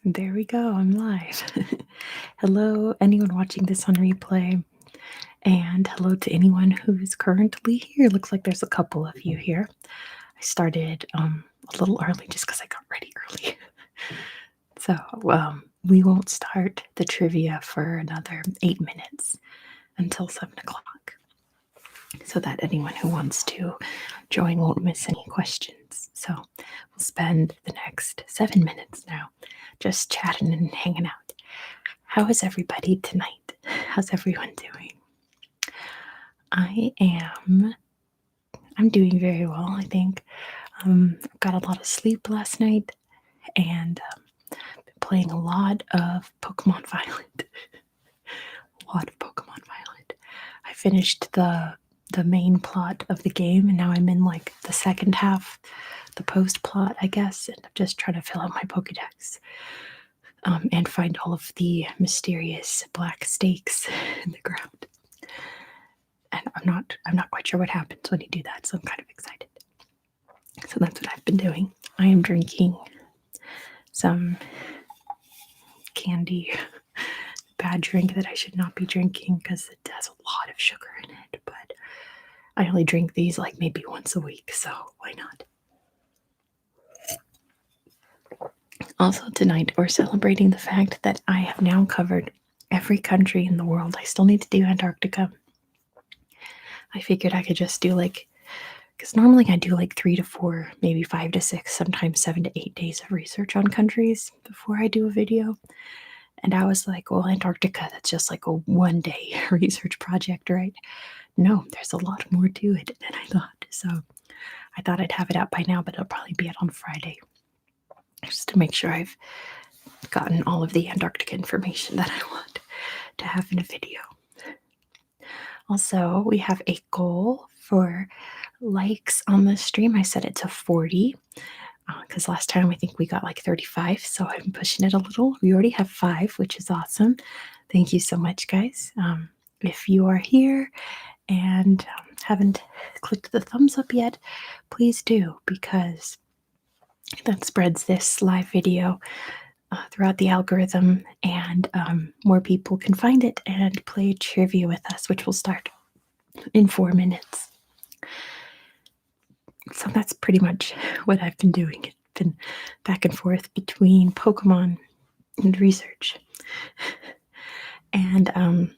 There we go. I'm live. Hello, anyone watching this on replay, and hello to anyone who's currently here. Looks like there's a couple of you here. I started a little early just because I got ready early. So we won't start the trivia for another 8 minutes until 7 o'clock, so that anyone who wants to join won't miss any questions. So we'll spend the next 7 minutes now just chatting and hanging out. How is everybody tonight? How's everyone doing? I'm doing very well, I think. Got a lot of sleep last night and been playing a lot of Pokemon Violet. A lot of Pokemon Violet. I finished the main plot of the game and now I'm in like the second half, the post plot, I guess, and I'm just trying to fill out my Pokedex. And find all of the mysterious black stakes in the ground. And I'm not quite sure what happens when you do that, so I'm kind of excited. So that's what I've been doing. I am drinking some candy, bad drink that I should not be drinking because it has a lot of sugar in it, but I only drink these like maybe once a week, so why not? Also, tonight we're celebrating the fact that I have now covered every country in the world. I still need to do Antarctica. I figured I could just do because normally I do like 3 to 4, maybe 5 to 6, sometimes 7 to 8 days of research on countries before I do a video. And I was like, well, Antarctica, that's just like a 1 day research project, right? No, there's a lot more to it than I thought. So I thought I'd have it out by now, but it'll probably be out on Friday just to make sure I've gotten all of the Antarctica information that I want to have in a video. Also, we have a goal for likes on the stream. I set it to 40 because last time I think we got like 35, so I'm pushing it a little. We already have 5, which is awesome. Thank you so much, guys. If you are here and haven't clicked the thumbs up yet, please do, because that spreads this live video throughout the algorithm, and more people can find it and play trivia with us, which will start in 4 minutes. So that's pretty much what I've been doing. It's been back and forth between Pokemon and research. And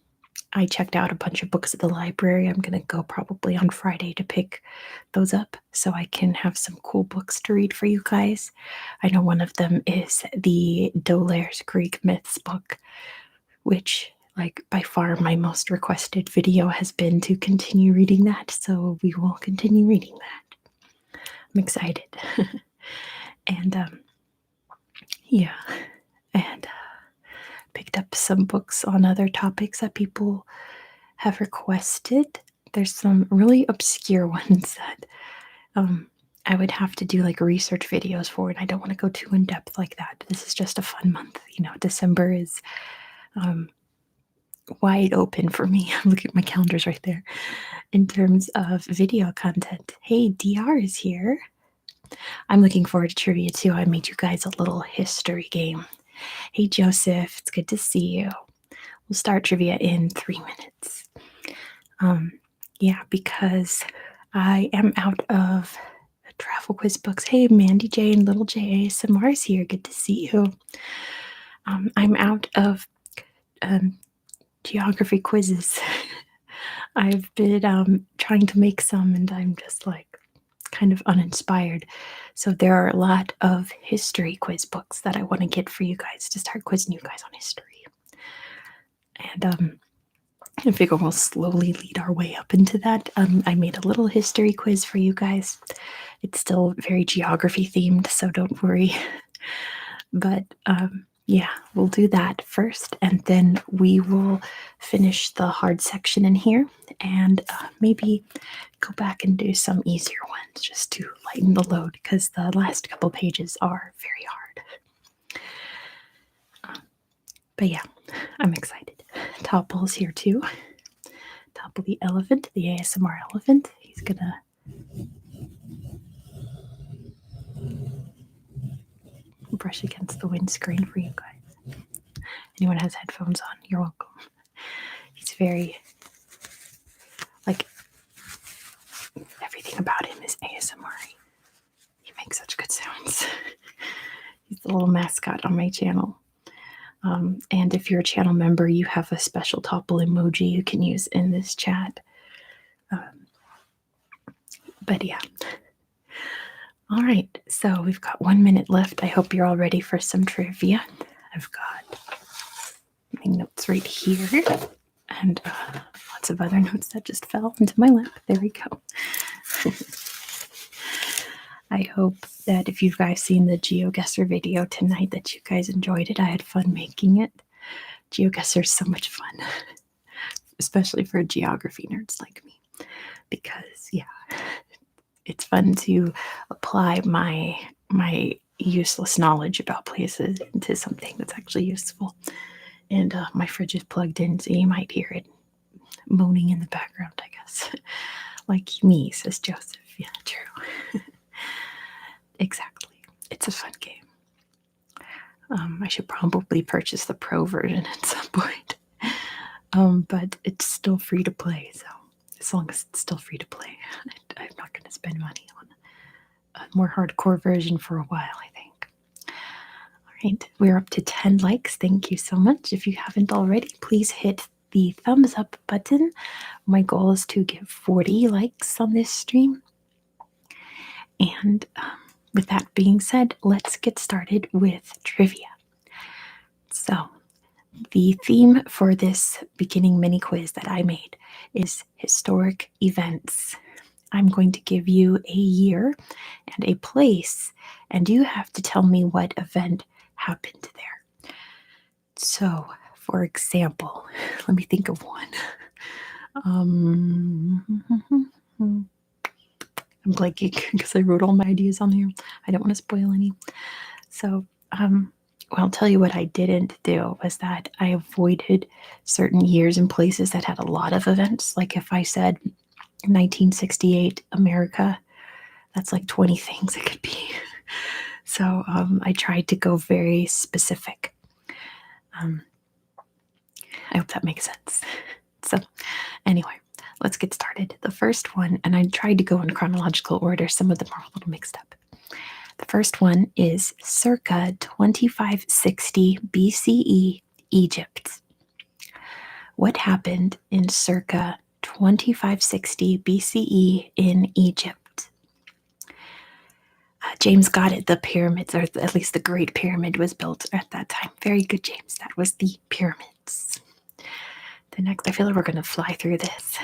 I checked out a bunch of books at the library. I'm going to go probably on Friday to pick those up so I can have some cool books to read for you guys. I know one of them is the Dolaire's Greek Myths book, which, like, by far my most requested video has been to continue reading that, so we will continue reading that. I'm excited. And yeah, and picked up some books on other topics that people have requested. There's some really obscure ones that I would have to do like research videos for, and I don't want to go too in depth like that. This is just a fun month. December is wide open for me. I'm looking at my calendars right there in terms of video content. Hey, DR is here. I'm looking forward to trivia too. I made you guys a little history game. Hey, Joseph, it's good to see you. We'll start trivia in 3 minutes. Yeah, because I am out of travel quiz books. Hey, Mandy J and Little J ASMR is here. Good to see you. I'm out of geography quizzes. I've been trying to make some, and I'm just like kind of uninspired. So there are a lot of history quiz books that I want to get for you guys to start quizzing you guys on history. And I figure we'll slowly lead our way up into that. I made a little history quiz for you guys. It's still very geography themed, so don't worry. But yeah, we'll do that first, and then we will finish the hard section in here, and maybe go back and do some easier ones just to lighten the load, because the last couple pages are very hard. But yeah, I'm excited. Topple's here too. Topple the elephant, the ASMR elephant. He's gonna brush against the windscreen for you guys. Anyone has headphones on, you're welcome. He's very, like, everything about him is ASMR. He makes such good sounds. He's the little mascot on my channel. And if you're a channel member, you have a special topple emoji you can use in this chat. But yeah. All right, so we've got 1 minute left. I hope you're all ready for some trivia. I've got my notes right here and lots of other notes that just fell into my lap. There we go. I hope that if you guys seen the GeoGuessr video tonight that you guys enjoyed it. I had fun making it. GeoGuessr is so much fun, especially for geography nerds like me, because yeah, it's fun to apply my useless knowledge about places into something that's actually useful. And my fridge is plugged in, so you might hear it moaning in the background, I guess. Like me, says Joseph. Yeah, true. Exactly. It's a fun game. I should probably purchase the pro version at some point. But it's still free to play, so as long as it's still free to play, I'm not going to spend money on a more hardcore version for a while, I think. All right, we're up to 10 likes. Thank you so much. If you haven't already, please hit the thumbs up button. My goal is to get 40 likes on this stream. And with that being said, let's get started with trivia. So, the theme for this beginning mini quiz that I made is historic events. I'm going to give you a year and a place, and you have to tell me what event happened there. So, for example, let me think of one. I'm blanking because I wrote all my ideas on here. I don't want to spoil any. So, well, I'll tell you what I didn't do was that I avoided certain years and places that had a lot of events. Like if I said 1968 America, that's like 20 things it could be. So I tried to go very specific. I hope that makes sense. So anyway, let's get started. The first one, and I tried to go in chronological order. Some of them are a little mixed up. The first one is circa 2560 BCE, Egypt. What happened in circa 2560 BCE in Egypt? James got it. The pyramids, or at least the Great Pyramid, was built at that time. Very good, James. That was the pyramids. The next, I feel like we're going to fly through this.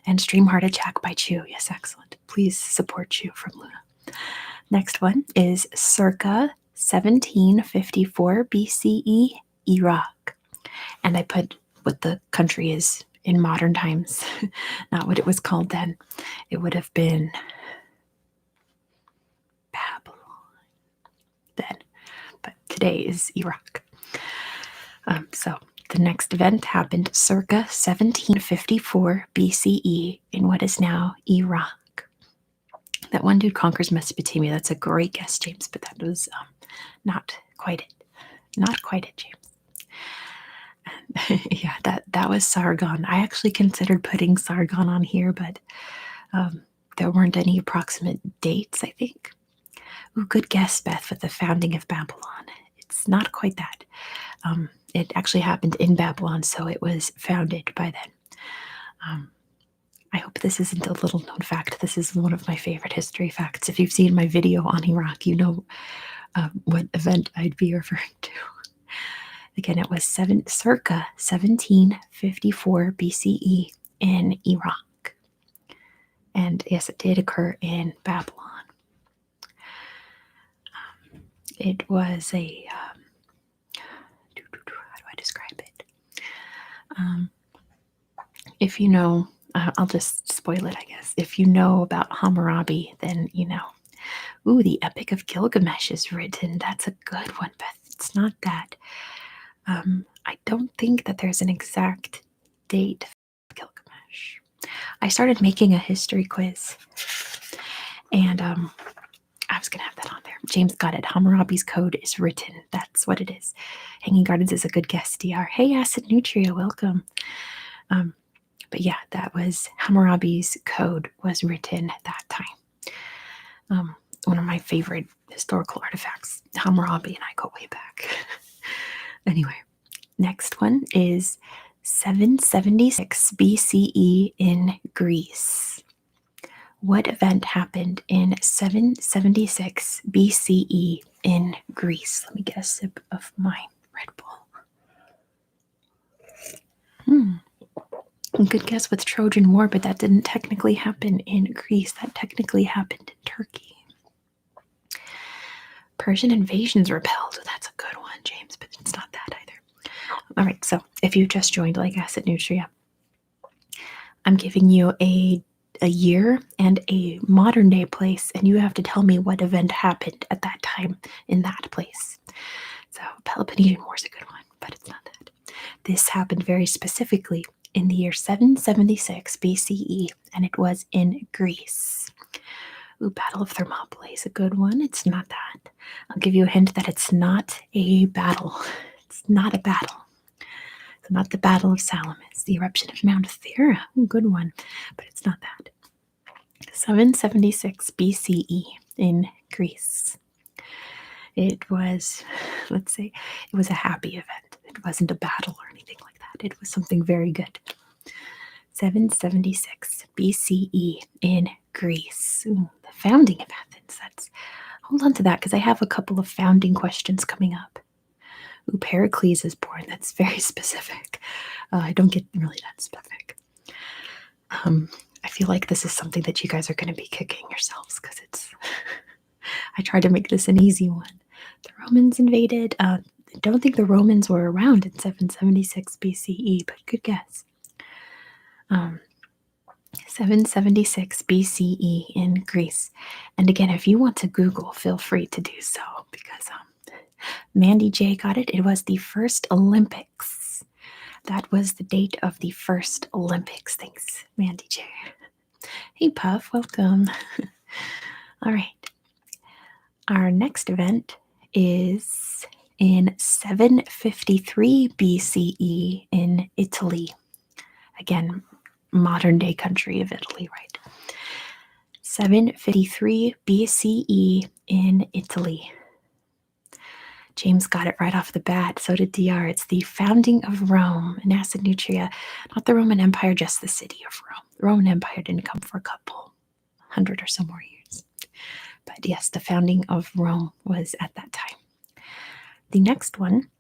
And Stream Heart Attack by Chew. Yes, excellent. Please support Chew from Luna. Next one is circa 1754 BCE, Iraq. And I put what the country is in modern times, not what it was called then. It would have been Babylon then, but today is Iraq. So the next event happened circa 1754 BCE in what is now Iraq. That one dude conquers Mesopotamia. That's a great guess, James, but that was not quite it. Not quite it, James. And, yeah, that was Sargon. I actually considered putting Sargon on here, but there weren't any approximate dates, I think. Ooh, good guess, Beth, with the founding of Babylon. It's not quite that. It actually happened in Babylon, so it was founded by then. I hope this isn't a little known fact. This is one of my favorite history facts. If you've seen my video on Iraq, you know what event I'd be referring to. Again, it was circa 1754 BCE in Iraq. And yes, it did occur in Babylon. It was a, how do I describe it? If you know, I'll just spoil it, I guess. If you know about Hammurabi, then you know. Ooh, the Epic of Gilgamesh is written. That's a good one, Beth. It's not that. I don't think that there's an exact date for Gilgamesh. I started making a history quiz, and I was going to have that on there. James got it. Hammurabi's code is written. That's what it is. Hanging Gardens is a good guess, DR. Hey, Acid Nutria, welcome. But yeah, that was Hammurabi's code was written at that time. One of my favorite historical artifacts. Hammurabi and I go way back. Anyway, next one is 776 BCE in Greece. What event happened in 776 BCE in Greece? Let me get a sip of my Red Bull. Good guess with Trojan War, but that didn't technically happen in Greece. That technically happened in Turkey. Persian invasions repelled. That's a good one, James, but it's not that either. All right, so if you just joined like Acid Nutria, I'm giving you a year and a modern day place, and you have to tell me what event happened at that time in that place. So Peloponnesian War is a good one, but it's not that. This happened very specifically in the year 776 BCE, and it was in Greece. Ooh, Battle of Thermopylae is a good one. It's not that. I'll give you a hint that it's not a battle. It's not a battle. It's not the Battle of Salamis, the eruption of Mount Thera. Ooh, good one, but it's not that. 776 BCE in Greece. It was, let's say, it was a happy event. It wasn't a battle or anything like that. It was something very good. 776 BCE in Greece. Ooh, the founding of Athens. Hold on to that because I have a couple of founding questions coming up. Ooh, Pericles is born. That's very specific. I don't get really that specific. I feel like this is something that you guys are going to be kicking yourselves because it's. I tried to make this an easy one. The Romans invaded. I don't think the Romans were around in 776 BCE, but good guess. 776 BCE in Greece. And again, if you want to Google, feel free to do so because Mandy J got it. It was the first Olympics. That was the date of the first Olympics. Thanks, Mandy J. Hey, Puff, welcome. All right. Our next event is in 753 BCE in Italy. Again, modern day country of Italy, right? 753 BCE in Italy. James got it right off the bat. So did DR. It's the founding of Rome and Acid Nutria, not the Roman Empire, just the city of Rome. The Roman Empire didn't come for a couple hundred or so more years. But yes, the founding of Rome was at that time. The next one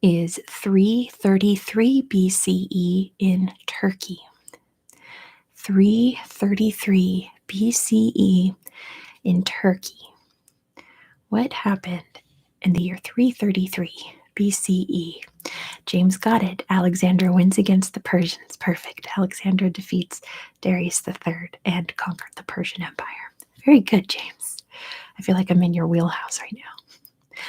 is 333 BCE in Turkey. 333 BCE in Turkey. What happened in the year 333 BCE? James got it. Alexander wins against the Persians. Perfect. Alexander defeats Darius III and conquered the Persian Empire. Very good, James. I feel like I'm in your wheelhouse right now.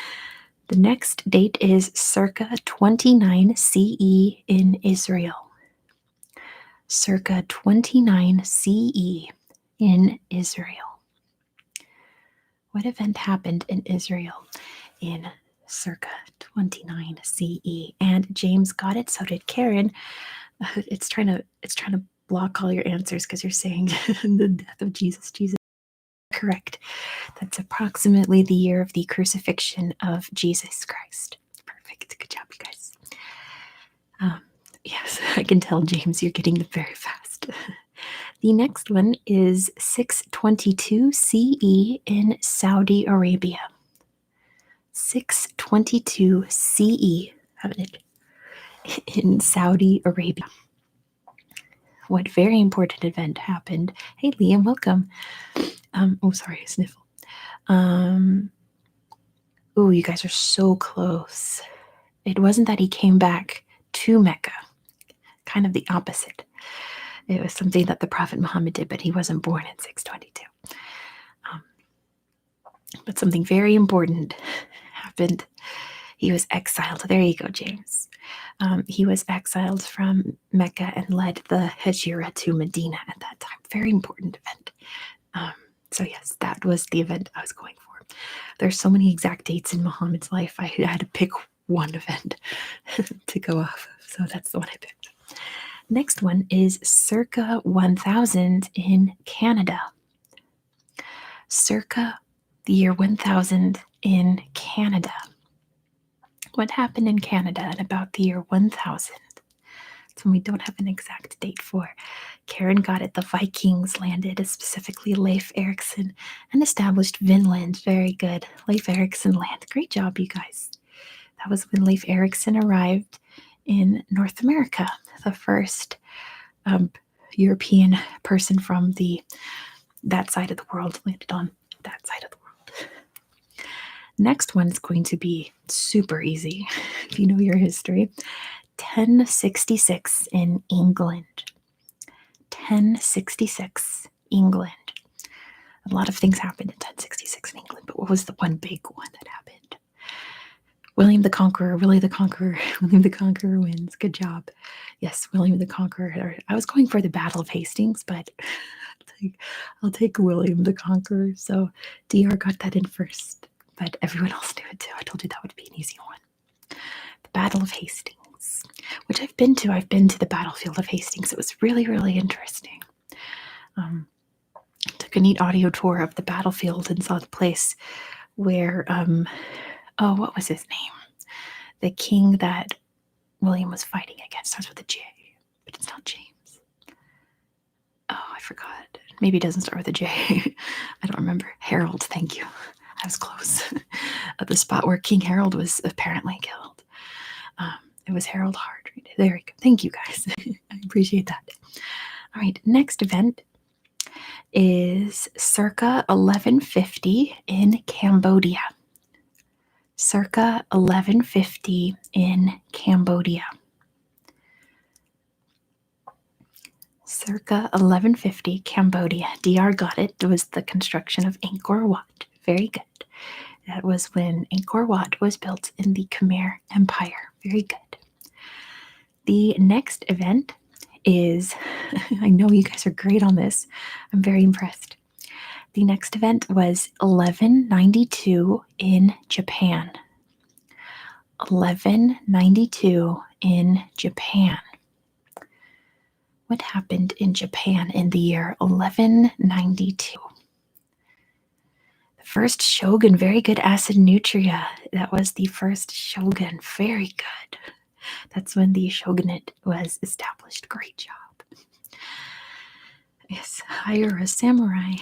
The next date is circa 29 CE in Israel. Circa 29 CE in Israel. What event happened in Israel in circa 29 CE? And James got it, so did Karen. It's trying to block all your answers because you're saying the death of Jesus. Correct. That's approximately the year of the crucifixion of Jesus Christ. Perfect. Good job, you guys. Yes, I can tell, James, you're getting it very fast. The next one is 622 CE in Saudi Arabia. 622 CE, having it in Saudi Arabia. What very important event happened? Hey, Liam, welcome. Sorry, sniffle. You guys are so close. It wasn't that he came back to Mecca, kind of the opposite. It was something that the Prophet Muhammad did, but he wasn't born in 622. But something very important happened. He was exiled. There you go, James. He was exiled from Mecca and led the Hijra to Medina at that time. Very important event. So yes, that was the event I was going for. There's so many exact dates in Muhammad's life. I had to pick one event to go off of. So that's the one I picked. Next one is circa 1000 in Canada. Circa the year 1000 in Canada. What happened in Canada at about the year 1000? So we don't have an exact date for. Karen got it. The Vikings landed, specifically Leif Erikson, and established Vinland. Very good. Leif Erikson land. Great job, you guys. That was when Leif Erikson arrived in North America, the first European person from that side of the world landed on that side of the world. Next one is going to be super easy if you know your history. 1066 in England. 1066, England. A lot of things happened in 1066 in England, but what was the one big one that happened? William the Conqueror, Willie the Conqueror, William the Conqueror wins. Good job. Yes, William the Conqueror. I was going for the Battle of Hastings, but I'll take William the Conqueror. So DR got that in first, but everyone else knew it too. I told you that would be an easy one. The Battle of Hastings, which I've been to. I've been to the battlefield of Hastings. It was really, really interesting. Took a neat audio tour of the battlefield and saw the place where, what was his name? The king that William was fighting against starts with a J, but it's not James. Oh, I forgot. Maybe it doesn't start with a J. I don't remember. Harold, thank you. I was close. At the spot where King Harold was apparently killed. It was Harold Hardrade. There we go. Thank you, guys. I appreciate that. All right, next event is circa 1150 in Cambodia. Circa 1150 in Cambodia. Circa 1150 Cambodia. DR got it. It was the construction of Angkor Wat. Very good. That was when Angkor Wat was built in the Khmer Empire. Very good. The next event is, I know you guys are great on this. I'm very impressed. The next event was 1192 in Japan. 1192 in Japan. What happened in Japan in the year 1192? The first shogun, very good, Acid Nutria. That was the first shogun. Very good. That's when the shogunate was established. Great job. Yes, hire a samurai.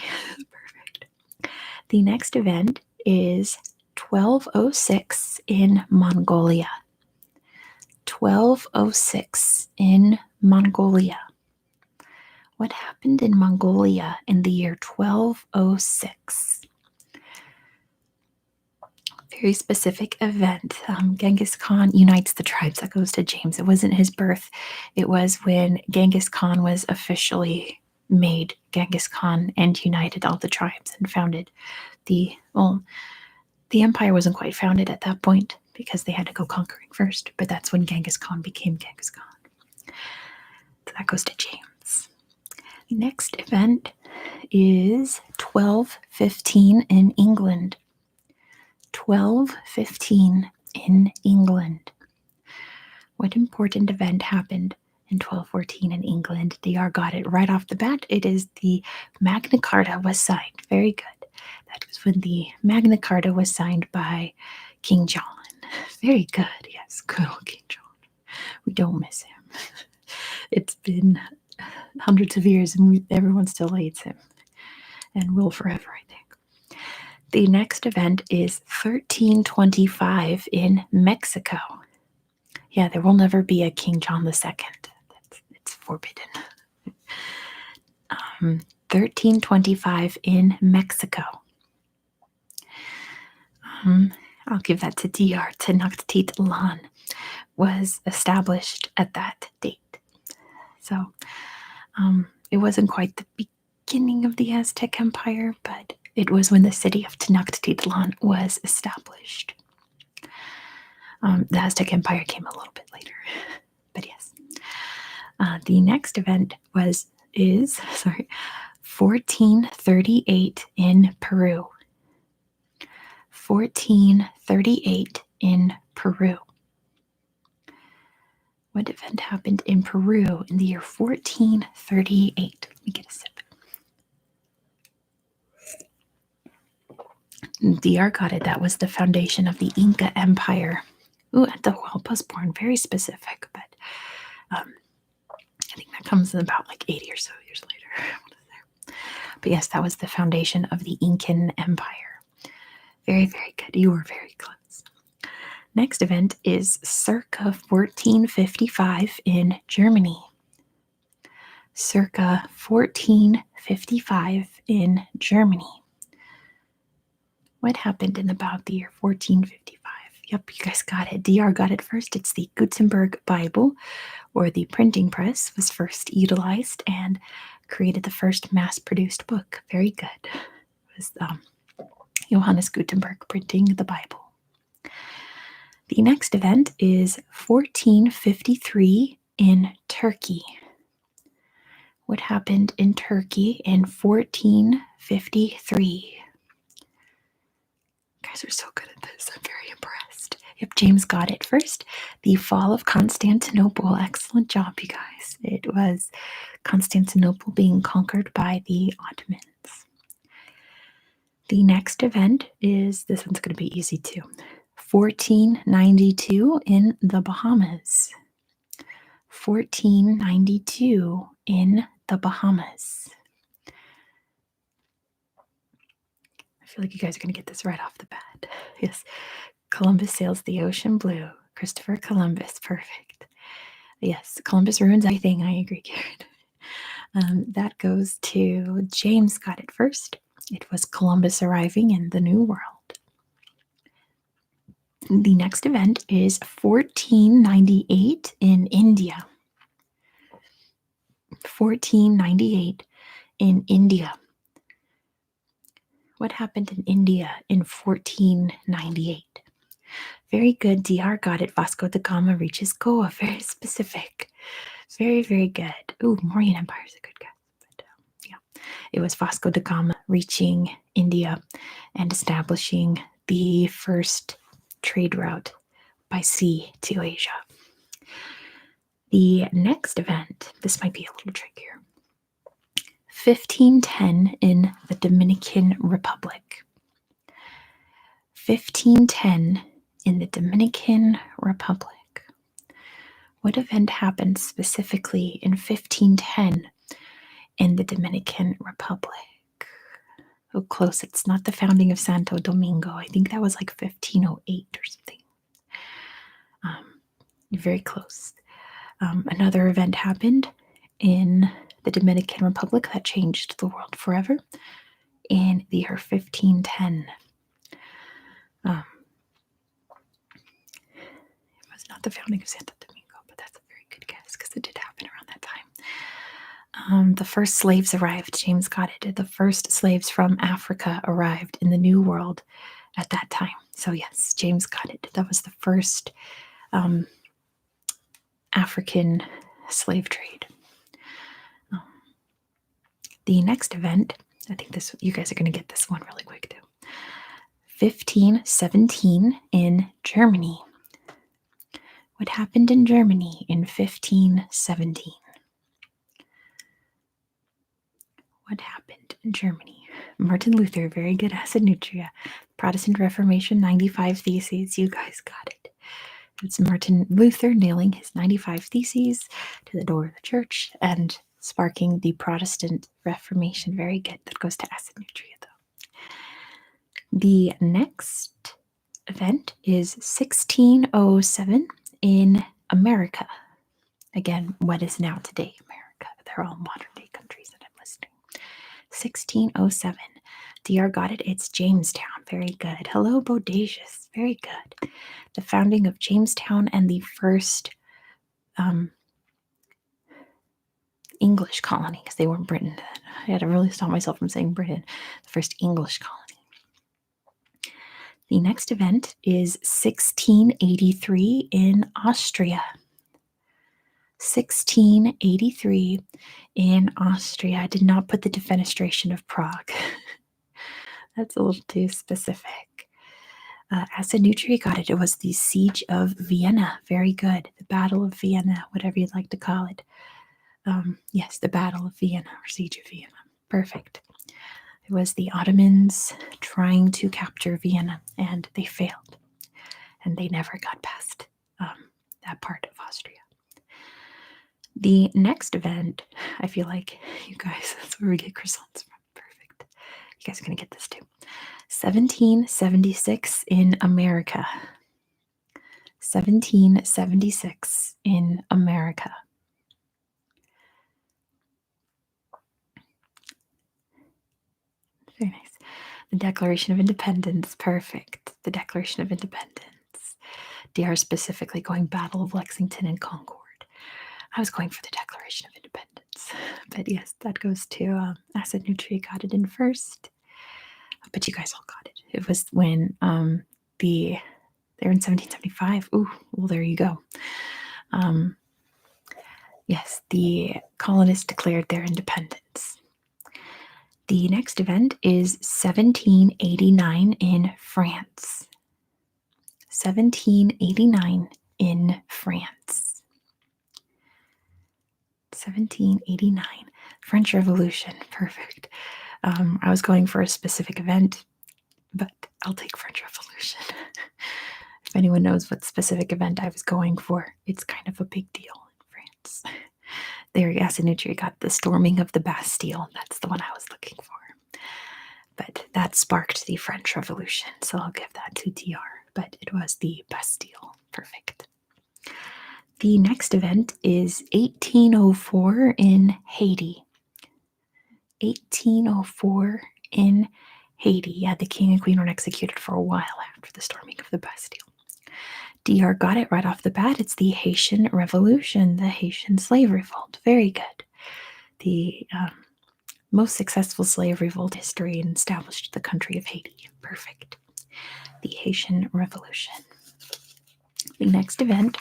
Perfect. The next event is 1206 in Mongolia. 1206 in Mongolia. What happened in Mongolia in the year 1206? Very specific event. Genghis Khan unites the tribes. That goes to James. It wasn't his birth. It was when Genghis Khan was officially made Genghis Khan and united all the tribes and founded the empire wasn't quite founded at that point because they had to go conquering first, but that's when Genghis Khan became Genghis Khan. So that goes to James. The next event is 1215 in England. 1215 in England. What important event happened in 1214 in England? DR got it right off the bat. It is the Magna Carta was signed. Very good. That was when the Magna Carta was signed by King John. Very good. Yes, good old King John. We don't miss him. It's been hundreds of years and everyone still hates him and will forever, I think. The next event is 1325 in Mexico. Yeah, there will never be a King John II. It's forbidden. 1325 in Mexico. I'll give that to DR. Tenochtitlan was established at that date. So it wasn't quite the beginning of the Aztec Empire, but it was when the city of Tenochtitlan was established. The Aztec Empire came a little bit later, but yes. The next event is 1438 in Peru. 1438 in Peru. What event happened in Peru in the year 1438? Let me get a sip. DR got it. That was the foundation of the Inca Empire. Ooh, Atahualpa was born. Very specific, but I think that comes in about like 80 or so years later. But yes, that was the foundation of the Incan Empire. Very, very good. You were very close. Next event is circa 1455 in Germany. Circa 1455 in Germany. What happened in about the year 1455? Yep, you guys got it. DR got it first. It's the Gutenberg Bible, or the printing press, was first utilized and created the first mass-produced book. Very good. It was Johannes Gutenberg printing the Bible. The next event is 1453 in Turkey. What happened in Turkey in 1453? You guys are so good at this. I'm very impressed. Yep, James got it first. The fall of Constantinople. Excellent job, you guys. It was Constantinople being conquered by the Ottomans. The next event is, this one's going to be easy too, 1492 in the Bahamas. 1492 in the Bahamas. I feel like you guys are going to get this right off the bat. Yes, Columbus sails the ocean blue. Christopher Columbus, perfect. Yes, Columbus ruins everything. I agree, Garrett. That goes to James got it first. It was Columbus arriving in the New World. The next event is 1498 in India. 1498 in India. What happened in India in 1498? Very good. DR got it. Vasco da Gama reaches Goa. Very specific. Very, very good. Ooh, Mauryan Empire is a good guess. But, yeah, it was Vasco da Gama reaching India and establishing the first trade route by sea to Asia. The next event, this might be a little trickier. 1510 in the Dominican Republic. 1510 in the Dominican Republic. What event happened specifically in 1510 in the Dominican Republic? Oh, close. It's not the founding of Santo Domingo. I think that was like 1508 or something. You're very close. Another event happened in the Dominican Republic that changed the world forever in the year 1510. It was not the founding of Santo Domingo, but that's a very good guess because it did happen around that time. The first slaves arrived. James got it. The first slaves from Africa arrived in the New World at that time. So yes, James got it. That was the first African slave trade. The next event, I think this, you guys are going to get this one really quick too. 1517 in Germany. What happened in Germany in 1517? What happened in Germany? Martin Luther, very good. Acid Nutria. Protestant Reformation, 95 Theses. You guys got it. It's Martin Luther nailing his 95 Theses to the door of the church and sparking the Protestant Reformation. Very good. That goes to Acid Nutria, though. The next event is 1607 in America. Again, what is now today America? They're all modern day countries that I'm listing. 1607. DR got it. It's Jamestown. Very good. Hello, Bodacious. Very good. The founding of Jamestown and the first English colony, because they weren't Britain. I had to really stop myself from saying Britain. The first English colony. The next event is 1683 in Austria. 1683 in Austria. I did not put the defenestration of Prague. That's a little too specific. Acid Nutri got it. It was the Siege of Vienna. Very good. The Battle of Vienna, whatever you'd like to call it. Yes, the Battle of Vienna or Siege of Vienna. Perfect. It was the Ottomans trying to capture Vienna, and they failed. And they never got past that part of Austria. The next event, I feel like, you guys, that's where we get croissants from. Perfect. You guys are going to get this too. 1776 in America. 1776 in America. Very nice. The Declaration of Independence. Perfect. The Declaration of Independence. DR specifically going Battle of Lexington and Concord. I was going for the Declaration of Independence. But yes, that goes to Acid Nutri got it in first. But you guys all got it. It was when they were in 1775. Ooh, well, there you go. Yes, the colonists declared their independence. The next event is 1789 in France. 1789 in France. 1789. French Revolution. Perfect. I was going for a specific event, but I'll take French Revolution. If anyone knows what specific event I was going for, it's kind of a big deal in France. There, Acid Nutri got the storming of the Bastille. That's the one I was looking for. But that sparked the French Revolution, so I'll give that to DR. But it was the Bastille. Perfect. The next event is 1804 in Haiti. 1804 in Haiti. Yeah, the king and queen were executed for a while after the storming of the Bastille. DR got it right off the bat. It's the Haitian Revolution, the Haitian slave revolt. Very good. The most successful slave revolt in history and established the country of Haiti. Perfect. The Haitian Revolution. The next event,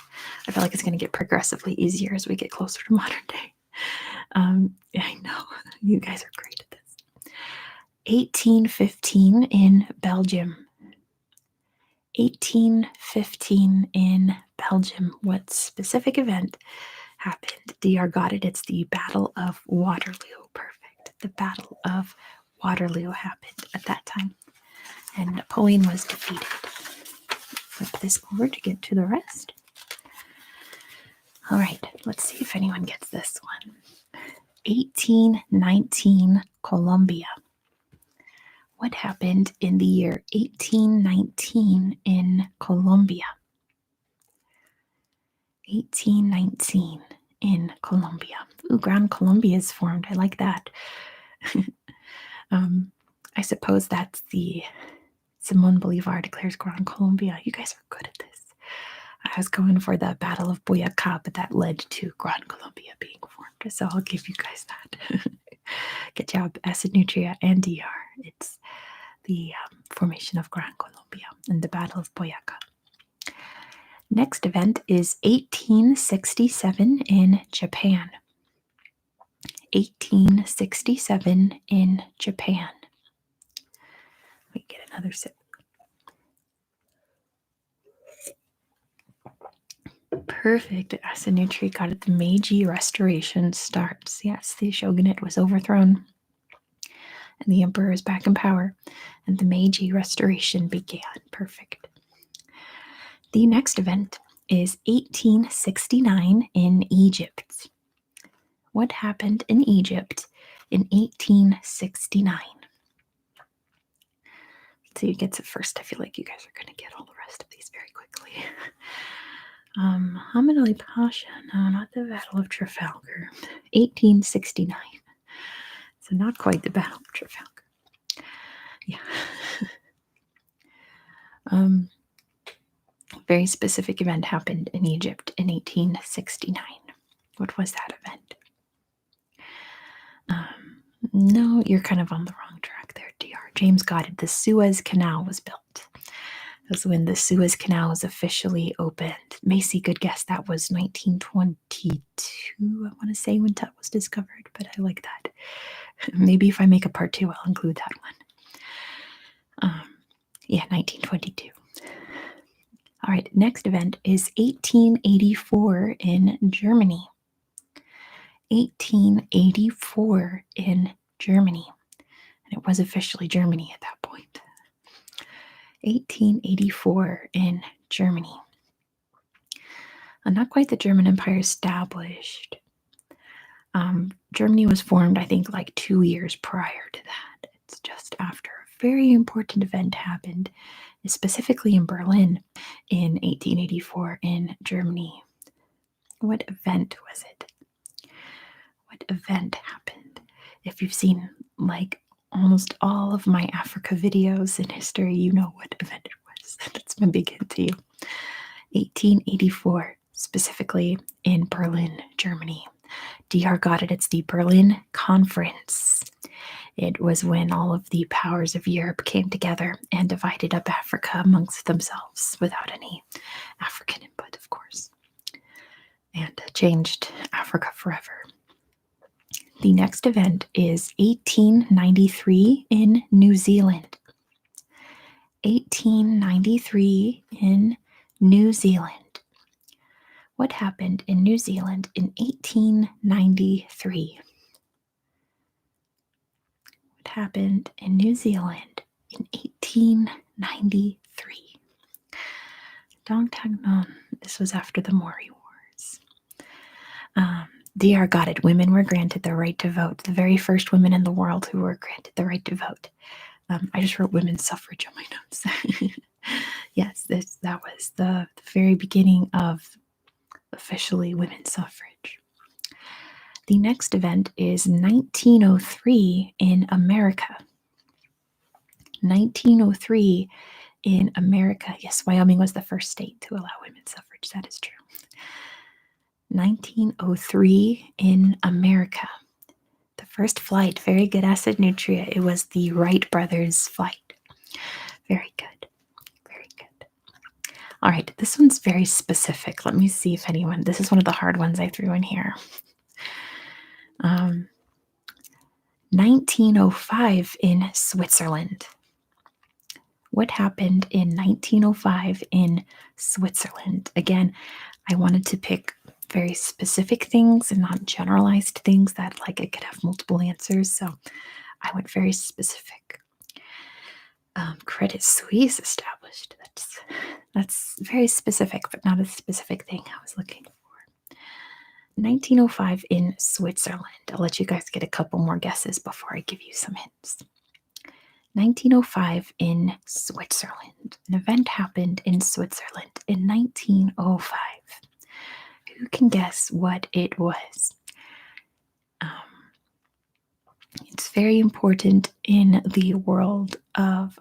I feel like it's going to get progressively easier as we get closer to modern day. I know, you guys are great at this. 1815 in Belgium. 1815 in Belgium. What specific event happened? DR got it. It's the Battle of Waterloo. Perfect. The Battle of Waterloo happened at that time, and Napoleon was defeated. Flip this over to get to the rest. All right, let's see if anyone gets this one. 1819, Colombia. What happened in the year 1819 in Colombia? 1819 in Colombia. Ooh, Gran Colombia is formed. I like that. I suppose that's the Simón Bolívar declares Gran Colombia. You guys are good at this. I was going for the Battle of Boyacá, but that led to Gran Colombia being formed. So I'll give you guys that. Good job, Acid Nutria and DR. It's the formation of Gran Colombia and the Battle of Boyacá. Next event is 1867 in Japan. 1867 in Japan. Let me get another sip. Perfect. Acid Nutri got it. The Meiji Restoration starts. Yes, the shogunate was overthrown and the emperor is back in power, and the Meiji Restoration began. Perfect. The next event is 1869 in Egypt. What happened in Egypt in 1869? Let's see who gets it first. I feel like you guys are going to get all the rest of these very quickly. Muhammad Ali Pasha. No, not the Battle of Trafalgar. 1869. So not quite the Battle of Trafalgar. Yeah. Very specific event happened in Egypt in 1869. What was that event? No, you're kind of on the wrong track there, DR. James got it. The Suez Canal was built. was when the Suez Canal was officially opened. Macy, good guess. That was 1922, I want to say, when Tut was discovered, but I like that. Maybe if I make a part two, I'll include that one. Yeah, 1922. All right, next event is 1884 in Germany. 1884 in Germany. And it was officially Germany at that point. 1884 in Germany. Not quite the German Empire established. Germany was formed, I think, like 2 years prior to that. It's just after a very important event happened, specifically in Berlin in 1884 in Germany. What event was it? What event happened? If you've seen like almost all of my Africa videos in history, you know what event it was. That's my big hint to you. 1884, specifically in Berlin, Germany. DR got it. It's the Berlin Conference. It was when all of the powers of Europe came together and divided up Africa amongst themselves without any African input, of course, and changed Africa forever. The next event is 1893 in New Zealand. 1893 in New Zealand. What happened in New Zealand in 1893? What happened in New Zealand in 1893? Dong Tag Non. This was after the Maori Wars. DR got it. Women were granted the right to vote. The very first women in the world who were granted the right to vote. I just wrote women's suffrage on my notes. Yes, that was the very beginning of officially women's suffrage. The next event is 1903 in America. 1903 in America. Yes, Wyoming was the first state to allow women's suffrage. That is true. 1903 in America. The first flight, very good, Acid Nutria. It was the Wright brothers' flight. Very good. Very good. All right, this one's very specific. Let me see if anyone, this is one of the hard ones I threw in here. 1905 in Switzerland. What happened in 1905 in Switzerland? Again, I wanted to pick very specific things and not generalized things that like it could have multiple answers. So I went very specific. Credit Suisse established. That's very specific, but not a specific thing I was looking for. 1905 in Switzerland. I'll let you guys get a couple more guesses before I give you some hints. 1905 in Switzerland. An event happened in Switzerland in 1905. Who can guess what it was? It's very important in the world of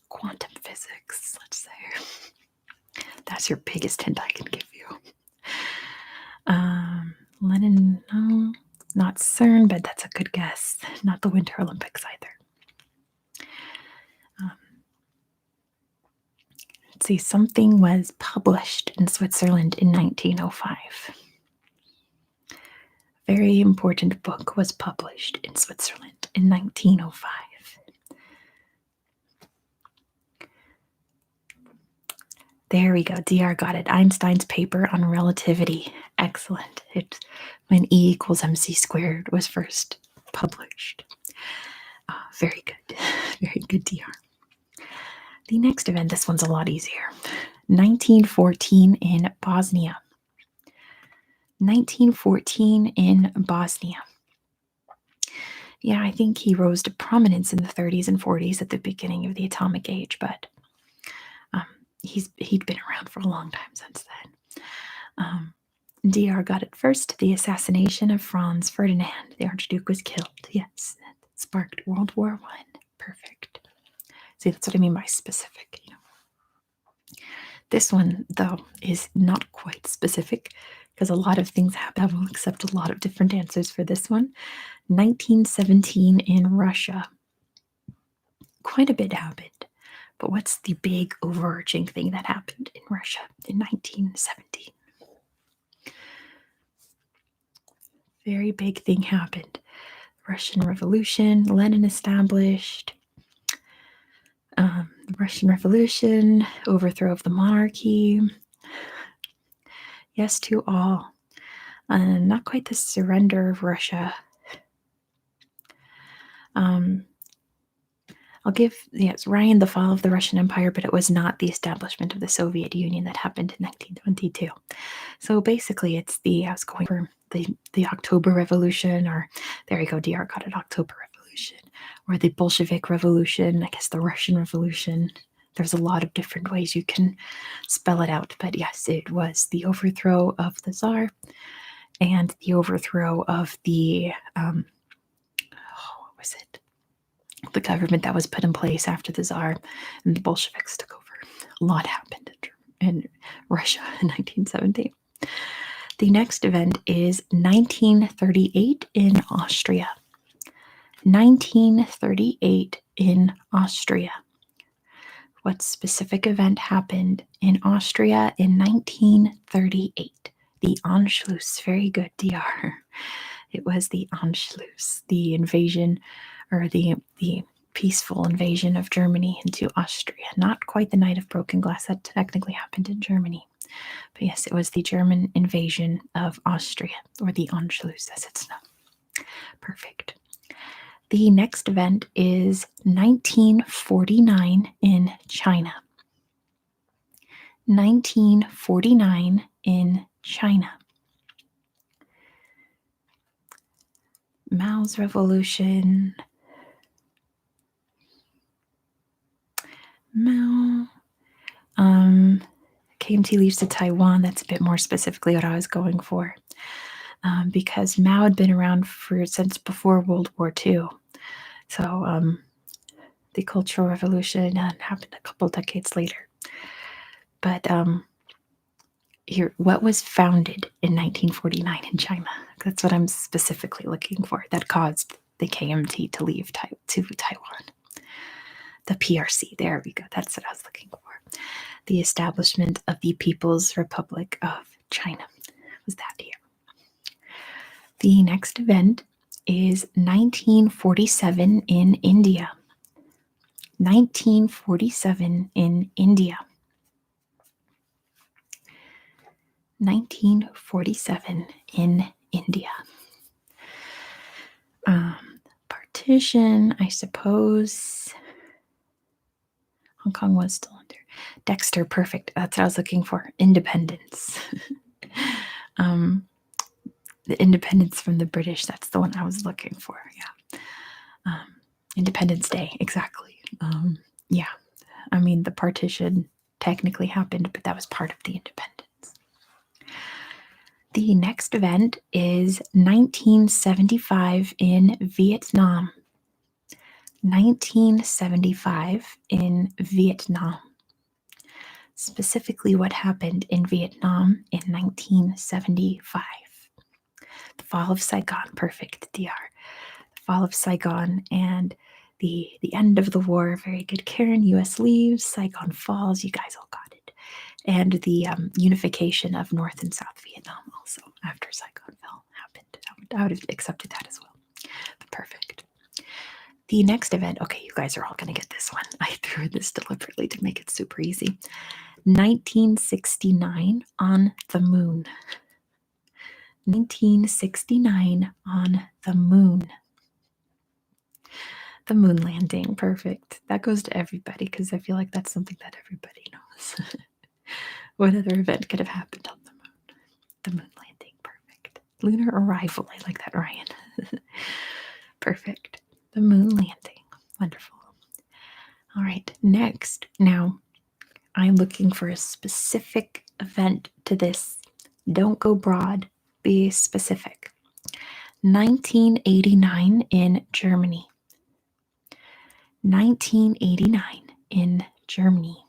quantum physics, let's say. That's your biggest hint I can give you. Lenin, no, not CERN, but that's a good guess. Not the Winter Olympics either. Let's see, something was published in Switzerland in 1905. Very important book was published in Switzerland in 1905. There we go. DR got it. Einstein's paper on relativity. Excellent. It's when E equals mc squared was first published. Very good. Very good, DR. The next event, this one's a lot easier. 1914 in Bosnia. 1914 in Bosnia. Yeah, I think he rose to prominence in the 30s and 40s at the beginning of the atomic age, but he'd been around for a long time since then. DR got it first. The assassination of Franz Ferdinand. The Archduke was killed. Yes, that sparked World War I. Perfect. See, that's what I mean by specific. This one, though, is not quite specific because a lot of things happen. I will accept a lot of different answers for this one. 1917 in Russia. Quite a bit happened. But what's the big overarching thing that happened in Russia in 1917? Very big thing happened. Russian Revolution, Lenin established. The Russian Revolution, overthrow of the monarchy. Yes to all. Not quite the surrender of Russia. I'll give, yes, Ryan, the fall of the Russian Empire, but it was not the establishment of the Soviet Union that happened in 1922. So basically, it's I was going for the October Revolution, or there you go, DR got it, October Revolution, or the Bolshevik Revolution, I guess the Russian Revolution. There's a lot of different ways you can spell it out, but yes, it was the overthrow of the Tsar and the overthrow of the, what was it? The government that was put in place after the Tsar and the Bolsheviks took over. A lot happened in Russia in 1917. The next event is 1938 in Austria. 1938 in Austria. What specific event happened in Austria in 1938? The Anschluss. Very good, DR. It was the Anschluss, the invasion, or the peaceful invasion of Germany into Austria. Not quite the Night of Broken Glass. That technically happened in Germany. But yes, it was the German invasion of Austria, or the Anschluss as it's known. Perfect. The next event is 1949 in China. 1949 in China. Mao's revolution. Mao. KMT leaves to Taiwan. That's a bit more specifically what I was going for. Because Mao had been around since before World War II. So the Cultural Revolution happened a couple decades later. But here, what was founded in 1949 in China? That's what I'm specifically looking for. That caused the KMT to leave to Taiwan. The PRC, there we go. That's what I was looking for. The establishment of the People's Republic of China was that here. The next event is 1947 in India. 1947 in India. 1947 in India. Partition, I suppose. Hong Kong was still under. Dexter, perfect. That's what I was looking for. Independence. The independence from the British. That's the one I was looking for. Yeah. Independence Day. Exactly. Yeah. I mean, the partition technically happened, but that was part of the independence. The next event is 1975 in Vietnam. 1975 in Vietnam. Specifically, what happened in Vietnam in 1975? The fall of Saigon. Perfect, DR. The fall of Saigon and the end of the war. Very good, Karen. U.S. leaves. Saigon falls. You guys all got it. And the unification of North and South Vietnam also after Saigon fell happened. I would have accepted that as well. But perfect. The next event, okay, you guys are all going to get this one. I threw this deliberately to make it super easy. 1969 on the moon. 1969 on the moon. The moon landing, perfect. That goes to everybody because I feel like that's something that everybody knows. What other event could have happened on the moon? The moon landing, perfect. Lunar arrival, I like that, Ryan. Perfect. The moon landing, wonderful. All right, next. Now, I'm looking for a specific event to this. Don't go broad, be specific. 1989 in Germany. 1989 in Germany.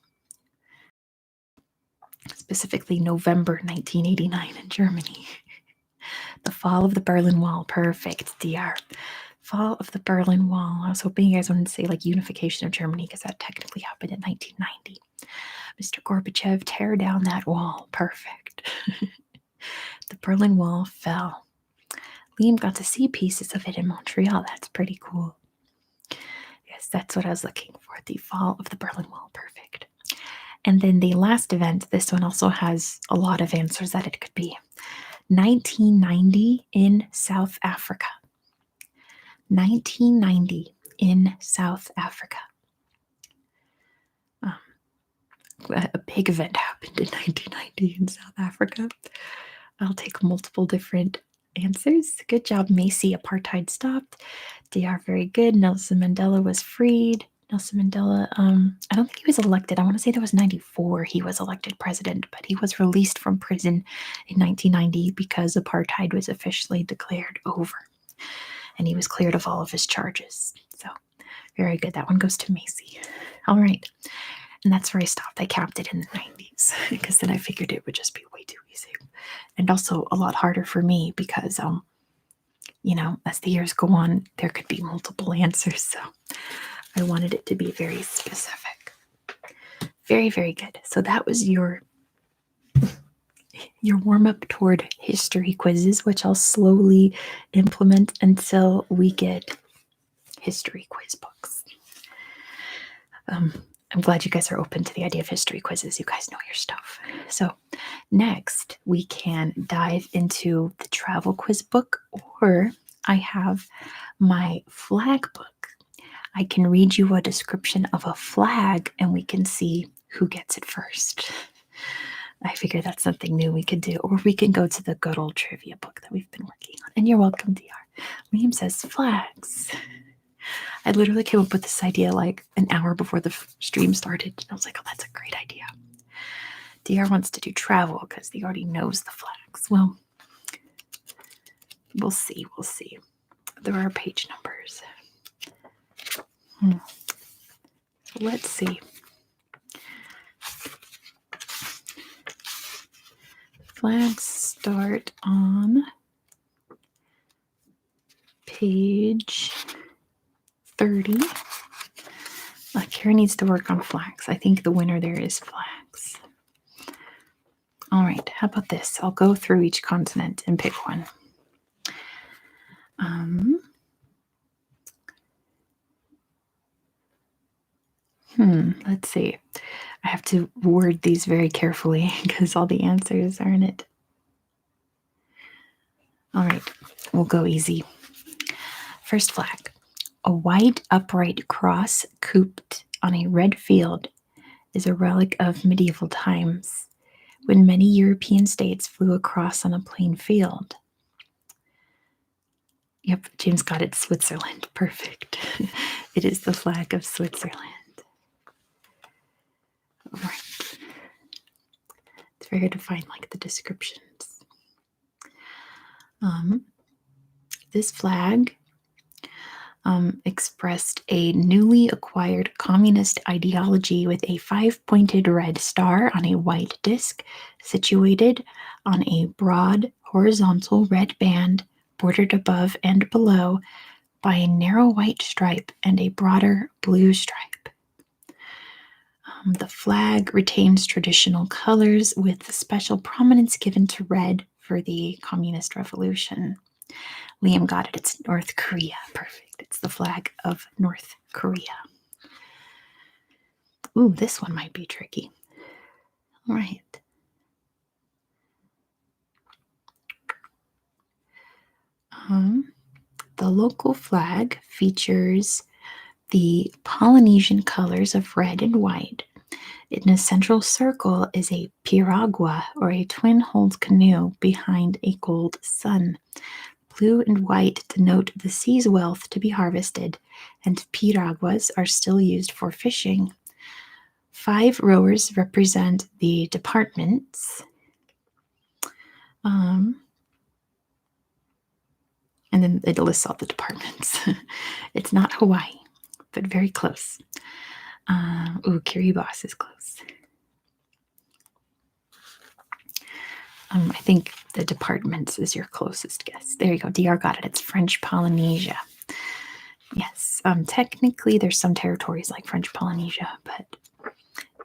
Specifically November 1989 in Germany. The fall of the Berlin Wall. Perfect, DR. Fall of the Berlin Wall. I was hoping you guys wouldn't say like unification of Germany because that technically happened in 1990. Mr. Gorbachev, tear down that wall. Perfect. The Berlin Wall fell. Liam got to see pieces of it in Montreal. That's pretty cool. Yes, that's what I was looking for. The fall of the Berlin Wall. Perfect. And then the last event, this one also has a lot of answers that it could be. 1990 in South Africa. 1990 in South Africa. A big event happened in 1990 in South Africa. I'll take multiple different answers. Good job, Macy. Apartheid stopped. DR, very good. Nelson Mandela was freed. Nelson Mandela, I don't think he was elected. I want to say that was 94. He was elected president, but he was released from prison in 1990 because apartheid was officially declared over. And he was cleared of all of his charges. So, very good. That one goes to Macy. All right. And that's where I stopped. I capped it in the 90s because then I figured it would just be way too easy. And also a lot harder for me because, as the years go on, there could be multiple answers. So I wanted it to be very specific. Very, very good. So that was your warm-up toward history quizzes, which I'll slowly implement until we get history quiz books. I'm glad you guys are open to the idea of history quizzes. You guys know your stuff. So next, we can dive into the travel quiz book, or I have my flag book. I can read you a description of a flag, and we can see who gets it first. I figure that's something new we could do. Or we can go to the good old trivia book that we've been working on. And you're welcome, DR. Liam says flags. I literally came up with this idea like an hour before the stream started. And I was like, oh, that's a great idea. DR wants to do travel because he already knows the flags. Well, we'll see. We'll see. There are page numbers. Let's see. Flags start on page 30. Kara needs to work on flags. I think the winner there is flags. All right, how about this? I'll go through each continent and pick one. Let's see. I have to word these very carefully because all the answers are in it. All right, we'll go easy. First flag. A white upright cross cooped on a red field is a relic of medieval times when many European states flew across on a plain field. Yep, James got it. Switzerland. Perfect. It is the flag of Switzerland. All right. It's very hard to find like the descriptions. This flag expressed a newly acquired communist ideology with a 5-pointed red star on a white disc situated on a broad horizontal red band bordered above and below by a narrow white stripe and a broader blue stripe. The flag retains traditional colors with special prominence given to red for the Communist Revolution. Liam got it. It's North Korea. Perfect. It's the flag of North Korea. Ooh, this one might be tricky. All right. The local flag features the Polynesian colors of red and white. In a central circle is a piragua, or a twin-hulled canoe behind a gold sun. Blue and white denote the sea's wealth to be harvested, and piraguas are still used for fishing. 5 rowers represent the departments. And then it lists all the departments. It's not Hawaii, but very close. Kiribati is close. I think the departments is your closest guess. There you go. DR got it. It's French Polynesia. Yes, technically there's some territories like French Polynesia, but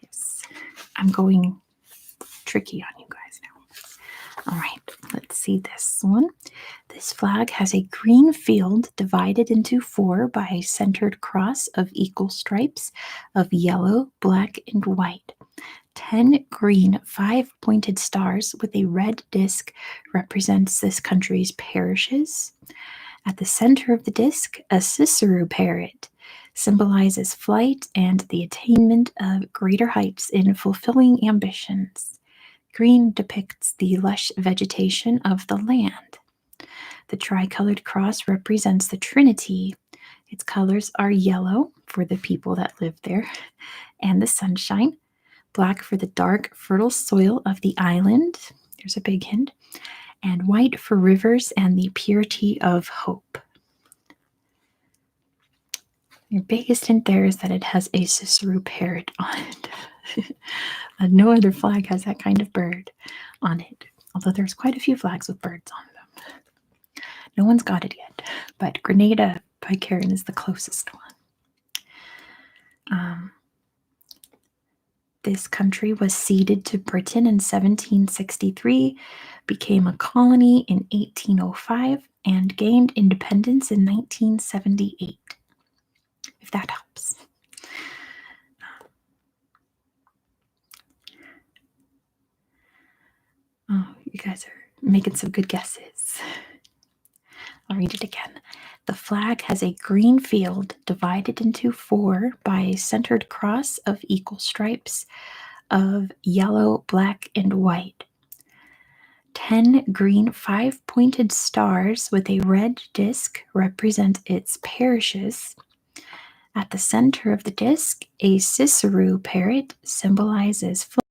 yes, I'm going tricky on you guys now. All right, let's see this one. This flag has a green field divided into four by a centered cross of equal stripes of yellow, black, and white. 10 green, 5-pointed stars with a red disc represents this country's parishes. At the center of the disc, a Cicero parrot symbolizes flight and the attainment of greater heights in fulfilling ambitions. Green depicts the lush vegetation of the land. The tricolored cross represents the Trinity. Its colors are yellow for the people that live there and the sunshine, black for the dark, fertile soil of the island. There's a big hint. And white for rivers and the purity of hope. Your biggest hint there is that it has a Cicero parrot on it. No other flag has that kind of bird on it, although there's quite a few flags with birds on them. No one's got it yet, but Grenada by Karen is the closest one. This country was ceded to Britain in 1763, became a colony in 1805, and gained independence in 1978. If that helps. Oh, you guys are making some good guesses. I'll read it again. The flag has a green field divided into four by a centered cross of equal stripes of yellow, black, and white. 10 green, 5-pointed stars with a red disc represent its parishes. At the center of the disc, a Cicero parrot symbolizes flight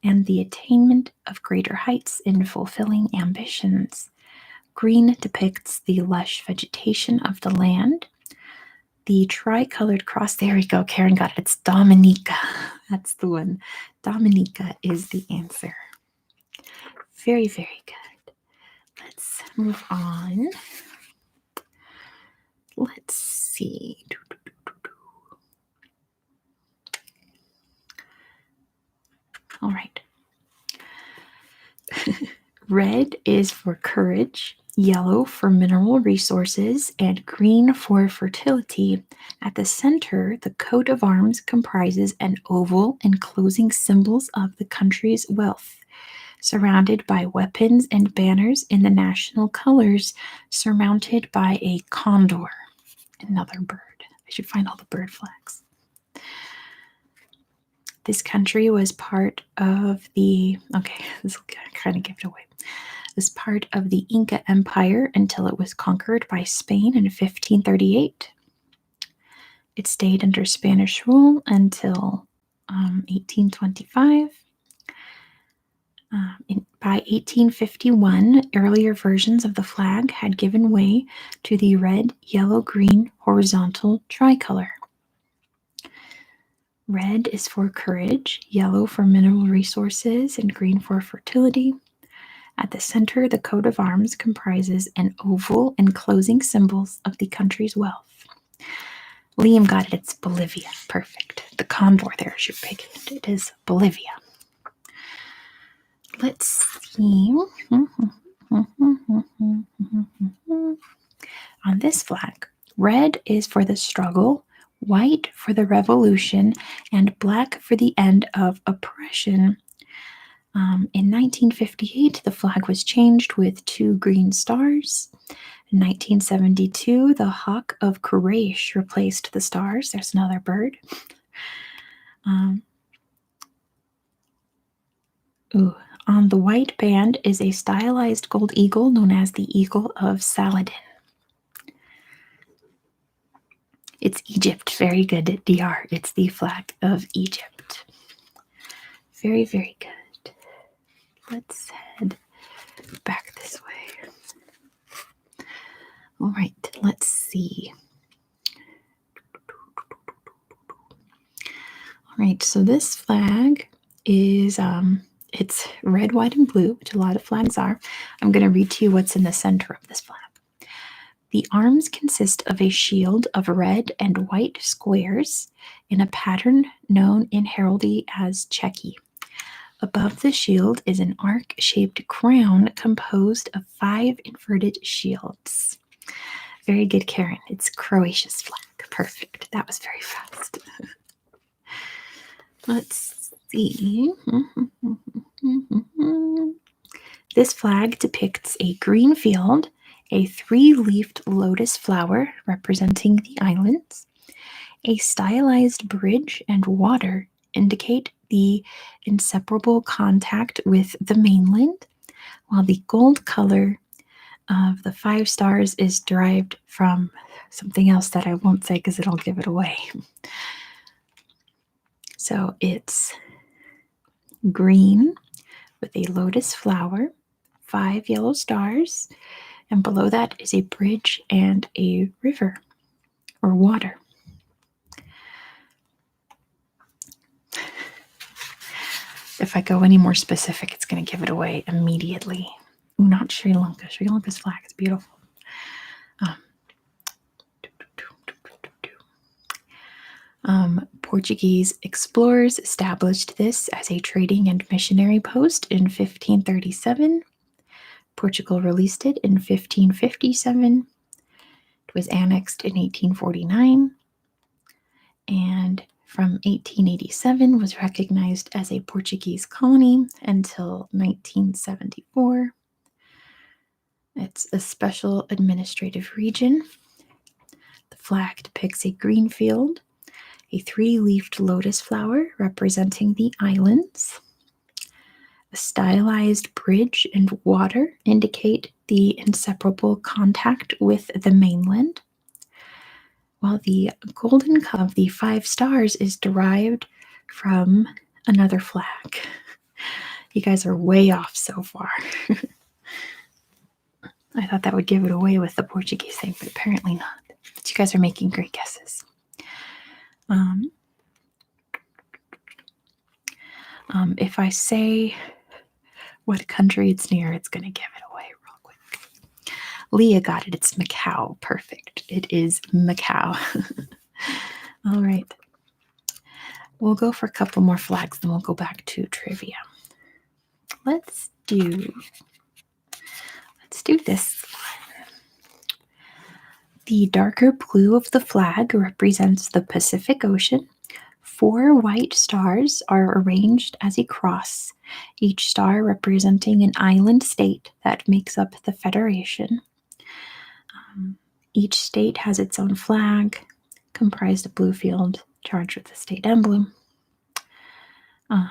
and the attainment of greater heights in fulfilling ambitions. Green depicts the lush vegetation of the land. The tricolored cross, there we go, Karen got it. It's Dominica. That's the one. Dominica is the answer. Very, very good. Let's move on. Let's see. All right. Red is for courage, yellow for mineral resources, and green for fertility. At the center, the coat of arms comprises an oval enclosing symbols of the country's wealth, surrounded by weapons and banners in the national colors, surmounted by a condor, another bird. I should find all the bird flags. This country was part of the, okay, this will kind of give it away. Was part of the Inca Empire until it was conquered by Spain in 1538. It stayed under Spanish rule until 1825. By 1851, earlier versions of the flag had given way to the red, yellow, green horizontal tricolor. Red is for courage, yellow for mineral resources, and green for fertility. At the center, the coat of arms comprises an oval enclosing symbols of the country's wealth. Liam got it. It's Bolivia. Perfect. The condor there is your big hint. It is Bolivia. Let's see. On this flag, red is for the struggle, white for the revolution, and black for the end of oppression. In 1958, the flag was changed with 2 green stars. In 1972, the Hawk of Quraysh replaced the stars. There's another bird. On the white band is a stylized gold eagle known as the Eagle of Saladin. It's Egypt. Very good, DR. It's the flag of Egypt. Very, very good. Let's head back this way. All right, let's see. All right, so this flag is it's red, white, and blue, which a lot of flags are. I'm going to read to you what's in the center of this flag. The arms consist of a shield of red and white squares in a pattern known in heraldry as checky. Above the shield is an arc-shaped crown composed of 5 inverted shields. Very good, Karen. It's Croatia's flag. Perfect. That was very fast. Let's see. This flag depicts a green field, a 3-leafed lotus flower representing the islands, a stylized bridge, and water indicate the inseparable contact with the mainland, while the gold color of the 5 stars is derived from something else that I won't say because it'll give it away. So it's green with a lotus flower, 5 yellow stars, and below that is a bridge and a river or water. If I go any more specific, it's going to give it away immediately. Not Sri Lanka. Sri Lanka's flag is beautiful. Portuguese explorers established this as a trading and missionary post in 1537. Portugal released it in 1557. It was annexed in 1849. And from 1887 was recognized as a Portuguese colony until 1974. It's a special administrative region. The flag depicts a green field, a 3-leafed lotus flower representing the islands. A stylized bridge and water indicate the inseparable contact with the mainland, while the golden cup of the 5 stars is derived from another flag. You guys are way off so far. I thought that would give it away with the Portuguese thing, but apparently not. But you guys are making great guesses. If I say what country it's near, it's going to give it away real quick. Leah got it. It's Macau. Perfect. It is Macau. All right. We'll go for a couple more flags, then we'll go back to trivia. Let's do this one. The darker blue of the flag represents the Pacific Ocean. 4 white stars are arranged as a cross, each star representing an island state that makes up the Federation. Each state has its own flag, comprised of blue field charged with the state emblem. That's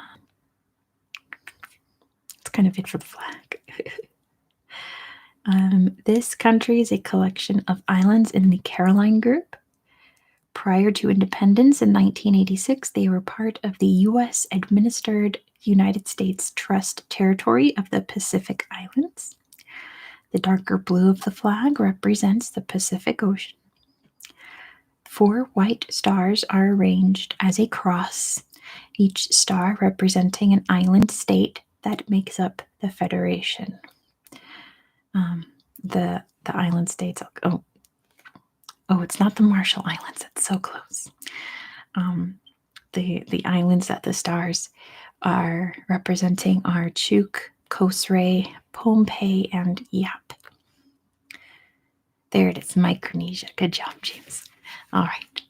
kind of it for the flag. This country is a collection of islands in the Caroline Group. Prior to independence in 1986, they were part of the U.S.-administered United States Trust Territory of the Pacific Islands. The darker blue of the flag represents the Pacific Ocean. 4 white stars are arranged as a cross, each star representing an island state that makes up the Federation. The island states. Oh, it's not the Marshall Islands. It's so close. The islands that the stars are representing are Chuuk, Kosrae, Pohnpei, and Yap. There it is, Micronesia. Good job, James. All right.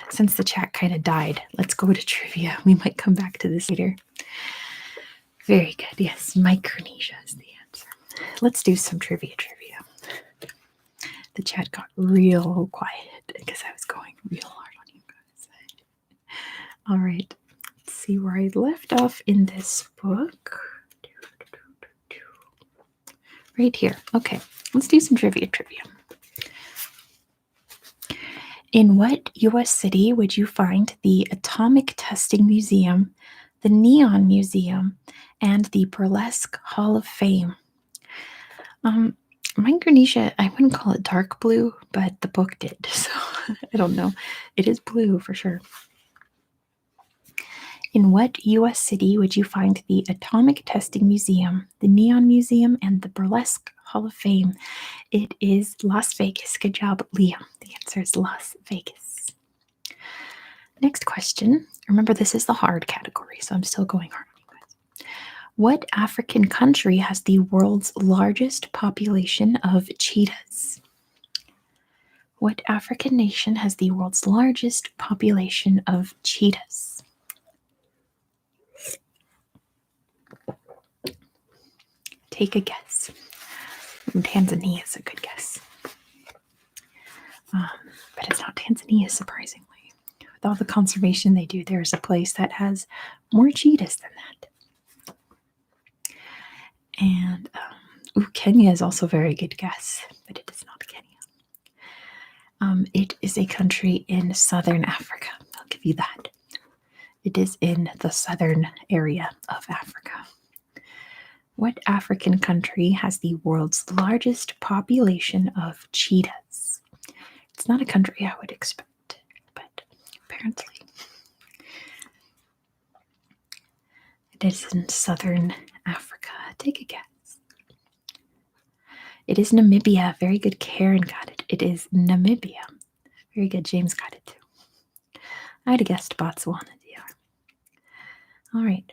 Since the chat kind of died, let's go to trivia. We might come back to this later. Very good. Yes, Micronesia is the answer. Let's do some trivia. The chat got real quiet because I was going real hard on you guys. All right. Let's see where I left off in this book. Right here. Okay. Let's do some trivia. In what U.S. city would you find the Atomic Testing Museum, the Neon Museum, and the Burlesque Hall of Fame? Micronesia, I wouldn't call it dark blue, but the book did, so I don't know. It is blue for sure. In what U.S. city would you find the Atomic Testing Museum, the Neon Museum, and the Burlesque Hall of Fame. It is Las Vegas. Good job, Liam. The answer is Las Vegas. Next question. Remember, this is the hard category, so I'm still going hard on you guys. What African country has the world's largest population of cheetahs? What African nation has the world's largest population of cheetahs? Take a guess. Tanzania is a good guess. But it's not Tanzania, surprisingly. With all the conservation they do, there's a place that has more cheetahs than that. And Kenya is also a very good guess, but it is not Kenya. It is a country in southern Africa. I'll give you that. It is in the southern area of Africa. What African country has the world's largest population of cheetahs? It's not a country I would expect, but apparently it is in southern Africa. Take a guess. It is Namibia. Very good. Karen got it. It is Namibia. Very good. James got it too. I'd have guessed Botswana. All right.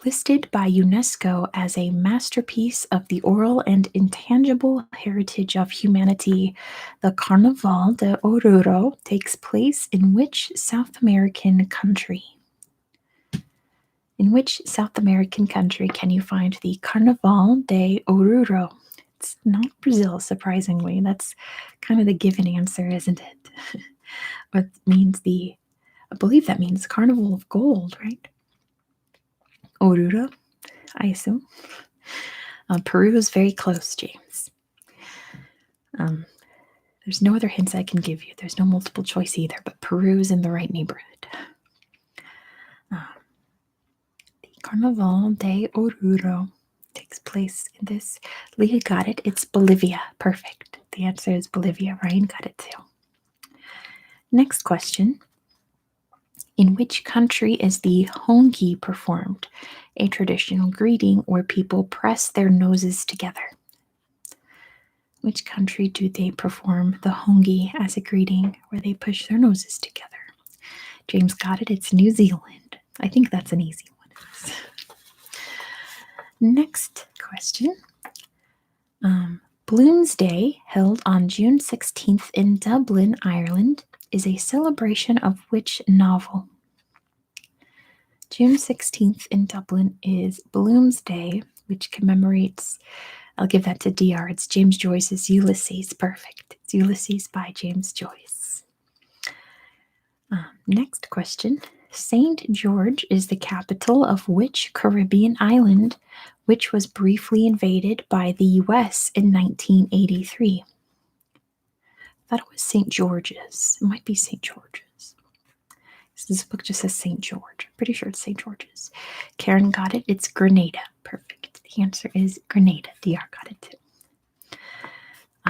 Listed by UNESCO as a masterpiece of the oral and intangible heritage of humanity, the Carnaval de Oruro takes place in which South American country? In which South American country can you find the Carnaval de Oruro? It's not Brazil, surprisingly. That's kind of the given answer, isn't it? What means I believe that means Carnival of Gold, right? Oruro, I assume. Peru is very close, James. There's no other hints I can give you. There's no multiple choice either, but Peru is in the right neighborhood. The Carnaval de Oruro takes place in this. Leah got it. It's Bolivia. Perfect. The answer is Bolivia. Ryan got it too. Next question. In which country is the hongi performed? A traditional greeting where people press their noses together. Which country do they perform the hongi as a greeting where they push their noses together? James got it. It's New Zealand. I think that's an easy one. Next question. Bloomsday, held on June 16th in Dublin, Ireland, is a celebration of which novel? June 16th in Dublin is Bloomsday, which commemorates, I'll give that to DR, it's James Joyce's Ulysses. Perfect. It's Ulysses by James Joyce. Next question. St. George is the capital of which Caribbean island, which was briefly invaded by the U.S. in 1983? I thought it was St. George's. It might be St. George's. This book just says St. George. I'm pretty sure it's St. George's. Karen got it. It's Grenada. Perfect. The answer is Grenada. DR got it too.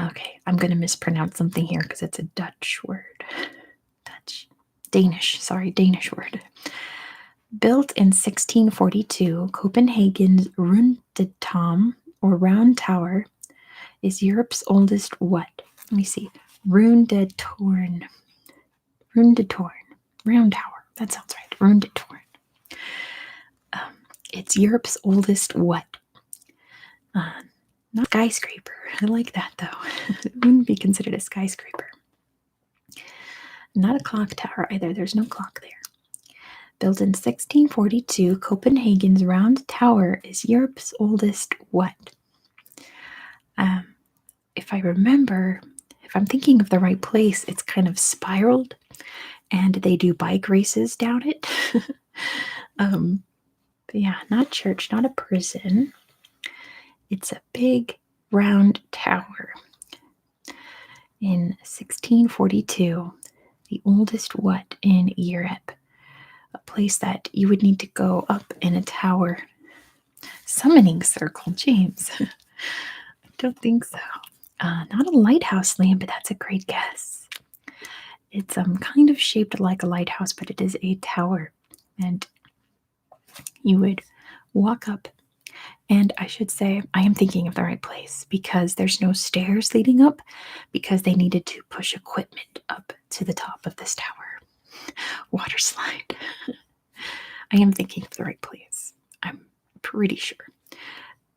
Okay, I'm going to mispronounce something here because it's a Dutch word. Danish word. Built in 1642, Copenhagen's Rundetårn, or Round Tower, is Europe's oldest what? Let me see. Rundetårn. Round Tower. That sounds right. Rundetårn. It's Europe's oldest what? Not skyscraper. I like that, though. It wouldn't be considered a skyscraper. Not a clock tower either. There's no clock there. Built in 1642, Copenhagen's Round Tower is Europe's oldest what? If I remember, if I'm thinking of the right place, it's kind of spiraled, and they do bike races down it. But yeah, not a church, not a prison. It's a big round tower. In 1642, the oldest what in Europe? A place that you would need to go up in a tower. Summoning circle, James. I don't think so. Not a lighthouse, Liam, but that's a great guess. It's kind of shaped like a lighthouse, but it is a tower. And you would walk up, And I should say, I am thinking of the right place because there's no stairs leading up because they needed to push equipment up to the top of this tower. Water slide. I am thinking of the right place. I'm pretty sure.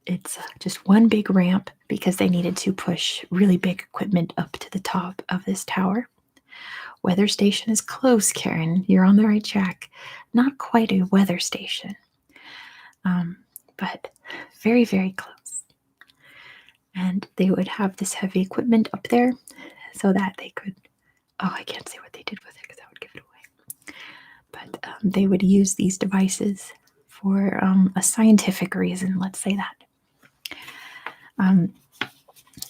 It's just one big ramp because they needed to push really big equipment up to the top of this tower. Weather station is close, Karen. You're on the right track. Not quite a weather station, but very, very close. And they would have this heavy equipment up there so that they could. Oh, I can't say what they did with it because that would give it away. But they would use these devices for a scientific reason, let's say that.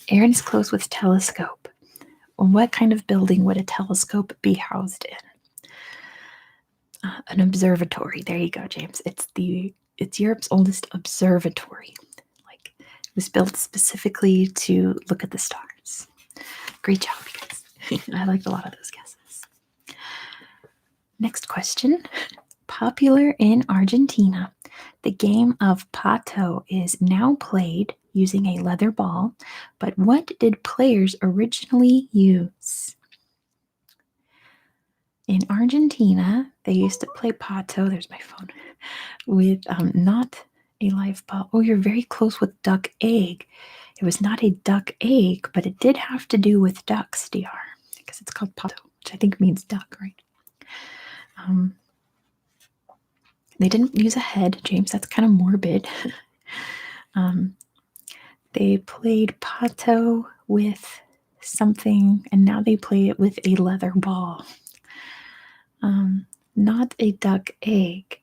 Aaron is close with telescope. What kind of building would a telescope be housed in? An observatory. There you go, James. It's Europe's oldest observatory. Like, it was built specifically to look at the stars. Great job, you guys. I liked a lot of those guesses. Next question. Popular in Argentina, the game of Pato is now played using a leather ball, but what did players originally use? In Argentina, they used to play Pato, there's my phone, with not a live ball. Oh, you're very close with duck egg. It was not a duck egg, but it did have to do with ducks, DR, because it's called Pato, which I think means duck, right? They didn't use a head, James. That's kind of morbid. They played Pato with something, and now they play it with a leather ball. Not a duck egg.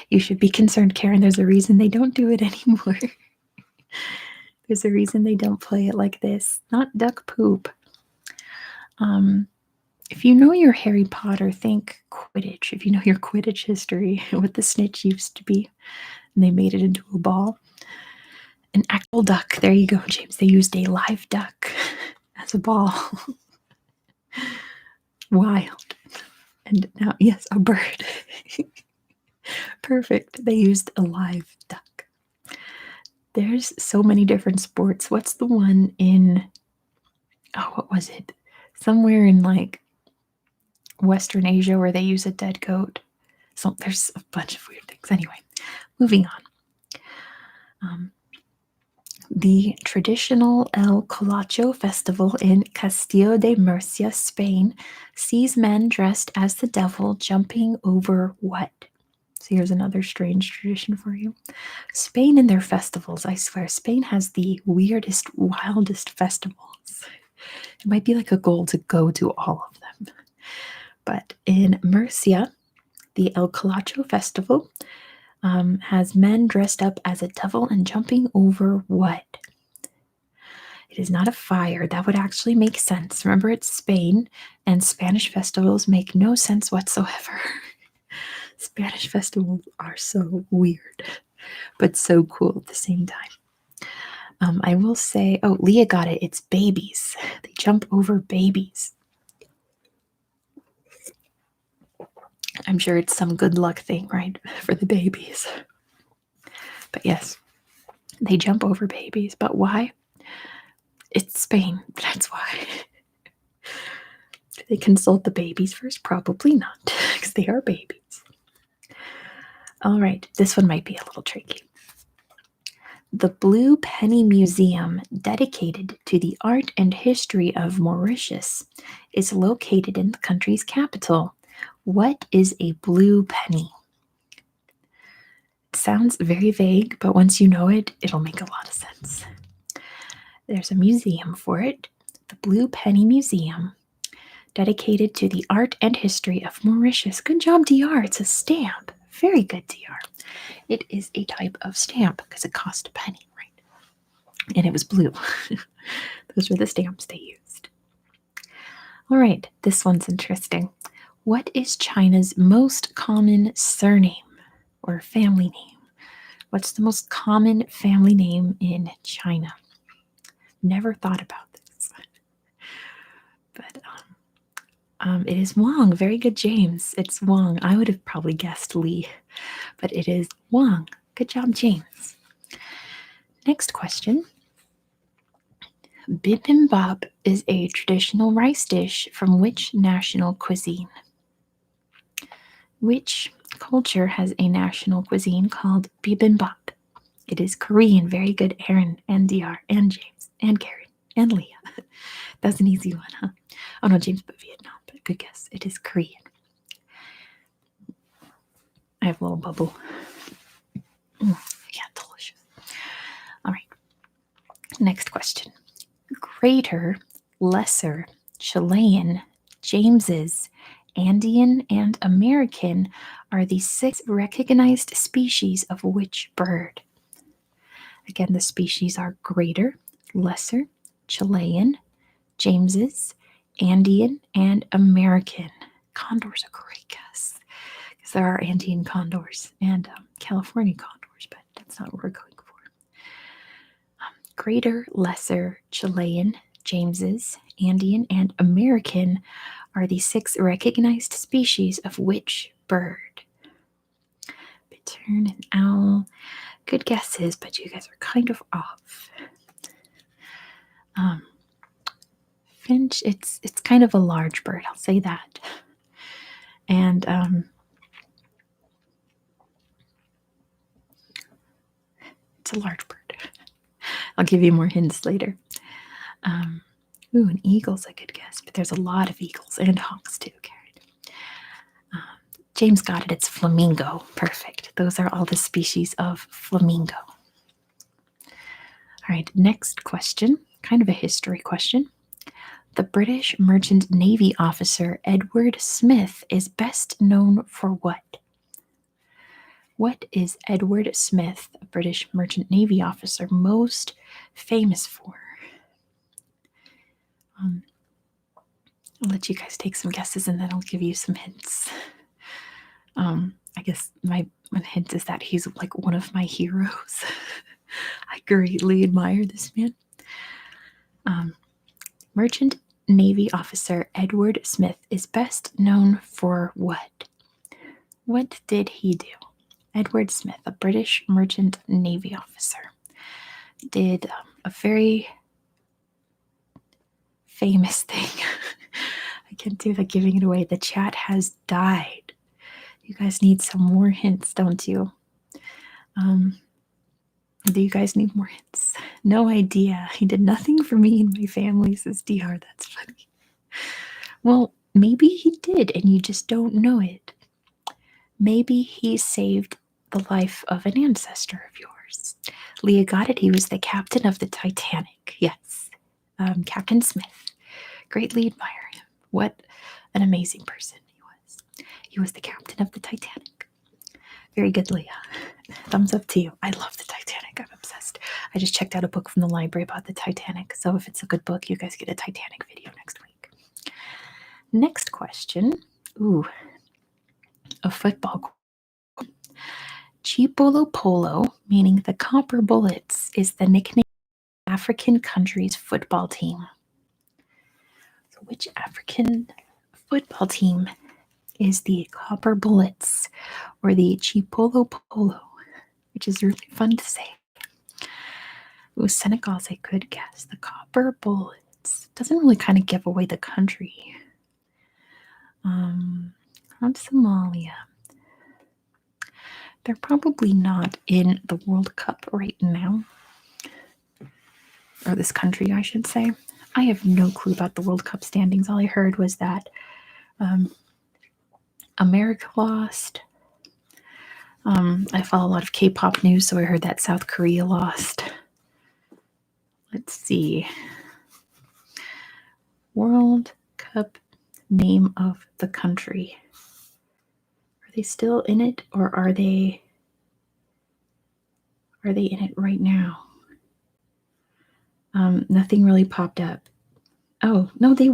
You should be concerned, Karen. There's a reason they don't do it anymore. There's a reason they don't play it like this. Not duck poop. If you know your Harry Potter, think Quidditch. If you know your Quidditch history, what the snitch used to be, and they made it into a ball. An actual duck. There you go, James. They used a live duck as a ball. Wild. And now, yes, a bird. Perfect. They used a live duck. There's so many different sports. What's the one in, what was it? Somewhere in like Western Asia where they use a dead goat. So there's a bunch of weird things. Anyway, moving on. The traditional El Colacho festival in Castillo de Murcia, Spain, sees men dressed as the devil jumping over what? So here's another strange tradition for you. Spain and their festivals, I swear, Spain has the weirdest, wildest festivals. It might be like a goal to go to all of them. But in Murcia, the El Colacho festival has men dressed up as a devil and jumping over what? It is not a fire. That would actually make sense. Remember, it's Spain, and Spanish festivals make no sense whatsoever. Spanish festivals are so weird, but so cool at the same time. I will say, Leah got it. It's babies. They jump over babies. I'm sure it's some good luck thing, right, for the babies. But yes, they jump over babies. But why? It's Spain. That's why. Do they consult the babies first? Probably not, because they are babies. All right, this one might be a little tricky. The Blue Penny Museum, dedicated to the art and history of Mauritius, is located in the country's capital. What is a blue penny? It sounds very vague, but once you know it, it'll make a lot of sense. There's a museum for it, the Blue Penny Museum, dedicated to the art and history of Mauritius. Good job, DR. It's a stamp. Very good, DR. It is a type of stamp because it cost a penny, right? And it was blue. Those were the stamps they used. All right, this one's interesting. What is China's most common surname or family name? What's the most common family name in China? Never thought about this. But it is Wang. Very good, James. It's Wang. I would have probably guessed Li, but it is Wang. Good job, James. Next question. Bibimbap is a traditional rice dish from which national cuisine? Which culture has a national cuisine called bibimbap? It is Korean. Very good, Aaron and DR and James and Karen and Leah. That's an easy one, huh? Oh no, James put Vietnam, but good guess. It is Korean. I have a little bubble. Yeah, delicious. All right. Next question. Greater, lesser, Chilean, James's, Andean, and American are the 6 recognized species of which bird? Again, the species are greater, lesser, Chilean, James's, Andean, and American. Condor's a great guess because there are Andean condors and California condors, but that's not what we're going for. Greater, lesser, Chilean, James's, Andean, and American are the 6 recognized species of which bird? Bittern and owl. Good guesses, but you guys are kind of off. Finch, it's kind of a large bird, I'll say that. And it's a large bird. I'll give you more hints later. An eagle's a good guess, but there's a lot of eagles and hawks too, Karen. James got it. It's flamingo. Perfect. Those are all the species of flamingo. All right, next question. Kind of a history question. The British Merchant Navy officer Edward Smith is best known for what? What is Edward Smith, a British Merchant Navy officer, most famous for? I'll let you guys take some guesses and then I'll give you some hints. I guess my hint is that he's like one of my heroes. I greatly admire this man. Merchant Navy officer Edward Smith is best known for what? What did he do? Edward Smith, a British Merchant Navy officer, did a very famous thing. I can't do that giving it away. The chat has died. You guys need some more hints, don't you? Do you guys need more hints? No idea. He did nothing for me and my family, says DR. That's funny. Well, maybe he did and you just don't know it. Maybe he saved the life of an ancestor of yours. Leah got it. He was the captain of the Titanic. Yes. Captain Smith. Greatly admire him. What an amazing person he was. He was the captain of the Titanic. Very good, Leah. Thumbs up to you. I love the Titanic. I'm obsessed. I just checked out a book from the library about the Titanic. So if it's a good book, you guys get a Titanic video next week. Next question. Ooh, a football. Chipolo Polo, meaning the copper bullets, is the nickname of the African country's football team. So which African football team is the Copper Bullets or the Chipolo Polo, which is really fun to say. Ooh, Senegal's a good guess. The Copper Bullets doesn't really kind of give away the country. Not Somalia. They're probably not in the World Cup right now. Or this country, I should say. I have no clue about the World Cup standings. All I heard was that America lost. I follow a lot of K-pop news, so I heard that South Korea lost. Let's see. World Cup name of the country. Are they still in it, or are they in it right now? Nothing really popped up. Oh, no, they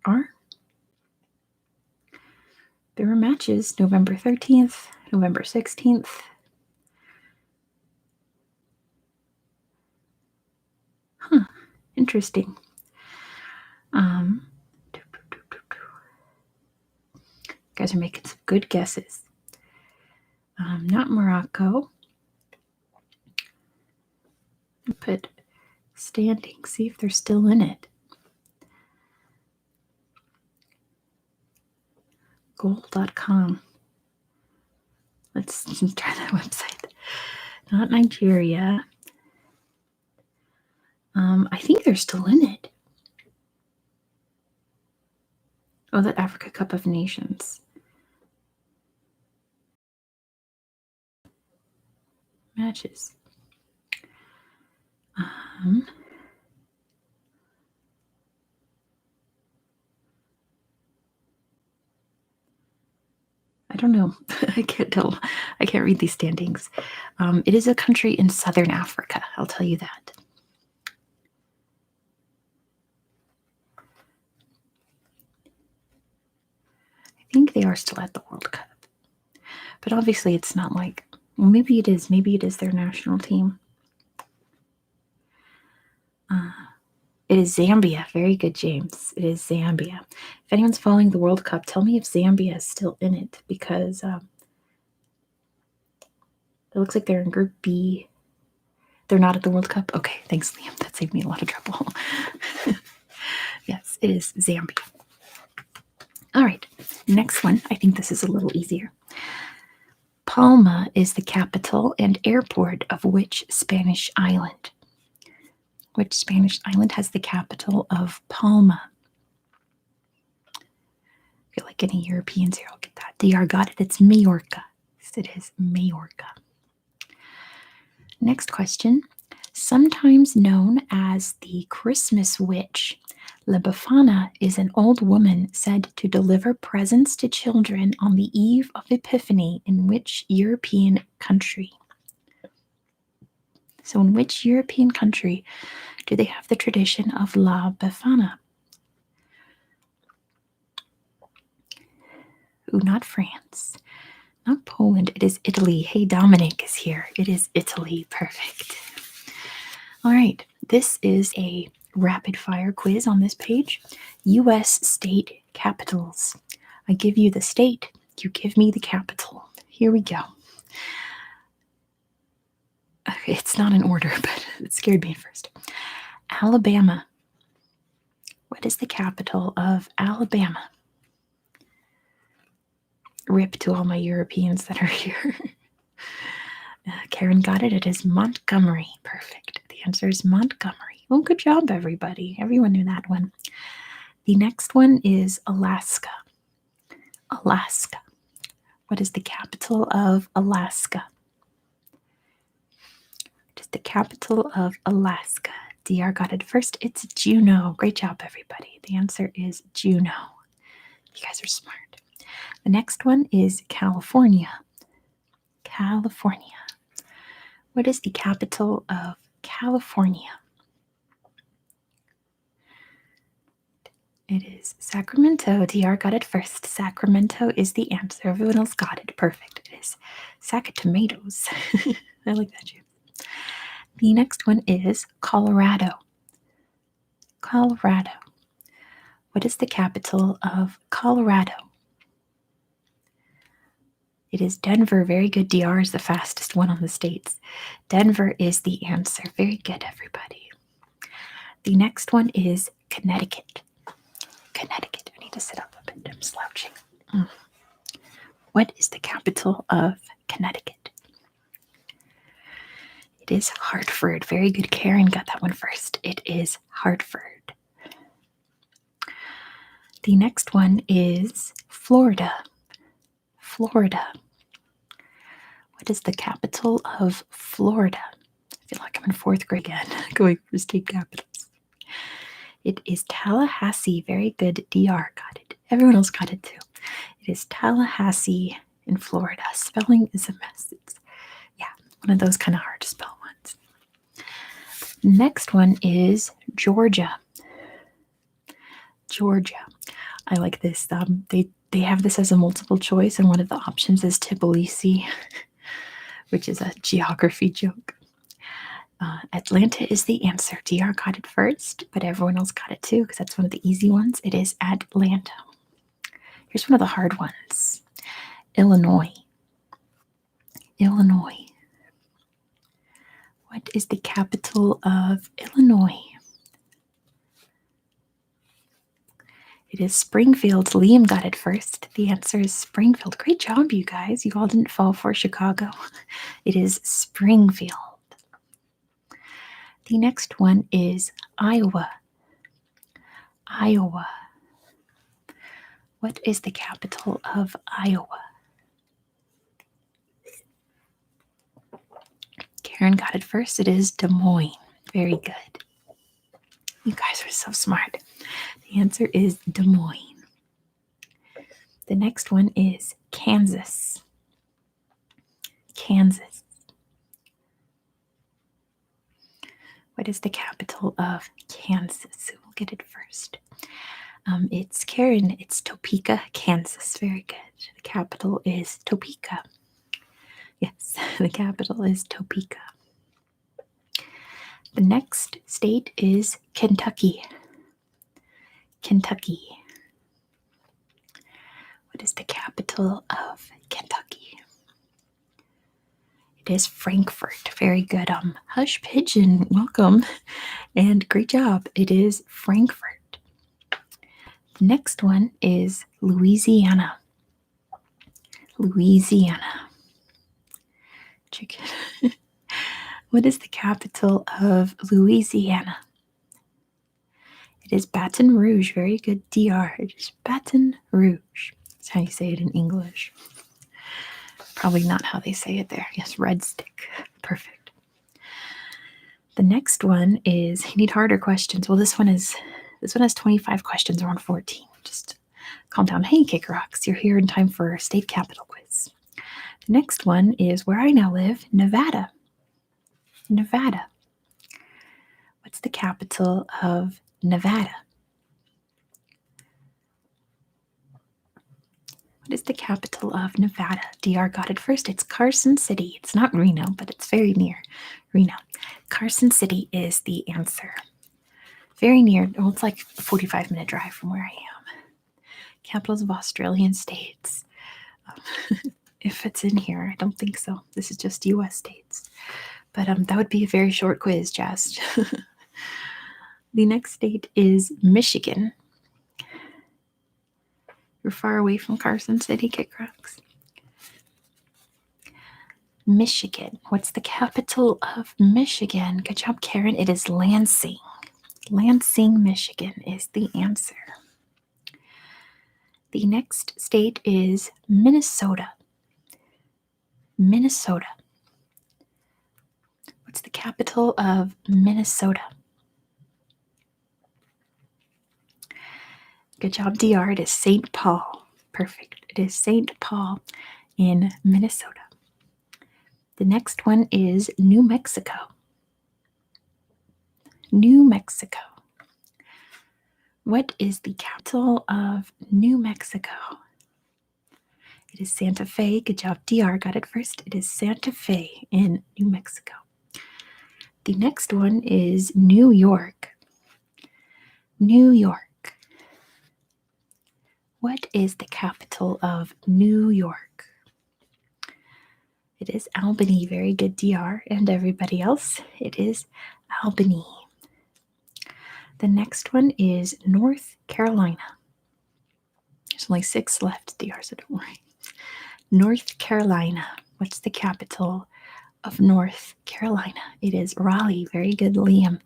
are. There were matches November 13th, November 16th. Huh, interesting. You guys are making some good guesses. Not Morocco. Put standing, see if they're still in it. Goal.com. Let's try that website. Not Nigeria. I think they're still in it. Oh, the Africa Cup of Nations. Matches. I don't know. I can't tell. I can't read these standings. It is a country in southern Africa. I'll tell you that. I think they are still at the World Cup. But obviously, it's not like. Well, maybe it is. Maybe it is their national team. It is Zambia. Very good, James. It is Zambia. If anyone's following the World Cup, tell me if Zambia is still in it because it looks like they're in Group B. They're not at the World Cup? Okay, thanks, Liam. That saved me a lot of trouble. Yes, it is Zambia. All right, next one. I think this is a little easier. Palma is the capital and airport of which Spanish island? Which Spanish island has the capital of Palma? I feel like any Europeans here will get that. DR got it. It's Majorca. Yes, it is Majorca. Next question. Sometimes known as the Christmas witch, La Befana is an old woman said to deliver presents to children on the eve of Epiphany in which European country? So, in which European country do they have the tradition of La Befana? Ooh, not France. Not Poland. It is Italy. Hey, Dominic is here. It is Italy. Perfect. All right. This is a rapid fire quiz on this page. U.S. state capitals. I give you the state. You give me the capital. Here we go. Okay, it's not in order, but it scared me at first. Alabama. What is the capital of Alabama? Rip to all my Europeans that are here. Karen got it. It is Montgomery. Perfect. The answer is Montgomery. Oh, good job, everybody. Everyone knew that one. The next one is Alaska. Alaska. What is the capital of Alaska? What is the capital of Alaska? DR got it first. It's Juneau. Great job, everybody. The answer is Juneau. You guys are smart. The next one is California. California. What is the capital of California? It is Sacramento. DR got it first. Sacramento is the answer. Everyone else got it. Perfect. It is Sac-tomatoes. I like that, James. The next one is Colorado. Colorado. What is the capital of Colorado? It is Denver. Very good. DR is the fastest one on the states. Denver is the answer. Very good, everybody. The next one is Connecticut. Connecticut. I need to sit up a bit. I'm slouching. What is the capital of Connecticut? It is Hartford. Very good. Karen got that one first. It is Hartford. The next one is Florida. Florida. What is the capital of Florida? I feel like I'm in fourth grade again, going for state capitals. It is Tallahassee. Very good. DR got it. Everyone else got it too. It is Tallahassee in Florida. Spelling is a mess. It's, one of those kind of hard to spell ones. Next one is Georgia. Georgia. I like this. They have this as a multiple choice, and one of the options is Tbilisi, which is a geography joke. Atlanta is the answer. DR got it first, but everyone else got it too because that's one of the easy ones. It is Atlanta. Here's one of the hard ones. Illinois. Illinois. What is the capital of Illinois? It is Springfield. Liam got it first. The answer is Springfield. Great job, you guys. You all didn't fall for Chicago. It is Springfield. The next one is Iowa. Iowa. What is the capital of Iowa? Karen got it first. It is Des Moines. Very good. You guys are so smart. The answer is Des Moines. The next one is Kansas. Kansas. What is the capital of Kansas? We'll get it first. It's Karen. It's Topeka, Kansas. Very good. The capital is Topeka. Yes, the capital is Topeka. The next state is Kentucky. Kentucky. What is the capital of Kentucky? It is Frankfort. Very good. Hush Pigeon, welcome. And great job. It is Frankfort. The next one is Louisiana. Louisiana. Chicken. What is the capital of Louisiana? It is Baton Rouge. Very good, DR. It is Baton Rouge. That's how you say it in English. Probably not how they say it there. Yes, Red Stick. Perfect. The next one is, you need harder questions. Well, this one has 25 questions, around 14. Just calm down. Hey, Kick Rocks, you're here in time for state capital quiz. The next one is where I now live, Nevada. Nevada. What's the capital of Nevada? What is the capital of Nevada? DR got it first. It's Carson City. It's not Reno, but it's very near Reno. Carson City is the answer. Very near. Well, it's like a 45-minute drive from where I am. Capitals of Australian states. If it's in here, I don't think so. This is just U.S. states. But that would be a very short quiz, Jess. The next state is Michigan. You're far away from Carson City, Kick Rocks. Michigan. What's the capital of Michigan? Good job, Karen. It is Lansing. Lansing, Michigan is the answer. The next state is Minnesota. Minnesota. What's the capital of Minnesota? Good job, DR. It is St. Paul. Perfect. It is St. Paul in Minnesota. The next one is New Mexico. New Mexico. What is the capital of New Mexico? It is Santa Fe. Good job, DR. Got it first. It is Santa Fe in New Mexico. The next one is New York. New York. What is the capital of New York? It is Albany. Very good, DR. And everybody else, it is Albany. The next one is North Carolina. There's only 6 left, DR, so don't worry. North Carolina. What's the capital of North Carolina? It is Raleigh. Very good, Liam.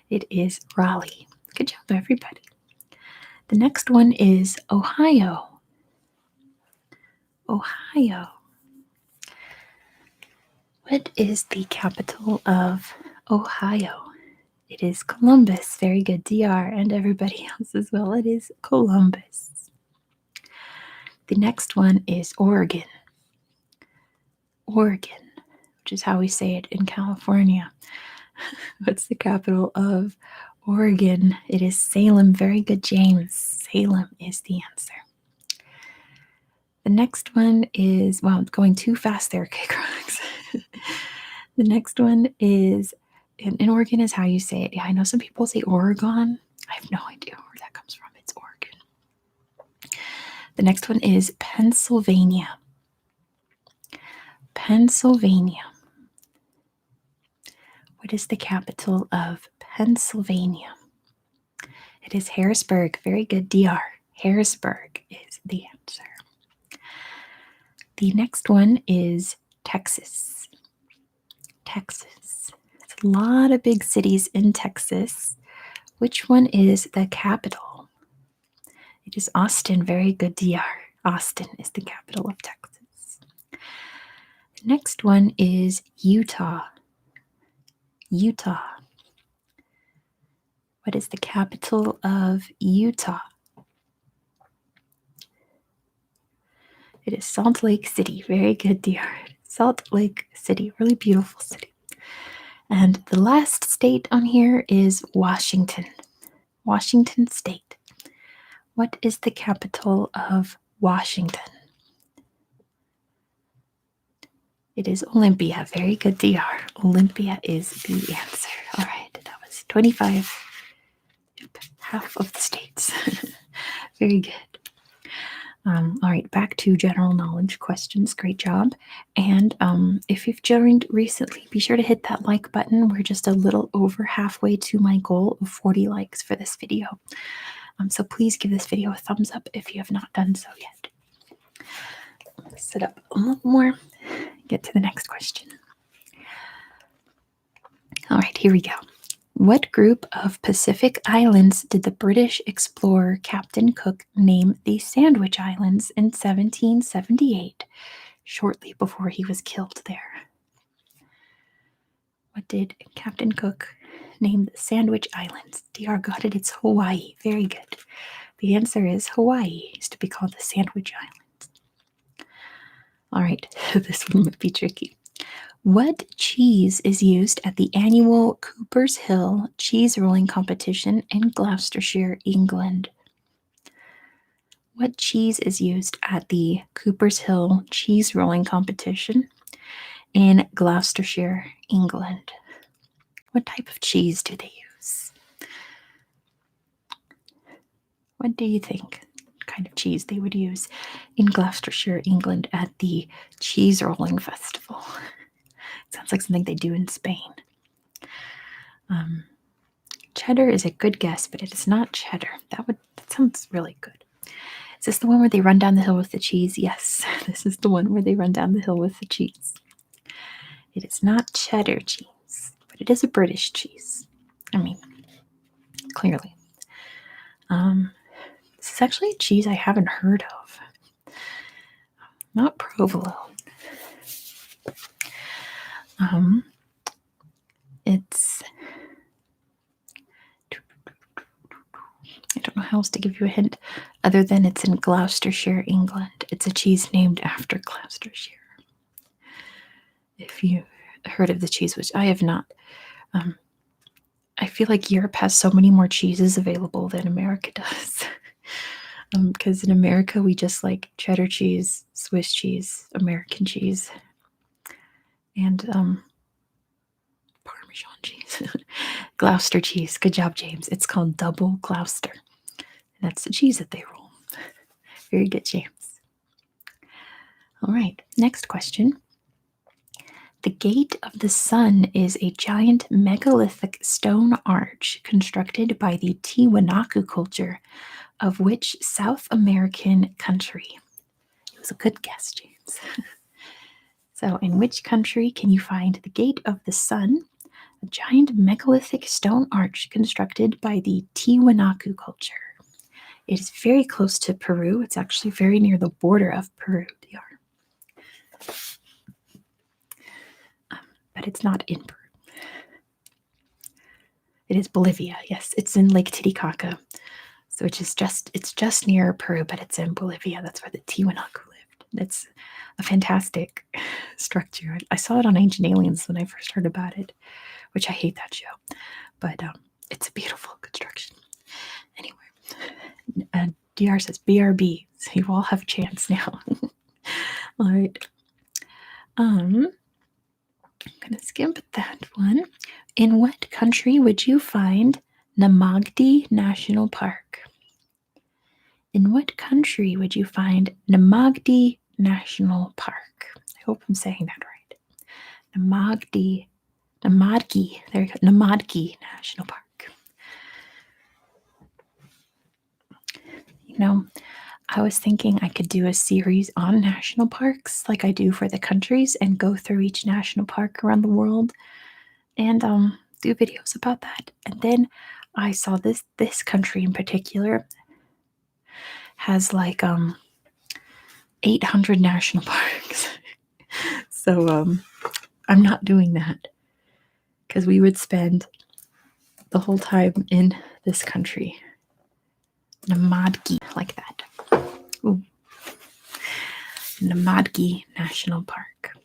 It is Raleigh. Good job, everybody. The next one is Ohio. Ohio. What is the capital of Ohio? It is Columbus. Very good, DR, and everybody else as well. It is Columbus. The next one is Oregon. Oregon, which is how we say it in California. What's the capital of Oregon? It is Salem. Very good, James. Salem is the answer. The next one is, wow, I'm going too fast there, K-Crocs. The next one is, in Oregon is how you say it. Yeah, I know some people say Oregon. I have no idea where that comes from. It's Oregon. The next one is Pennsylvania. Pennsylvania. What is the capital of Pennsylvania? It is Harrisburg. Very good, DR. Harrisburg is the answer. The next one is Texas. Texas. There's a lot of big cities in Texas. Which one is the capital? It is Austin. Very good, DR. Austin is the capital of Texas. The next one is Utah. Utah. What is the capital of Utah? It is Salt Lake City. Very good, DR. Salt Lake City. Really beautiful city. And the last state on here is Washington. Washington State. What is the capital of Washington? It is Olympia. Very good, DR. Olympia is the answer. All right, that was 25. Yep, half of the states. Very good. All right, back to general knowledge questions. Great job. And if you've joined recently, be sure to hit that like button. We're just a little over halfway to my goal of 40 likes for this video. So please give this video a thumbs up if you have not done so yet. Sit up a little more, get to the next question. All right, here we go. What group of Pacific islands did the British explorer Captain Cook name the Sandwich Islands in 1778, shortly before he was killed there? What did Captain Cook name the Sandwich Islands? DR got it, it's Hawaii. Very good. The answer is Hawaii. It used to be called the Sandwich Islands. All right, this one might be tricky. What cheese is used at the annual Cooper's Hill cheese rolling competition in Gloucestershire, England? What cheese is used at the Cooper's Hill cheese rolling competition in Gloucestershire, England? What type of cheese do they use? What do you think kind of cheese they would use in Gloucestershire, England at the cheese rolling festival? Sounds like something they do in Spain. Cheddar is a good guess, but it is not cheddar. That sounds really good. Is this the one where they run down the hill with the cheese? Yes, this is the one where they run down the hill with the cheese. It is not cheddar cheese, but it is a British cheese. I mean, clearly. This is actually a cheese I haven't heard of. Not provolone. It's, I don't know how else to give you a hint other than it's in Gloucestershire, England. It's a cheese named after Gloucestershire. If you heard of the cheese, which I have not, I feel like Europe has so many more cheeses available than America does. Because in America, we just like cheddar cheese, Swiss cheese, American cheese, and Parmesan cheese. Gloucester cheese. Good job, James. It's called double Gloucester. And that's the cheese that they roll. Very good, James. All right, next question. The Gate of the Sun is a giant megalithic stone arch constructed by the Tiwanaku culture of which South American country? It was a good guess, James. So, in which country can you find the Gate of the Sun, a giant megalithic stone arch constructed by the Tiwanaku culture? It is very close to Peru. It's actually very near the border of Peru, but it's not in Peru. It is Bolivia. Yes, it's in Lake Titicaca. So it's just near Peru, but it's in Bolivia. That's where the Tiwanaku lived. It's a fantastic structure. I saw it on Ancient Aliens when I first heard about it, which I hate that show. But it's a beautiful construction. Anyway, DR says BRB. So you all have a chance now. All right. I'm going to skip that one. In what country would you find Namagdi National Park? In what country would you find Namagdi National Park? I hope I'm saying that right. Namagdi Namadgi. There you go. Namadgi National Park. You know, I was thinking I could do a series on national parks like I do for the countries and go through each national park around the world and do videos about that. And then I saw this country in particular has like 800 national parks. So I'm not doing that because we would spend the whole time in this country. Namadgi, like that. Ooh. Namadgi National Park.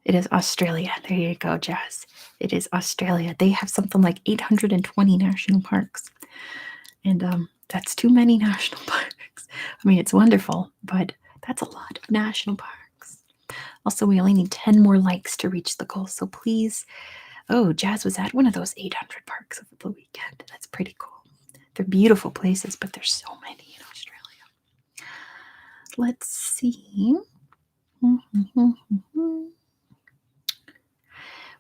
It is Australia. There you go, Jazz. It is Australia. They have something like 820 national parks. And that's too many national parks. I mean, it's wonderful, but that's a lot of national parks. Also, we only need 10 more likes to reach the goal. So please, oh, Jazz was at one of those 800 parks over the weekend. That's pretty cool. They're beautiful places, but there's so many in Australia. Let's see.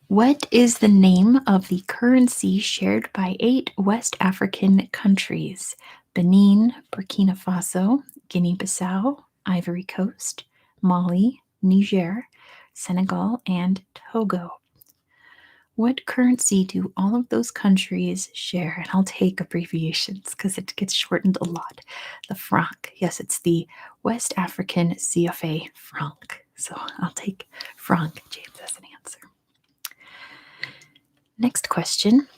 What is the name of the currency shared by 8 West African countries? Benin, Burkina Faso, Guinea-Bissau, Ivory Coast, Mali, Niger, Senegal, and Togo. What currency do all of those countries share? And I'll take abbreviations because it gets shortened a lot. The franc. Yes, it's the West African CFA franc. So I'll take franc, James, as an answer. Next question.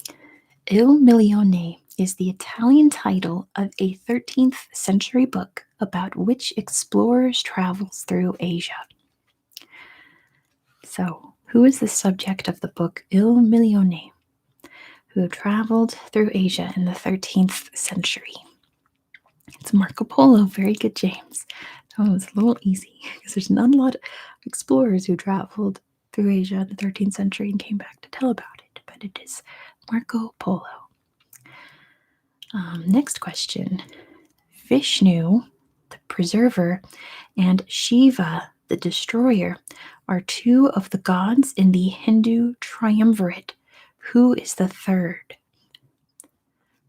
Il Milione is the Italian title of a 13th century book about which explorers travels through Asia. So, who is the subject of the book Il Milione, who traveled through Asia in the 13th century? It's Marco Polo. Very good, James. Oh, it's a little easy because there's not a lot of explorers who traveled through Asia in the 13th century and came back to tell about it, but it is Marco Polo. Next question. Vishnu, the preserver, and Shiva, the destroyer, are 2 of the gods in the Hindu triumvirate. Who is the third?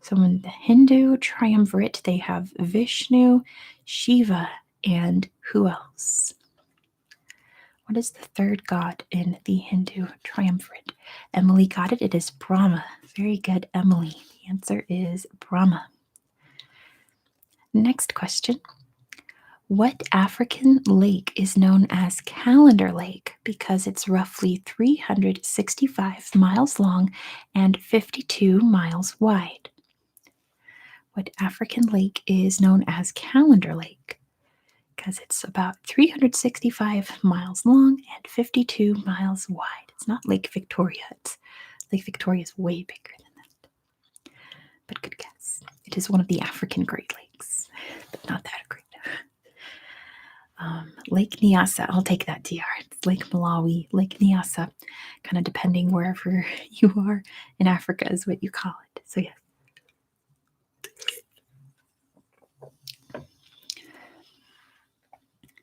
So in the Hindu triumvirate, they have Vishnu, Shiva, and who else? What is the third god in the Hindu triumvirate? Emily got it. It is Brahma. Very good, Emily. The answer is Brahma. Next question. What African lake is known as Calendar Lake because it's roughly 365 miles long and 52 miles wide? What African lake is known as Calendar Lake because it's about 365 miles long and 52 miles wide. It's not Lake Victoria. Lake Victoria is way bigger than that. But good guess. It is one of the African Great Lakes, but not that great. Lake Nyasa, I'll take that, DR. It's Lake Malawi, Lake Nyasa, kind of depending wherever you are in Africa is what you call it. So, yes.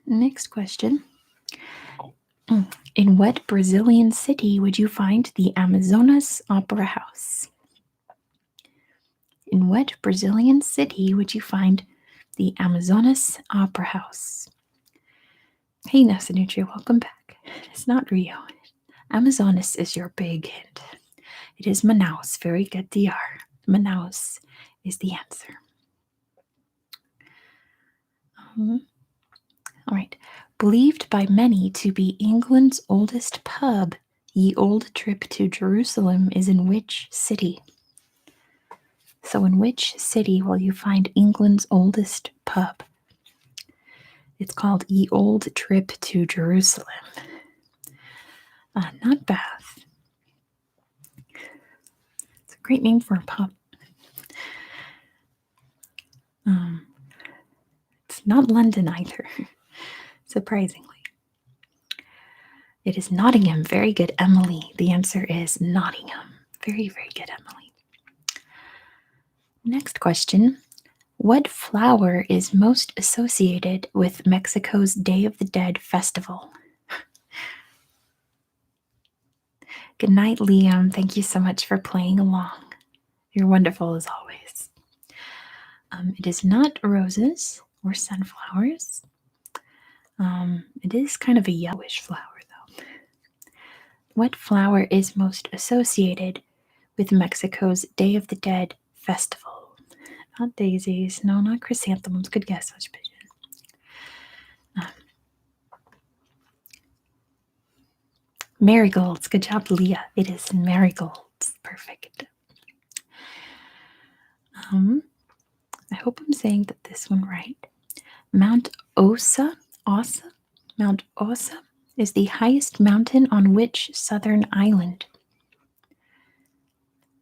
Next question. In what Brazilian city would you find the Amazonas Opera House? In what Brazilian city would you find the Amazonas Opera House? Hey, NASA Nutria, welcome back. It's not Rio. Amazonas is your big hint. It is Manaus. Very good, DR. Manaus is the answer. All right. Believed by many to be England's oldest pub, Ye Old Trip to Jerusalem is in which city? So in which city will you find England's oldest pub? It's called Ye Old Trip to Jerusalem. Not Bath. It's a great name for a pub. It's not London either, surprisingly. It is Nottingham. Very good, Emily. The answer is Nottingham. Very, very good, Emily. Next question. What flower is most associated with Mexico's Day of the Dead festival? Good night, Liam. Thank you so much for playing along. You're wonderful as always. It is not roses or sunflowers. It is kind of a yellowish flower, though. What flower is most associated with Mexico's Day of the Dead festival? Not daisies. No, not chrysanthemums. Good guess, Hush Pigeon. Marigolds. Good job, Leah. It is marigolds. Perfect. I hope I'm saying that this one right. Mount Mount Ossa is the highest mountain on which southern island?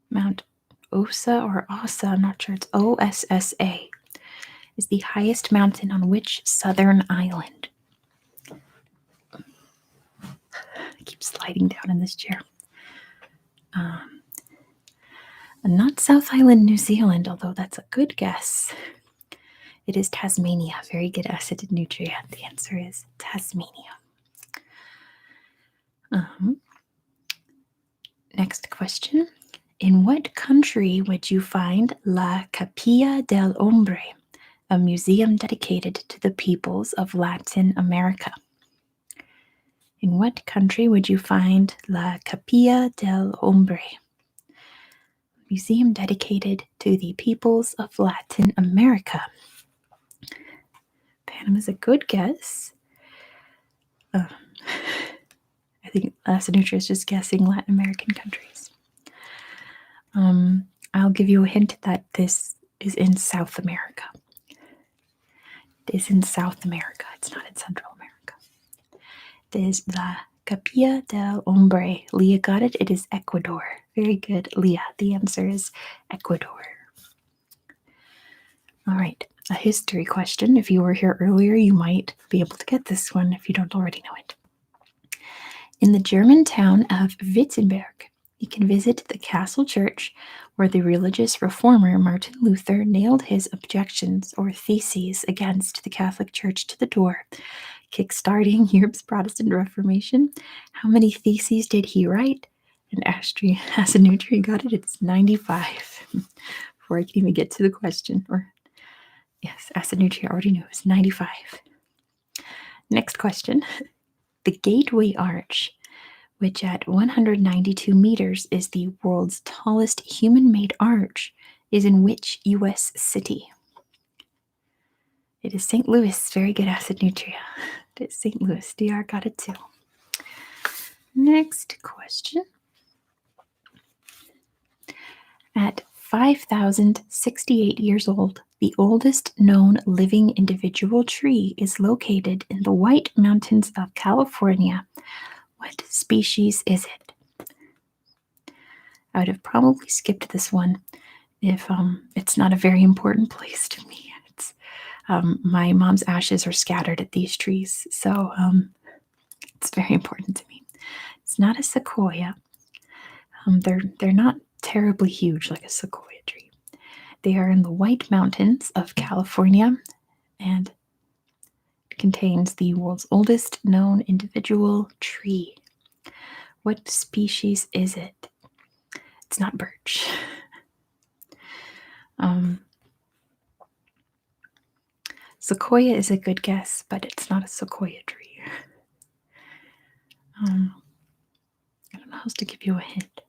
Mount Ossa or Ossa, I'm not sure, it's OSSA, is the highest mountain on which southern island? I keep sliding down in this chair. Not South Island, New Zealand, although that's a good guess. It is Tasmania. Very good acid and nutrient. The answer is Tasmania. Next question. In what country would you find La Capilla del Hombre, a museum dedicated to the peoples of Latin America? In what country would you find La Capilla del Hombre, museum dedicated to the peoples of Latin America? Panama's a good guess. I think Asinutria is just guessing Latin American countries. I'll give you a hint that this is in South America. It is in South America. It's not in Central America. It is La Capilla del Hombre. Leah got it. It is Ecuador. Very good, Leah. The answer is Ecuador. All right, a history question. If you were here earlier, you might be able to get this one if you don't already know it. In the German town of Wittenberg, you can visit the castle church where the religious reformer Martin Luther nailed his objections or theses against the Catholic Church to the door, kickstarting Europe's Protestant Reformation. How many theses did he write? And Asinutri got it. It's 95. Before I can even get to the question. Yes, Asinutri already knew it was 95. Next question. The Gateway Arch, which at 192 meters is the world's tallest human-made arch, is in which U.S. city? It is St. Louis. Very good, Acid Nutria. It is St. Louis. DR got it too. Next question. At 5,068 years old, the oldest known living individual tree is located in the White Mountains of California. What species is it? I would have probably skipped this one if it's not a very important place to me. It's my mom's ashes are scattered at these trees, so it's very important to me. It's not a sequoia. They're not terribly huge like a sequoia tree. They are in the White Mountains of California, and it contains the world's oldest known individual tree. What species is it? It's not birch. Sequoia is a good guess, but it's not a sequoia tree. I don't know how else to give you a hint.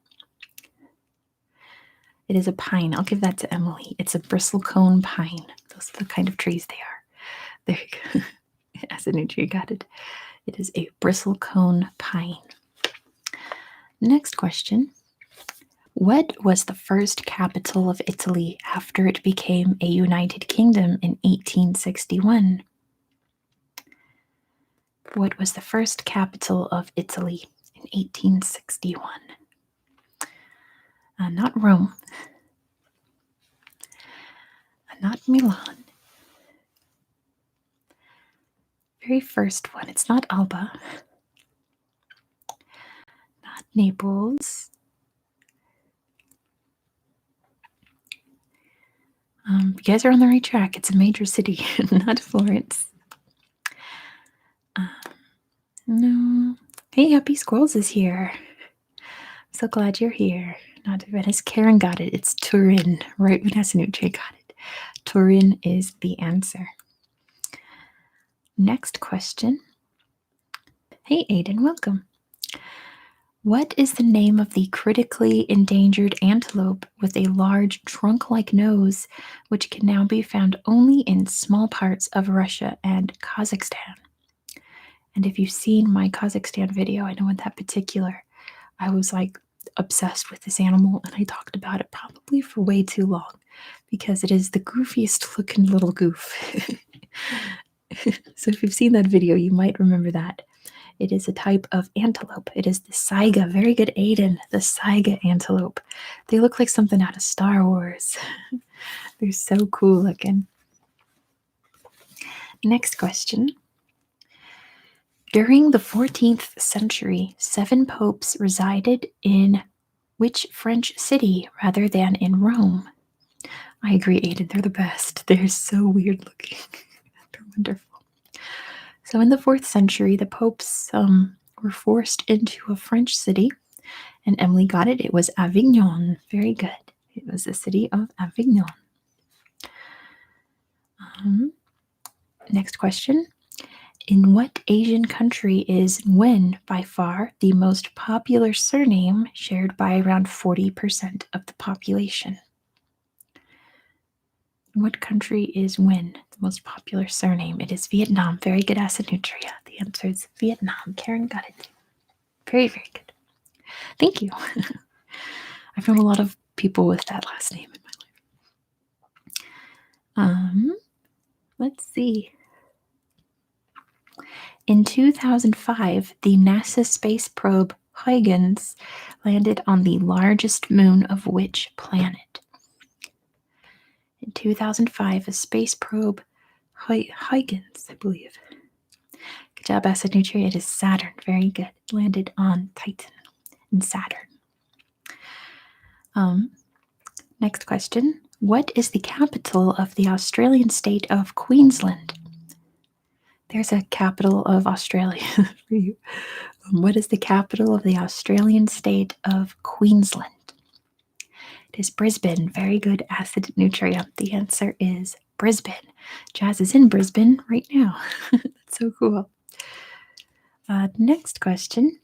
It is a pine. I'll give that to Emily. It's a bristlecone pine. Those are the kind of trees they are. There you go. As a new tree, got it. It is a bristlecone pine. Next question. What was the first capital of Italy after it became a United Kingdom in 1861? What was the first capital of Italy in 1861? Not Rome. Not Milan. Very first one. It's not Alba. Not Naples. You guys are on the right track. It's a major city, not Florence. No. Hey, Happy Squirrels is here. So glad you're here. Not Venice. Karen got it. It's Turin. Right, Vanessa Nucci got it. Turin is the answer. Next question. Hey, Aiden, welcome. What is the name of the critically endangered antelope with a large trunk-like nose, which can now be found only in small parts of Russia and Kazakhstan? And if you've seen my Kazakhstan video, I know in that particular, I was like obsessed with this animal and I talked about it probably for way too long because it is the goofiest looking little goof. So if you've seen that video, you might remember that. It is a type of antelope. It is the saiga. Very good, Aiden. The saiga antelope. They look like something out of Star Wars. They're so cool looking. Next question. During the 14th century, 7 popes resided in which French city rather than in Rome? I agree, Aiden. They're the best. They're so weird looking. They're wonderful. So in the 4th century, the popes were forced into a French city, and Emily got it. It was Avignon. Very good. It was the city of Avignon. Next question. In what Asian country is Nguyen by far the most popular surname shared by around 40% of the population? In what country is Nguyen the most popular surname? It is Vietnam. Very good, Acid Nutria. The answer is Vietnam. Karen got it. Very, very good. Thank you. I've known a lot of people with that last name in my life. Let's see. In 2005, the NASA space probe Huygens landed on the largest moon of which planet? In 2005, a space probe Huygens, I believe. Good job, Acid Nutria. It is Saturn. Very good. It landed on Titan and Saturn. Next question. What is the capital of the Australian state of Queensland? There's a capital of Australia for you. What is the capital of the Australian state of Queensland? It is Brisbane. Very good, Acid Nutria. The answer is Brisbane. Jazz is in Brisbane right now. That's so cool. Next question.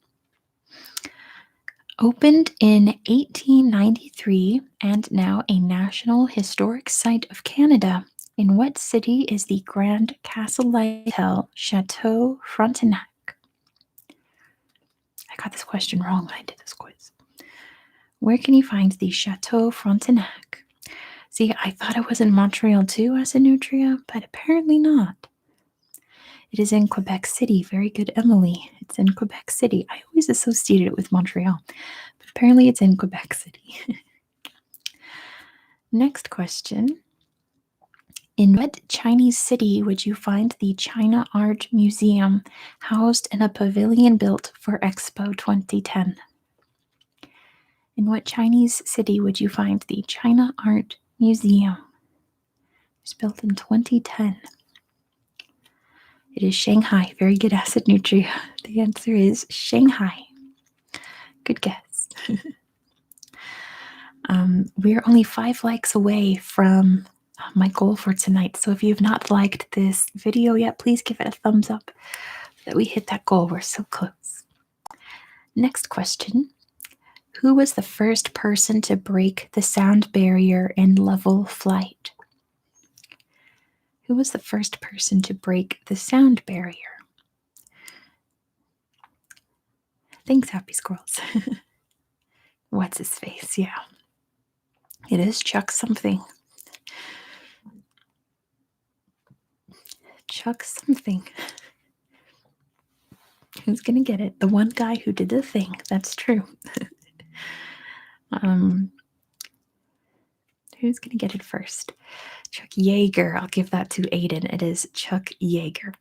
Opened in 1893 and now a National Historic Site of Canada, in what city is the Grand Castle-like Hotel Chateau Frontenac? I got this question wrong when I did this quiz. Where can you find the Chateau Frontenac? See, I thought it was in Montreal too, as a Nutria, but apparently not. It is in Quebec City. Very good, Emily. It's in Quebec City. I always associated it with Montreal, but apparently it's in Quebec City. Next question. In what Chinese city would you find the China Art Museum housed in a pavilion built for Expo 2010? In what Chinese city would you find the China Art Museum? It was built in 2010. It is Shanghai. Very good, Acid Nutria. The answer is Shanghai. Good guess. We're only 5 likes away from my goal for tonight. So if you have not liked this video yet, please give it a thumbs up so that we hit that goal. We're so close. Next question. Who was the first person to break the sound barrier in level flight? Who was the first person to break the sound barrier? Thanks, Happy Squirrels. What's his face? Yeah. It is Chuck something. Chuck something. Who's going to get it? The one guy who did the thing. That's true. Who's going to get it first? Chuck Yeager. I'll give that to Aiden. It is Chuck Yeager.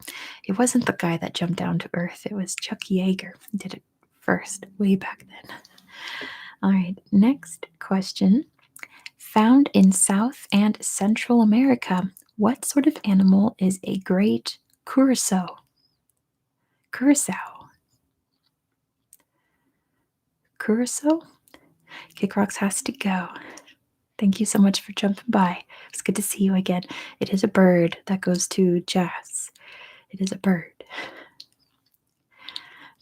It wasn't the guy that jumped down to Earth. It was Chuck Yeager who did it first, way back then. All right, next question. Found in South and Central America, what sort of animal is a great curassow? Curassow. Curassow? Kick Rocks has to go. Thank you so much for jumping by. It's good to see you again. It is a bird. That goes to Jazz. It is a bird.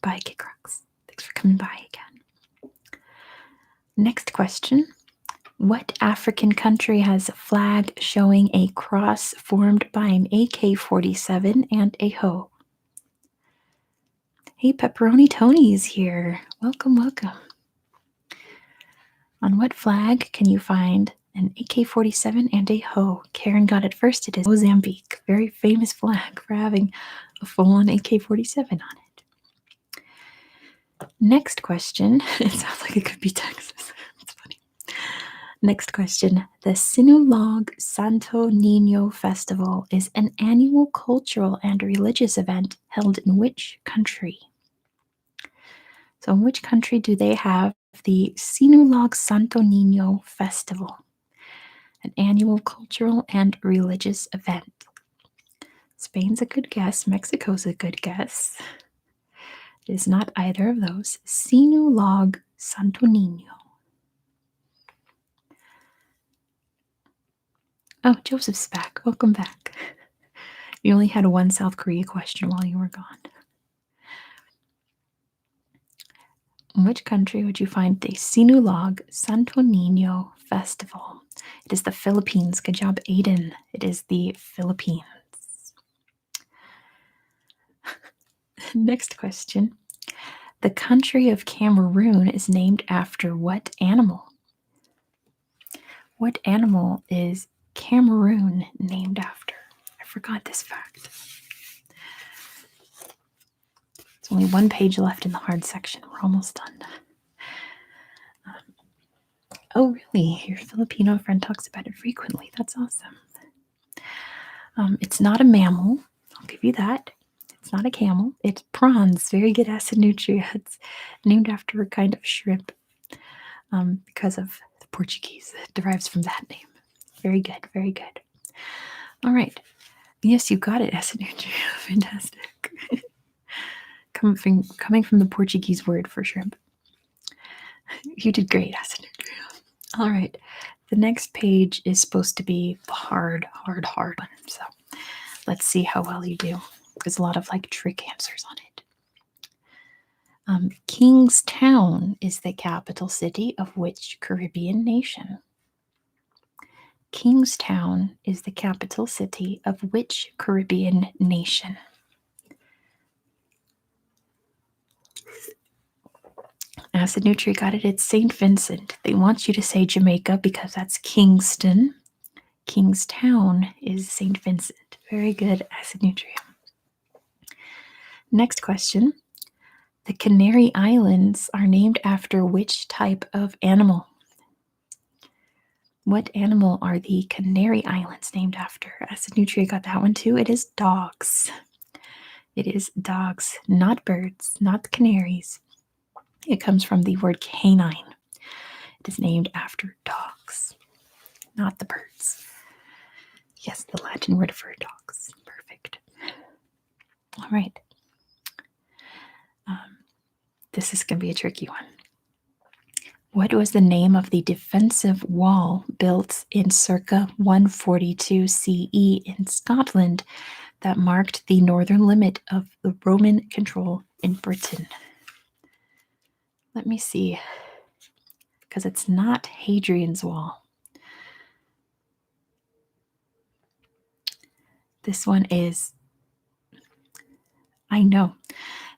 Bye, Kick Rocks. Thanks for coming by again. Next question. What African country has a flag showing a cross formed by an AK-47 and a hoe? Hey, Pepperoni Tony is here. Welcome, welcome. On what flag can you find an AK-47 and a hoe? Karen got it first. It is Mozambique. Very famous flag for having a full-on AK-47 on it. Next question. It sounds like it could be Texas. It's funny. Next question. The Sinulog Santo Niño Festival is an annual cultural and religious event held in which country? So in which country do they have the Sinulog Santo Niño Festival? An annual cultural and religious event. Spain's a good guess. Mexico's a good guess. It is not either of those. Sinulog Santo Niño. Oh, Joseph's back. Welcome back. You only had one South Korea question while you were gone. In which country would you find the Sinulog Santo Niño Festival? It is the Philippines. Good job, Aiden. It is the Philippines. Next question. The country of Cameroon is named after what animal? What animal is Cameroon named after? I forgot this fact. There's only one page left in the hard section. We're almost done. Oh, really? Your Filipino friend talks about it frequently. That's awesome. It's not a mammal. I'll give you that. It's not a camel. It's prawns. Very good acid nutrients. Named after a kind of shrimp because of the Portuguese. It derives from that name. Very good. Very good. All right. Yes, you got it, acid nutrient. Fantastic. Coming from the Portuguese word for shrimp. You did great, acid nutrient. All right. The next page is supposed to be the hard one. So let's see how well you do. There's a lot of like trick answers on it. Kingstown is the capital city of which Caribbean nation? Kingstown is the capital city of which Caribbean nation? Acid Nutri got it. It's St. Vincent. They want you to say Jamaica because that's Kingston. Kingstown is St. Vincent. Very good, Acid Nutri. Next question. The Canary Islands are named after which type of animal? What animal are the Canary Islands named after? Acid Nutri got that one too. It is dogs. It is dogs, not birds, not canaries. It comes from the word canine. It is named after dogs, not the birds. Yes, the Latin word for dogs. Perfect. All right. This is going to be a tricky one. What was the name of the defensive wall built in circa 142 CE in Scotland that marked the northern limit of the Roman control in Britain? Let me see, because it's not Hadrian's Wall. This one is, I know,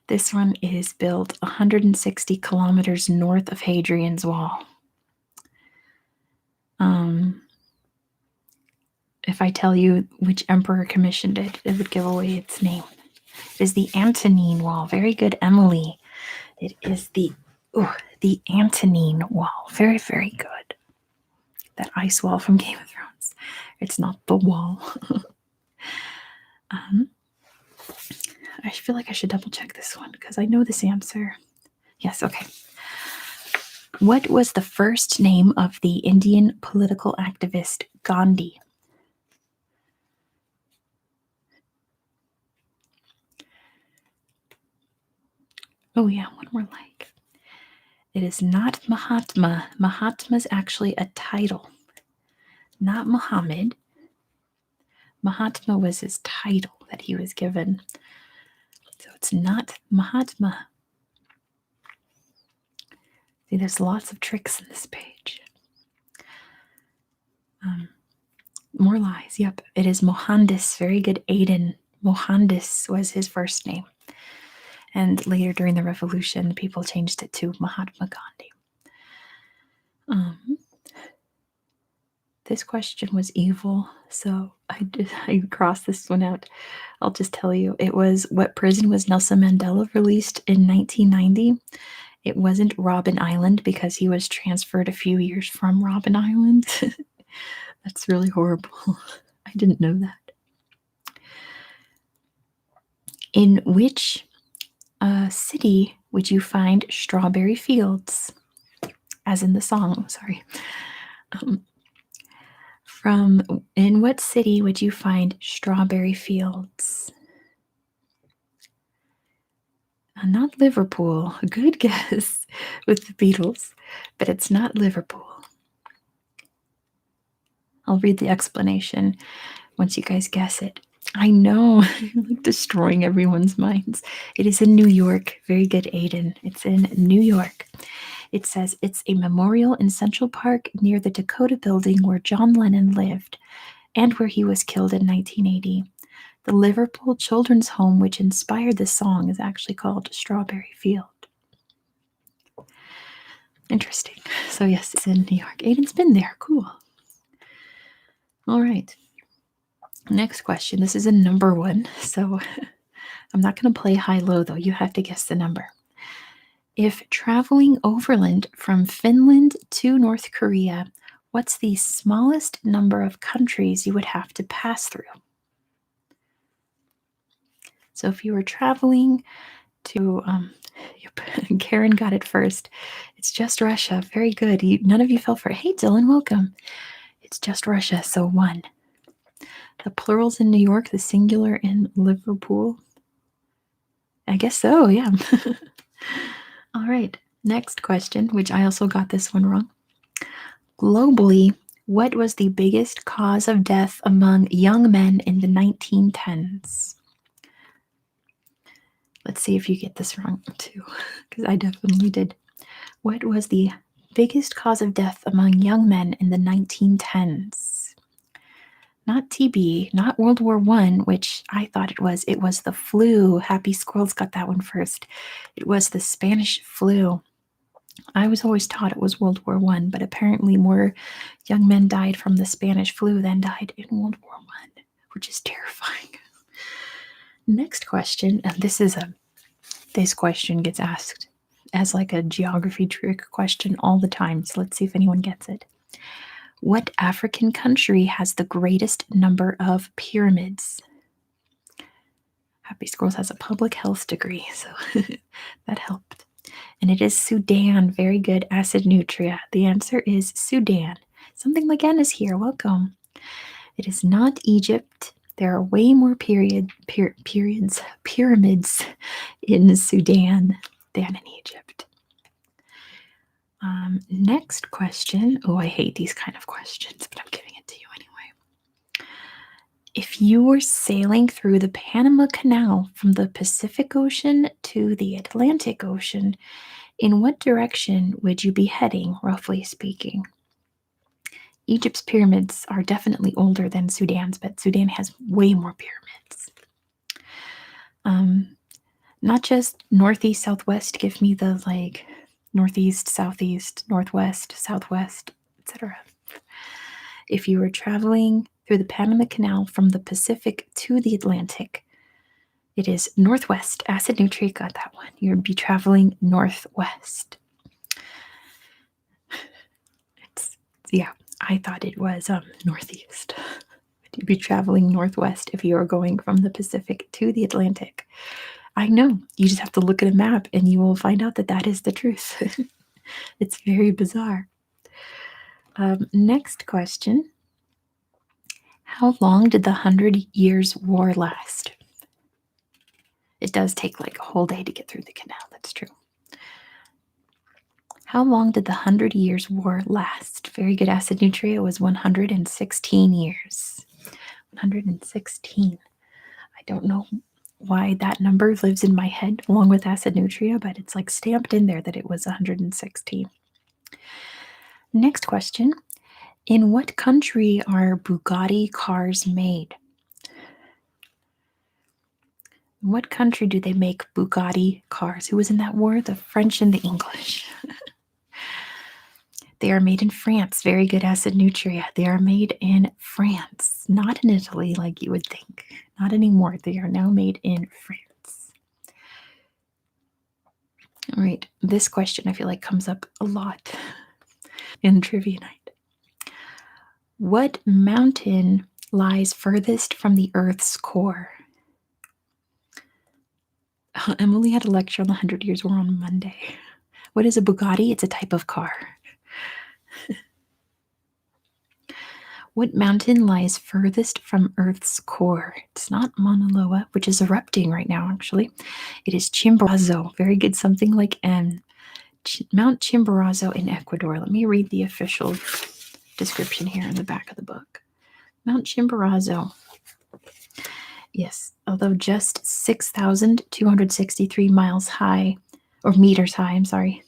this one is built 160 kilometers north of Hadrian's Wall. If I tell you which emperor commissioned it, it would give away its name. It is the Antonine Wall. Very good, Emily. It is the Antonine Wall. Very, very good. That ice wall from Game of Thrones. It's not the wall. I feel like I should double check this one because I know this answer. Yes, okay. What was the first name of the Indian political activist Gandhi? Oh, yeah, one more like. It is not Mahatma. Mahatma is actually a title, not Muhammad. Mahatma was his title that he was given. So it's not Mahatma. See, there's lots of tricks in this page. More lies. Yep, it is Mohandas. Very good, Aiden. Mohandas was his first name. And later during the revolution, people changed it to Mahatma Gandhi. This question was evil, so I crossed this one out. I'll just tell you. It was, what prison was Nelson Mandela released in 1990? It wasn't Robben Island because he was transferred a few years from Robben Island. That's really horrible. I didn't know that. In which city would you find strawberry fields? As in the song, sorry. In what city would you find strawberry fields? Not Liverpool. A good guess with the Beatles, but it's not Liverpool. I'll read the explanation once you guys guess it. I know, I'm like destroying everyone's minds. It is in New York. Very good, Aiden. It's in New York. It says it's a memorial in Central Park near the Dakota building where John Lennon lived and where he was killed in 1980. The Liverpool Children's Home, which inspired this song, is actually called Strawberry Field. Interesting. So yes, it's in New York. Aiden's been there. Cool. All right. Next question. This is a number one, so I'm not going to play high-low, though. You have to guess the number. If traveling overland from Finland to North Korea, what's the smallest number of countries you would have to pass through? So if you were traveling to, Karen got it first. It's just Russia. Very good. None of you fell for it. Hey, Dylan, welcome. It's just Russia, so 1. The plural's in New York, the singular in Liverpool. I guess so, yeah. All right, next question, which I also got this one wrong. Globally, what was the biggest cause of death among young men in the 1910s? Let's see if you get this wrong too, because I definitely did. What was the biggest cause of death among young men in the 1910s? Not TB, not World War I, which I thought it was. It was the flu. Happy Squirrels got that one first. It was the Spanish flu. I was always taught it was World War I, but apparently more young men died from the Spanish flu than died in World War I, which is terrifying. Next question, and this question gets asked as like a geography trick question all the time, so let's see if anyone gets it. What African country has the greatest number of pyramids? Happy Squirrels has a public health degree, so that helped. And it is Sudan. Very good, Acid Nutria. The answer is Sudan. Something like Anna's here. Welcome. It is not Egypt. There are way more pyramids in Sudan than in Egypt. Next question. Oh, I hate these kind of questions, but I'm giving it to you anyway. If you were sailing through the Panama Canal from the Pacific Ocean to the Atlantic Ocean, in what direction would you be heading, roughly speaking? Egypt's pyramids are definitely older than Sudan's, but Sudan has way more pyramids. Not just northeast, southwest. Give me the northeast, southeast, northwest, southwest, etc. If you were traveling through the Panama Canal from the Pacific to the Atlantic, it is northwest. Acid Nutria got that one. You'd be traveling northwest. Yeah, I thought it was northeast. You'd be traveling northwest if you are going from the Pacific to the Atlantic. I know. You just have to look at a map and you will find out that that is the truth. It's very bizarre. Next question. How long did the 100 Years' War last? It does take like a whole day to get through the canal, that's true. How long did the 100 Years' War last? Very good, Acid Nutria. It was 116 years. 116. I don't know why that number lives in my head along with Acid Nutria, but it's like stamped in there that it was 116. Next question. In what country are Bugatti cars made? In what country do they make Bugatti cars? Who was in that war? The French and the English. They are made in France. Very good, Acid Nutria. They are made in France, not in Italy like you would think. Not anymore. They are now made in France. All right, this question I feel like comes up a lot in trivia night. What mountain lies furthest from the Earth's core? Emily had a lecture on the 100 Years' War on Monday. What is a Bugatti? It's a type of car. What mountain lies furthest from Earth's core? It's not Mauna which is erupting right now, actually. It is Chimborazo. Very good, something like Mount Chimborazo in Ecuador. Let me read the official description here in the back of the book. Mount Chimborazo. Yes, although just 6,263 miles high, or meters high, I'm sorry.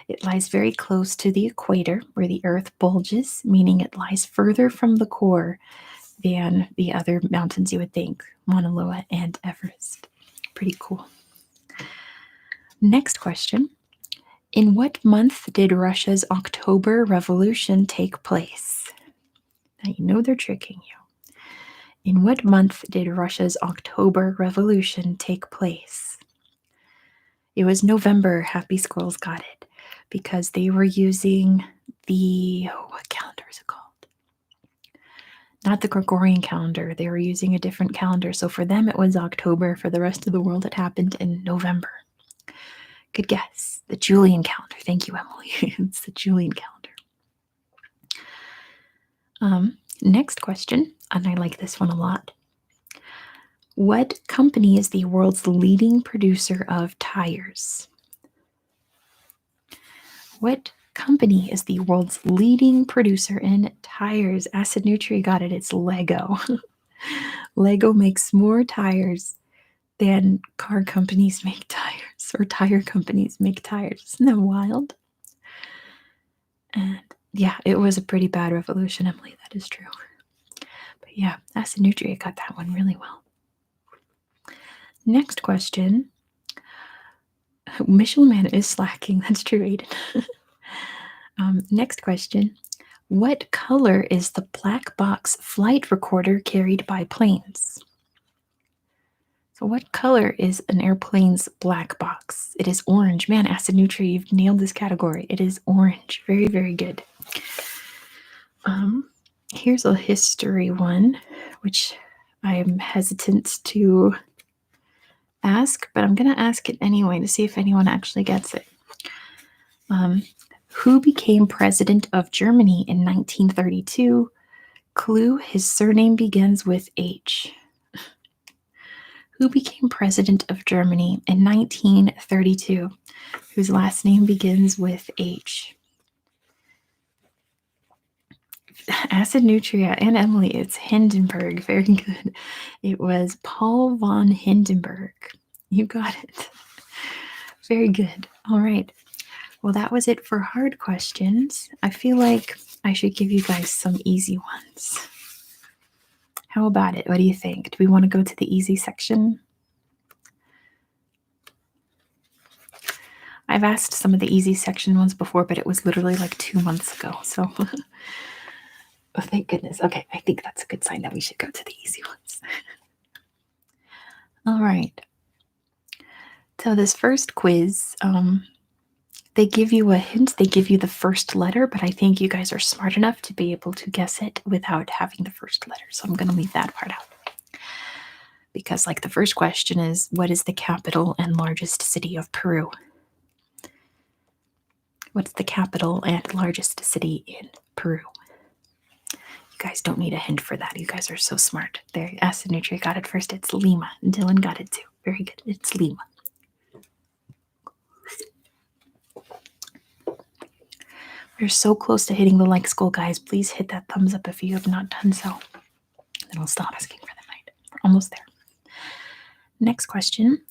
It lies very close to the equator where the Earth bulges, meaning it lies further from the core than the other mountains you would think, Mauna Loa and Everest. Pretty cool. Next question. In what month did Russia's October Revolution take place? Now you know they're tricking you. In what month did Russia's October Revolution take place? It was November. Happy Squirrels got it. Because they were using what calendar is it called? Not the Gregorian calendar. They were using a different calendar. So for them, it was October. For the rest of the world, it happened in November. Good guess. The Julian calendar. Thank you, Emily. It's the Julian calendar. Next question, and I like this one a lot. What company is the world's leading producer of tires? What company is the world's leading producer in tires? Acid Nutria got it. It's Lego. Lego makes more tires than car companies make tires, or tire companies make tires. Isn't that wild? And yeah, it was a pretty bad revolution, Emily. That is true. But yeah, Acid Nutria got that one really well. Next question. Michelin Man is slacking. That's true, Aiden. Next question. What color is the black box flight recorder carried by planes? So what color is an airplane's black box? It is orange. Man, Acid Nutria, you've nailed this category. It is orange. Very, very good. Here's a history one, which I'm hesitant to ask, but I'm going to ask it anyway to see if anyone actually gets it. Who became president of Germany in 1932? Clue, his surname begins with H. Who became president of Germany in 1932? Whose last name begins with H? Acid Nutria and Emily, it's Hindenburg. Very good. It was Paul von Hindenburg. You got it. Very good. All right. Well, that was it for hard questions. I feel like I should give you guys some easy ones. How about it? What do you think? Do we want to go to the easy section? I've asked some of the easy section ones before, but it was literally like 2 months ago. So, oh, thank goodness. Okay, I think that's a good sign that we should go to the easy ones. All right. So this first quiz, they give you a hint. They give you the first letter, but I think you guys are smart enough to be able to guess it without having the first letter. So I'm going to leave that part out. Because like the first question is, what is the capital and largest city of Peru? What's the capital and largest city in Peru? You guys don't need a hint for that. You guys are so smart. There, Acid Nutria got it first. It's Lima. Dylan got it too. Very good. It's Lima. We're so close to hitting the like goal, guys. Please hit that thumbs up if you have not done so. Then I'll stop asking for the night. We're almost there. Next question.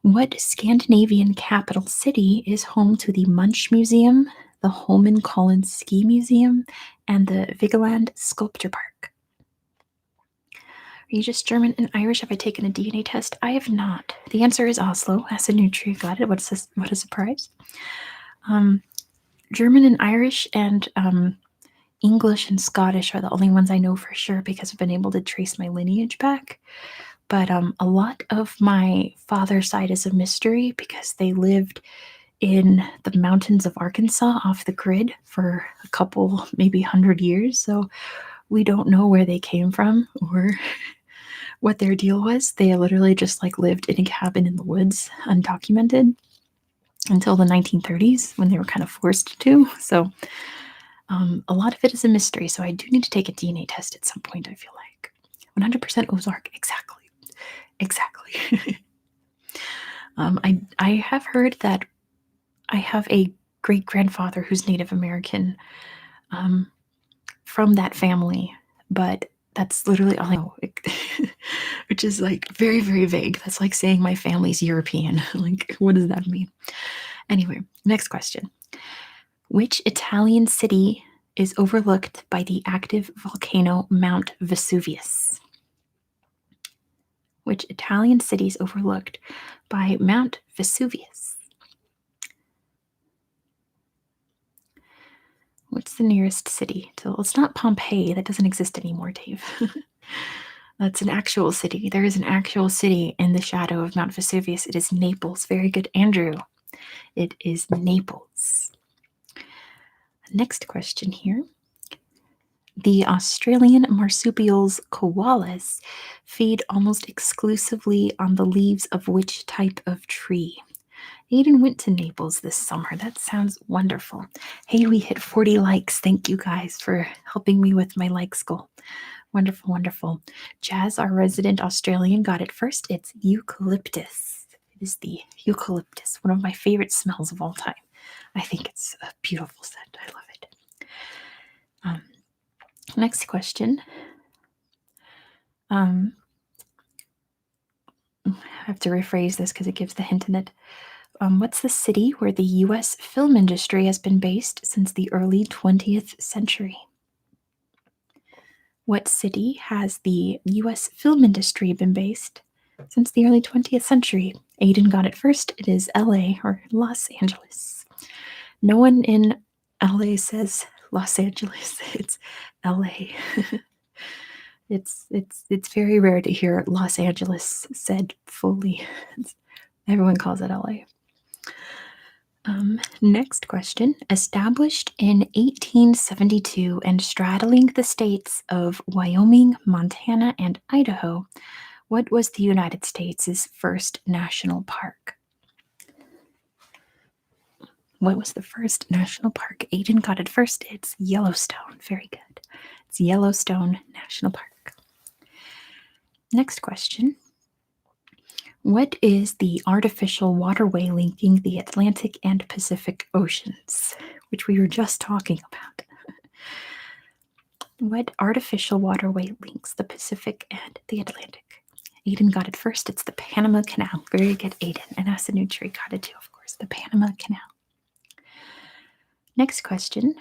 What Scandinavian capital city is home to the Munch Museum, the Holmenkollen Ski Museum, and the Vigeland Sculpture Park? Are you just German and Irish? Have I taken a DNA test? I have not. The answer is Oslo. Acid Nutria got it. What's this? What a surprise. German and Irish and English and Scottish are the only ones I know for sure because I've been able to trace my lineage back. But a lot of my father's side is a mystery because they lived in the mountains of Arkansas off the grid for a couple, maybe 100 years. So we don't know where they came from or what their deal was. They literally just like lived in a cabin in the woods, undocumented, until the 1930s when they were kind of forced to. So a lot of it is a mystery. So I do need to take a DNA test at some point, I feel like. 100% Ozark. Exactly. I have heard that I have a great grandfather who's Native American from that family, but that's literally all I know, which is like very, very vague. That's like saying my family's European. Like, what does that mean? Anyway, next question. Which Italian city is overlooked by the active volcano Mount Vesuvius? Which Italian city is overlooked by Mount Vesuvius? What's the nearest city? So it's not Pompeii. That doesn't exist anymore, Dave. That's an actual city. There is an actual city in the shadow of Mount Vesuvius. It is Naples. Very good, Andrew. It is Naples. Next question here. The Australian marsupials koalas feed almost exclusively on the leaves of which type of tree? Aiden went to Naples this summer. That sounds wonderful. Hey, we hit 40 likes. Thank you guys for helping me with my likes goal. Wonderful, wonderful. Jazz, our resident Australian, got it first. It's eucalyptus. It is the eucalyptus, one of my favorite smells of all time. I think it's a beautiful scent. I love it. Next question. I have to rephrase this because it gives the hint in it. What's the city where the U.S. film industry has been based since the early 20th century? What city has the U.S. film industry been based since the early 20th century? Aiden got it first. It is L.A. or Los Angeles. No one in L.A. says Los Angeles. It's L.A. It's very rare to hear Los Angeles said fully. Everyone calls it LA. Next question. Established in 1872 and straddling the states of Wyoming, Montana, and Idaho, what was the United States' first national park? What was the first national park? Aiden got it first. It's Yellowstone. Very good. It's Yellowstone National Park. Next question. What is the artificial waterway linking the Atlantic and Pacific Oceans, which we were just talking about? What artificial waterway links the Pacific and the Atlantic? Aiden got it first. It's the Panama Canal. Very good, Aiden. And Acid Nutria got it too, of course. The Panama Canal. Next question.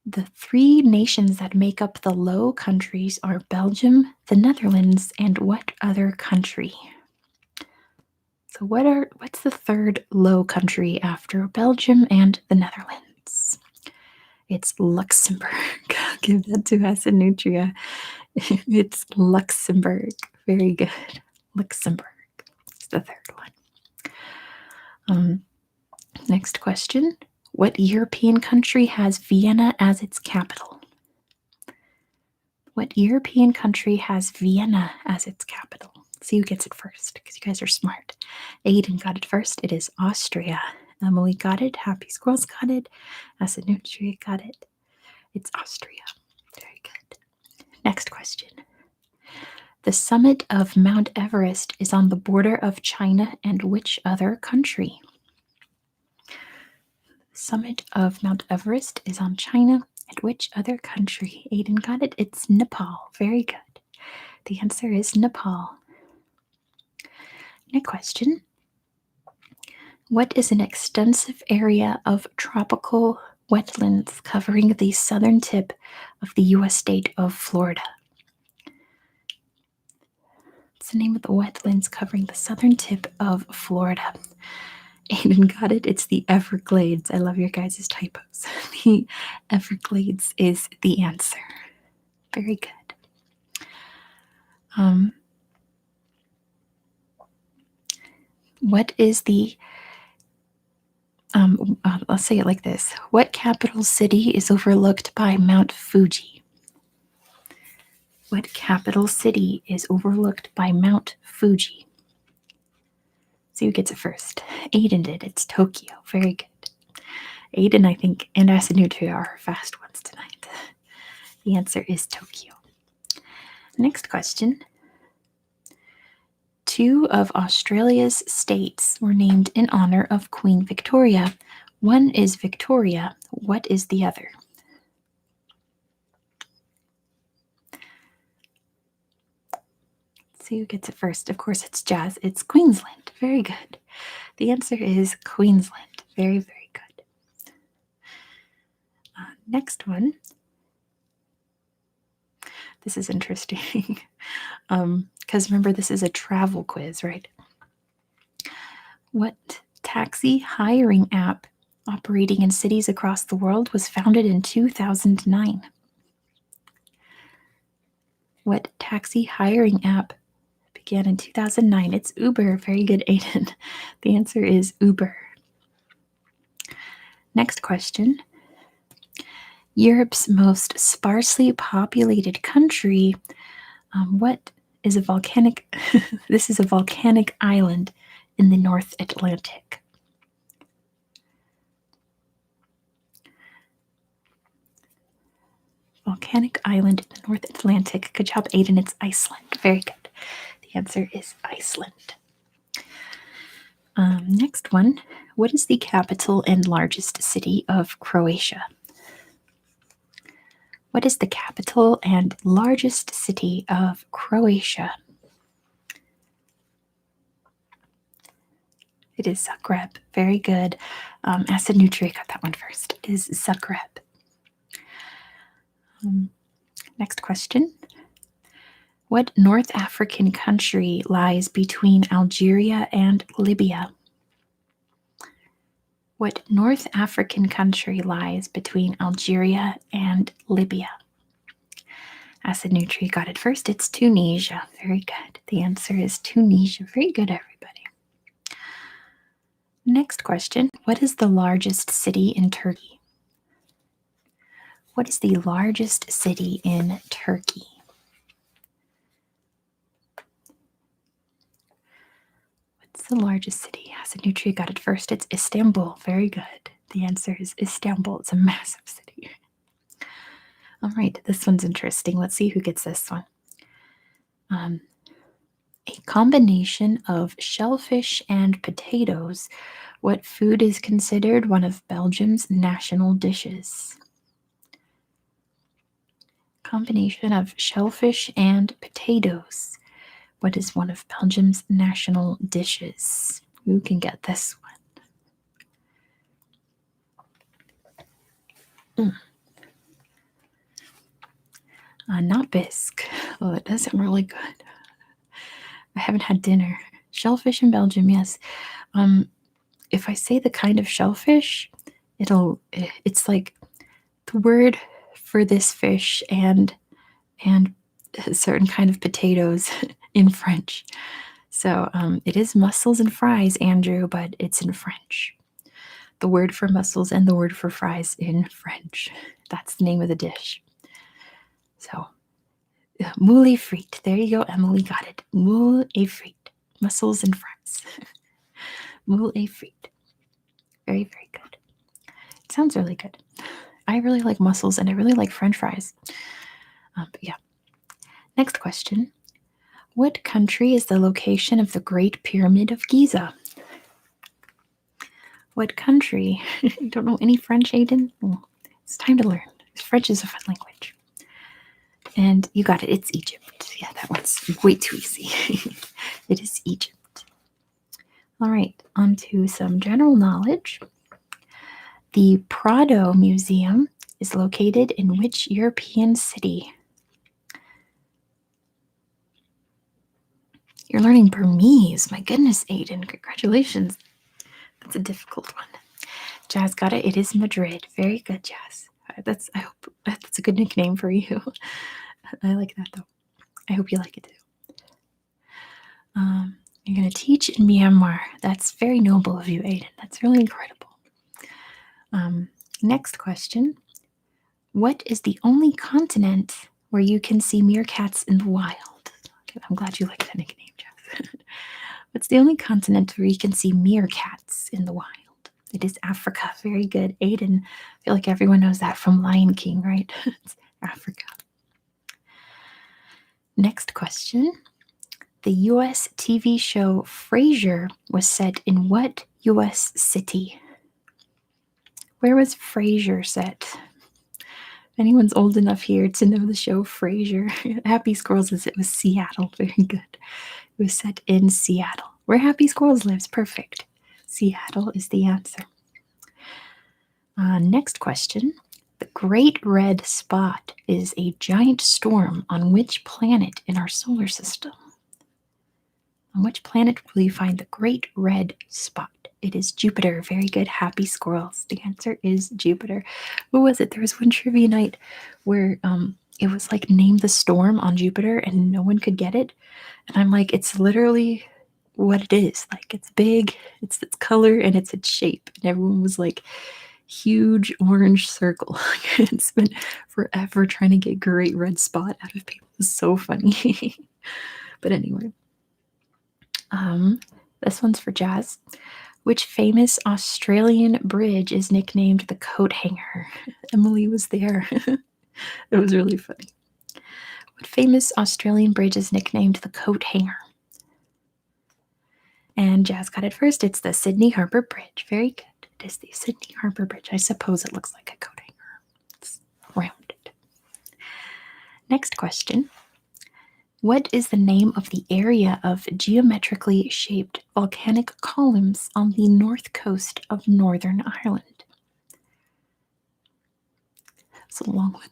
The three nations that make up the Low Countries are Belgium, the Netherlands, and what other country? So what's the third Low Country after Belgium and the Netherlands? It's Luxembourg. I'll give that to Acid Nutria. It's Luxembourg. Very good. Luxembourg. It's the third one. Next question. What European country has Vienna as its capital? What European country has Vienna as its capital? See who gets it first, because you guys are smart. Aiden got it first. It is Austria. Emily got it. Happy Squirrels got it. Acid Nutria got it. It's Austria. Very good. Next question. The summit of Mount Everest is on the border of China and which other country? The summit of Mount Everest is on China and which other country? Aiden got it. It's Nepal. Very good. The answer is Nepal. Next question. What is an extensive area of tropical wetlands covering the southern tip of the U.S. state of Florida? What's the name of the wetlands covering the southern tip of Florida? Aiden got it. It's the Everglades. I love your guys' typos. The Everglades is the answer. Very good. What is the let's say it like this. What capital city is overlooked by Mount Fuji? What capital city is overlooked by Mount Fuji? See who gets it first. Aiden did. It's Tokyo. Very good. Aiden, I think, and Acid Nutria are our fast ones tonight. The answer is Tokyo. Next question. 2 of Australia's states were named in honor of Queen Victoria. One is Victoria. What is the other? Let's see who gets it first. Of course, it's Jazz. It's Queensland. Very good. The answer is Queensland. Very, very good. Next one. This is interesting. Because remember, this is a travel quiz, right? What taxi hiring app operating in cities across the world was founded in 2009? What taxi hiring app began in 2009? It's Uber. Very good, Aiden. The answer is Uber. Next question. Europe's most sparsely populated country. What is a volcanic? This is a volcanic island in the North Atlantic. Volcanic island in the North Atlantic. Good job, Aiden. It's Iceland. Very good. The answer is Iceland. Next one. What is the capital and largest city of Croatia? What is the capital and largest city of Croatia? It is Zagreb. Very good. Acid Nutria got that one first. It is Zagreb. Next question. What North African country lies between Algeria and Libya? What North African country lies between Algeria and Libya? Acid Nutria got it first. It's Tunisia. Very good. The answer is Tunisia. Very good, everybody. Next question. What is the largest city in Turkey? What is the largest city in Turkey? What's the largest city? Acid Nutria got it first. It's Istanbul. Very good. The answer is Istanbul. It's a massive city. All right, this one's interesting. Let's see who gets this one. A combination of shellfish and potatoes. What food is considered one of Belgium's national dishes? Combination of shellfish and potatoes. What is one of Belgium's national dishes? Who can get this one? Not bisque. Oh, it doesn't really good. I haven't had dinner. Shellfish in Belgium, yes. If I say the kind of shellfish, it's like the word for this fish and a certain kind of potatoes in French. So it is mussels and fries, Andrew, but it's in French. The word for mussels and the word for fries in French. That's the name of the dish. So, moule frites. There you go, Emily got it. Moule frites. Mussels and fries. Moule frites. Very, very good. It sounds really good. I really like mussels and I really like French fries. But yeah. Next question. What country is the location of the Great Pyramid of Giza? What country? You don't know any French, Aiden? Well, it's time to learn. French is a fun language. And you got it. It's Egypt. Yeah, that one's way too easy. It is Egypt. All right, on to some general knowledge. The Prado Museum is located in which European city? You're learning Burmese. My goodness, Aiden. Congratulations. That's a difficult one. Jazz got it. It is Madrid. Very good, Jazz. I hope that's a good nickname for you. I like that though. I hope you like it too. You're gonna teach in Myanmar. That's very noble of you, Aiden. That's really incredible. Next question. What is the only continent where you can see meerkats in the wild? Okay, I'm glad you like that nickname, Jazz. What's the only continent where you can see meerkats in the wild? It is Africa. Very good. Aiden, I feel like everyone knows that from Lion King, right? It's Africa. Next question. The US TV show Frasier was set in what US city? Where was Frasier set? If anyone's old enough here to know the show Frasier, Happy Squirrels says it was Seattle. Very good. It was set in Seattle, where Happy Squirrels lives. Perfect. Seattle is the answer. Next question. The Great Red Spot is a giant storm on which planet in our solar system? On which planet will you find the Great Red Spot? It is Jupiter. Very good. Happy Squirrels. The answer is Jupiter. What was it? There was one trivia night where it was like name the storm on Jupiter and no one could get it. And I'm like, it's literally what it is. Like it's big, it's its color, and it's its shape. And everyone was like, huge orange circle. It's been forever trying to get Great Red Spot out of people. It's so funny. But anyway. This one's for Jazz. Which famous Australian bridge is nicknamed the Coat Hanger? Emily was there. It was really funny. What famous Australian bridge is nicknamed the Coat Hanger? And Jazz got it first. It's the Sydney Harbour Bridge. Very good. It is the Sydney Harbour Bridge. I suppose it looks like a coat hanger. It's rounded. Next question. What is the name of the area of geometrically shaped volcanic columns on the north coast of Northern Ireland? That's a long one.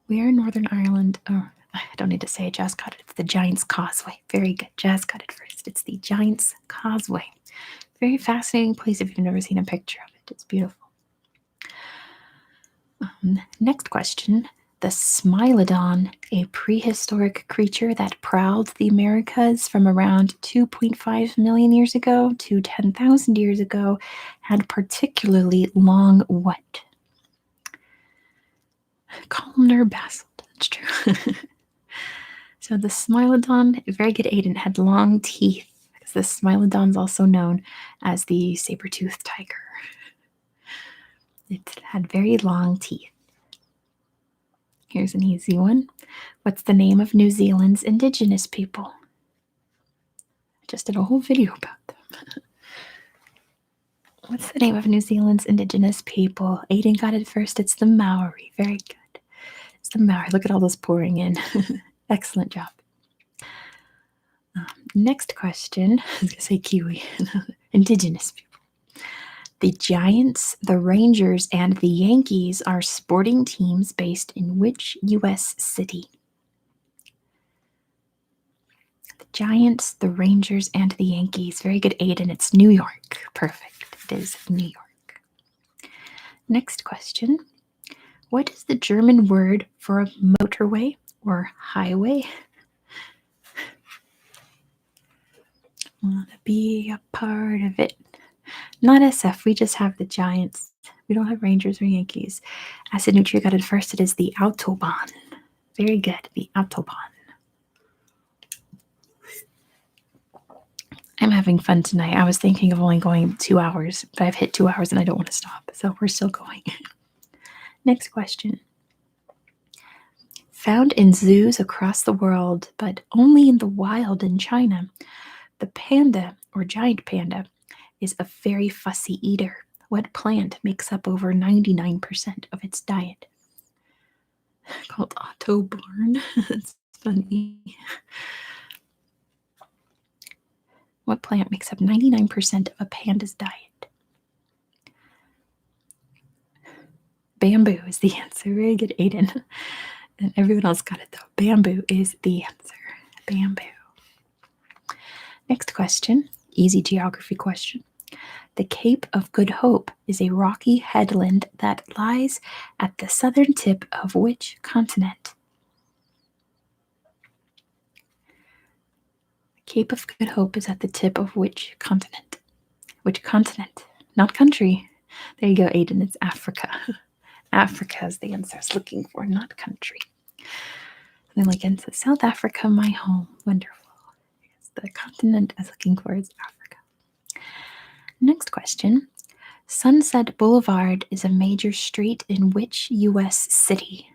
Where in Northern Ireland? Oh, I don't need to say it. Jazz got it. It's the Giant's Causeway. Very good. Jazz got it first. It's the Giant's Causeway. Very fascinating place if you've never seen a picture of it. It's beautiful. Next question. The Smilodon, a prehistoric creature that prowled the Americas from around 2.5 million years ago to 10,000 years ago, had particularly long what? Columnar basalt. That's true. So the Smilodon, very good, Aiden, had long teeth. Because the Smilodon is also known as the saber-toothed tiger. It had very long teeth. Here's an easy one. What's the name of New Zealand's indigenous people? I just did a whole video about them. What's the name of New Zealand's indigenous people? Aiden got it first. It's the Maori. Very good. It's the Maori. Look at all those pouring in. Excellent job. Next question. I was going to say Kiwi. Indigenous people. The Giants, the Rangers, and the Yankees are sporting teams based in which U.S. city? The Giants, the Rangers, and the Yankees. Very good, Aiden. It's New York. Perfect. It is New York. Next question. What is the German word for a motorway or highway? Want to be a part of it. Not SF, we just have the Giants. We don't have Rangers or Yankees. Acid Nutria got it first. It is the Autobahn. Very good, the Autobahn. I'm having fun tonight. I was thinking of only going 2 hours, but I've hit 2 hours and I don't want to stop. So we're still going. Next question. Found in zoos across the world, but only in the wild in China, the panda, or giant panda, is a very fussy eater. What plant makes up over 99% of its diet? Called Autobarn. That's funny. What plant makes up 99% of a panda's diet? Bamboo is the answer. Very good, Aiden. And everyone else got it though. Bamboo is the answer. Bamboo. Next question. Easy geography question. The Cape of Good Hope is a rocky headland that lies at the southern tip of which continent? The Cape of Good Hope is at the tip of which continent? Which continent? Not country. There you go, Aiden. It's Africa. Africa is the answer I was looking for, not country. And then like into South Africa, my home. Wonderful. The continent I was looking for is Africa. Next question. Sunset Boulevard is a major street in which U.S. city?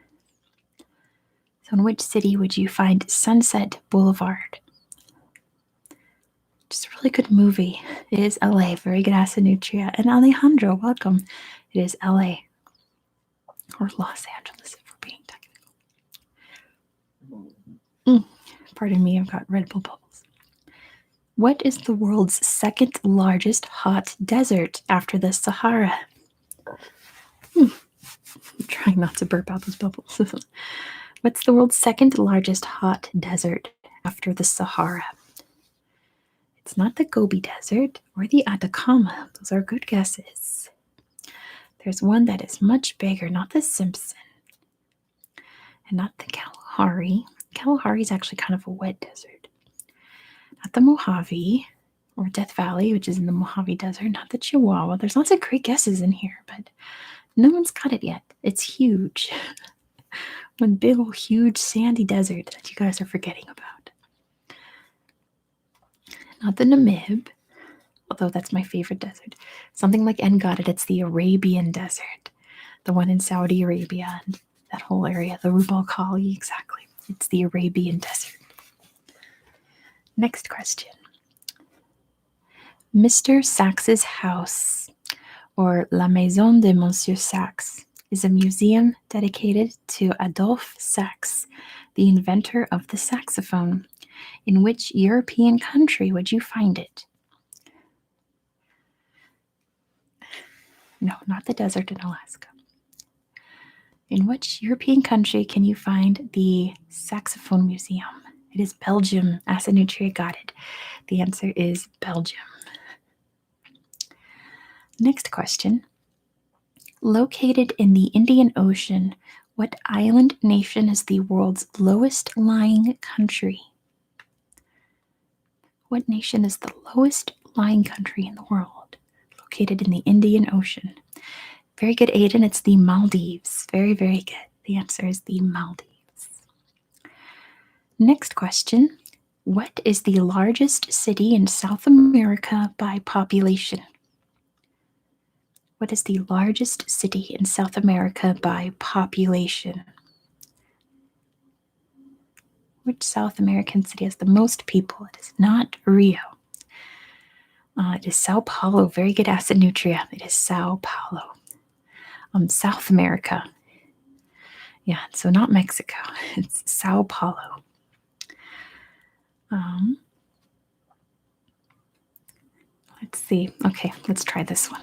So in which city would you find Sunset Boulevard? Just a really good movie. It is LA. Very good, Asanutria. And Alejandro, welcome. It is LA. Or Los Angeles, if we're being technical. Pardon me, I've got Red Bull bubbles. What is the world's second largest hot desert after the Sahara? I'm trying not to burp out those bubbles. What's the world's second largest hot desert after the Sahara? It's not the Gobi Desert or the Atacama. Those are good guesses. There's one that is much bigger, not the Simpson, and not the Kalahari. Kalahari is actually kind of a wet desert. Not the Mojave or Death Valley, which is in the Mojave Desert, not the Chihuahua. There's lots of great guesses in here, but no one's got it yet. It's huge. One big old huge sandy desert that you guys are forgetting about. Not the Namib, although that's my favorite desert. Something like N got it. It's the Arabian Desert, the one in Saudi Arabia and that whole area, the Rub al Khali, exactly. It's the Arabian Desert. Next question. Mr. Sax's house, or La Maison de Monsieur Sax, is a museum dedicated to Adolphe Sax, the inventor of the saxophone. In which European country would you find it? No, not the desert in Alaska. In which European country can you find the saxophone museum? It is Belgium. Asanutria got it. The answer is Belgium. Next question. Located in the Indian Ocean, what island nation is the world's lowest lying country? What nation is the lowest lying country in the world? Located in the Indian Ocean. Very good, Aiden. It's the Maldives. Very, very good. The answer is the Maldives. Next question. What is the largest city in South America by population? What is the largest city in South America by population? Which South American city has the most people? It is not Rio. It is Sao Paulo. Very good, Asanutria. It is Sao Paulo. South America. Yeah, so not Mexico. It's Sao Paulo. Let's see. Okay, let's try this one.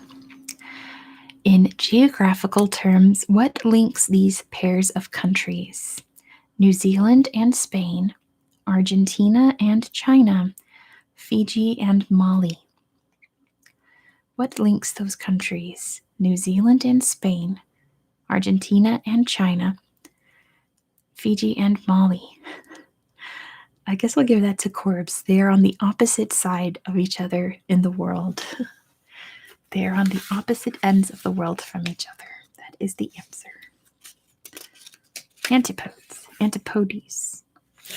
In geographical terms, what links these pairs of countries? New Zealand and Spain, Argentina and China, Fiji and Mali. What links those countries? New Zealand and Spain, Argentina and China, Fiji and Mali. I guess we'll give that to Corbs. They are on the opposite side of each other in the world. They are on the opposite ends of the world from each other. That is the answer. Antipodes. Antipodes.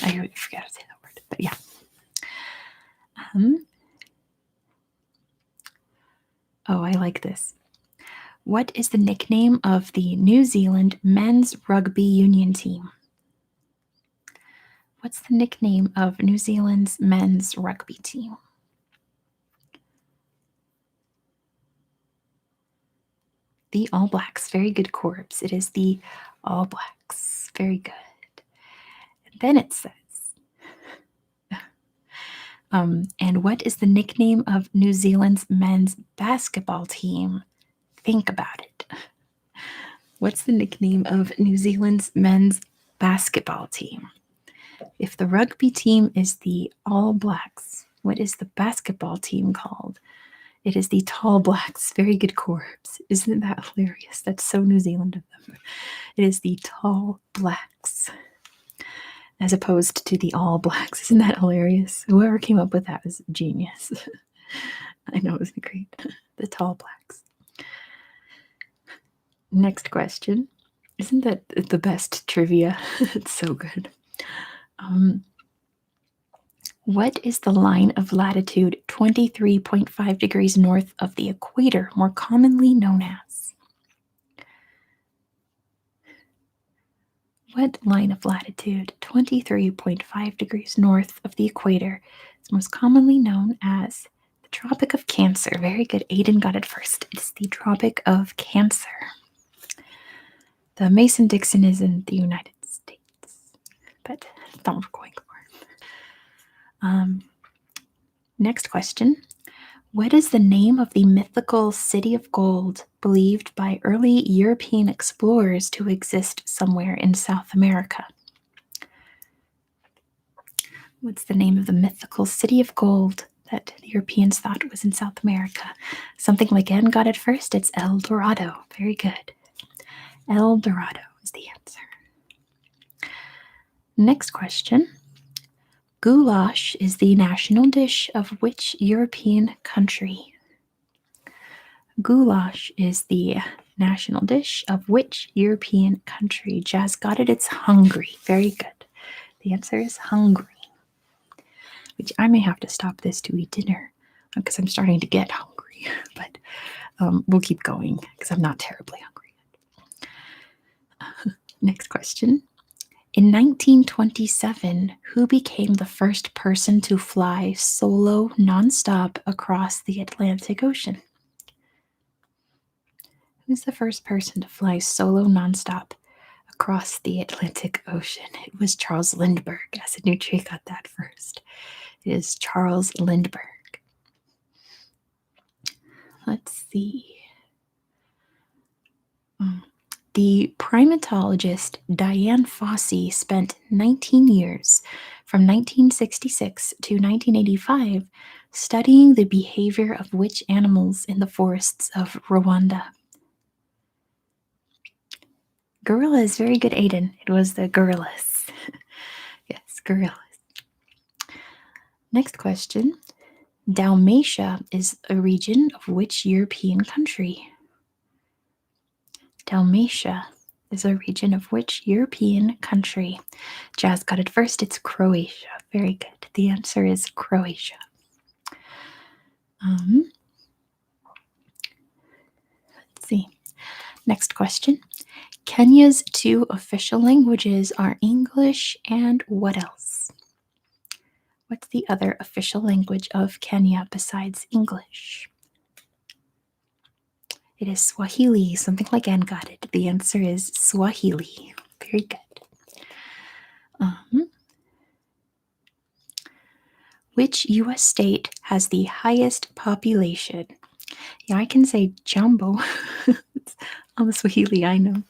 I already forgot to say that word, but yeah. Oh, I like this. What is the nickname of the New Zealand men's rugby union team? What's the nickname of New Zealand's men's rugby team? The All Blacks. Very good, Corpse. It is the All Blacks. Very good. And then it says, and what is the nickname of New Zealand's men's basketball team? Think about it. What's the nickname of New Zealand's men's basketball team? If the rugby team is the All Blacks, what is the basketball team called? It is the Tall Blacks. Very good, Corpse. Isn't that hilarious? That's so New Zealand of them. It is the Tall Blacks, as opposed to the All Blacks. Isn't that hilarious? Whoever came up with that was a genius. I know, it was great. The Tall Blacks. Next question. Isn't that the best trivia? It's so good. What is the line of latitude 23.5 degrees north of the equator, more commonly known as? What line of latitude 23.5 degrees north of the equator is most commonly known as the Tropic of Cancer? Very good. Aiden got it first. It's the Tropic of Cancer. The Mason-Dixon is in the United States, but that's not what we're going for. Next question. What is the name of the mythical city of gold believed by early European explorers to exist somewhere in South America? What's the name of the mythical city of gold that the Europeans thought was in South America? Something like Anne got it first. It's El Dorado. Very good. El Dorado is the answer. Next question. Goulash is the national dish of which European country? Goulash is the national dish of which European country? Jazz got it. It's Hungary. Very good. The answer is Hungary. Which I may have to stop this to eat dinner because I'm starting to get hungry. But we'll keep going because I'm not terribly hungry yet. Next question. In 1927, who became the first person to fly solo nonstop across the Atlantic Ocean? Who's the first person to fly solo nonstop across the Atlantic Ocean? It was Charles Lindbergh. As a Nutri got that first. It is Charles Lindbergh. Let's see. The primatologist Dian Fossey spent 19 years, from 1966 to 1985, studying the behavior of which animals in the forests of Rwanda? Gorillas. Very good, Aiden. It was the gorillas. Yes, gorillas. Next question. Dalmatia is a region of which European country? Dalmatia is a region of which European country? Jazz got it first. It's Croatia. Very good. The answer is Croatia. Let's see. Next question. Kenya's two official languages are English and what else? What's the other official language of Kenya besides English? It is Swahili. Something like Anne got it. The answer is Swahili. Very good. Which U.S. state has the highest population? Yeah, I can say Jambo. It's on the Swahili, I know.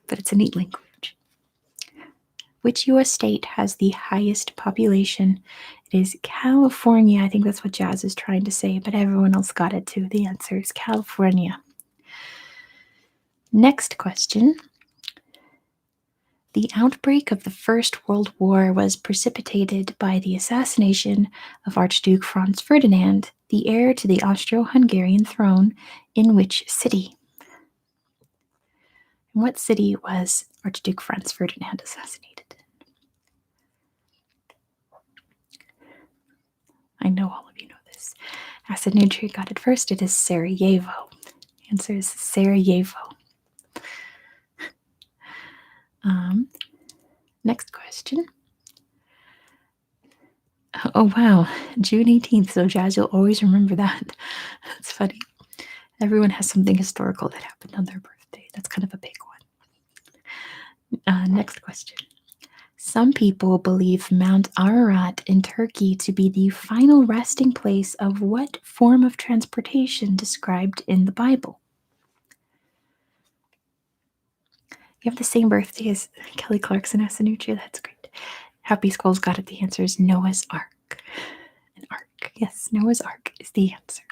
But it's a neat language. Which U.S. state has the highest population? It is California. I think that's what Jazz is trying to say, but everyone else got it too. The answer is California. Next question. The outbreak of the First World War was precipitated by the assassination of Archduke Franz Ferdinand, the heir to the Austro-Hungarian throne, in which city? In what city was Archduke Franz Ferdinand assassinated? I know all of you know this. Acid Nutri got it first. It is Sarajevo. Answer is Sarajevo. Next question. Oh, wow. June 18th. So, Jazz, you'll always remember that. That's funny. Everyone has something historical that happened on their birthday. That's kind of a big one. Next question. Some people believe Mount Ararat in Turkey to be the final resting place of what form of transportation described in the Bible? You have the same birthday as Kelly Clarkson Asanucci. That's great. Happy Skulls got it. The answer is Noah's Ark. An ark. Yes, Noah's Ark is the answer.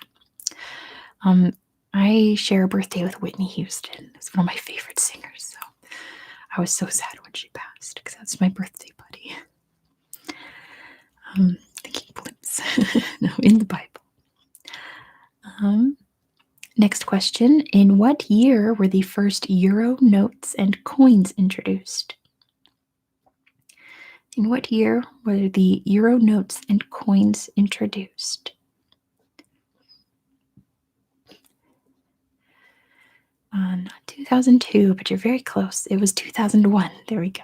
I share a birthday with Whitney Houston. It's one of my favorite singers. So I was so sad when she passed because that's my birthday buddy. Thinking blimps. No, in the Bible. Next question. In what year were the first euro notes and coins introduced? In what year were the euro notes and coins introduced? Not 2002, but you're very close. It was 2001. There we go.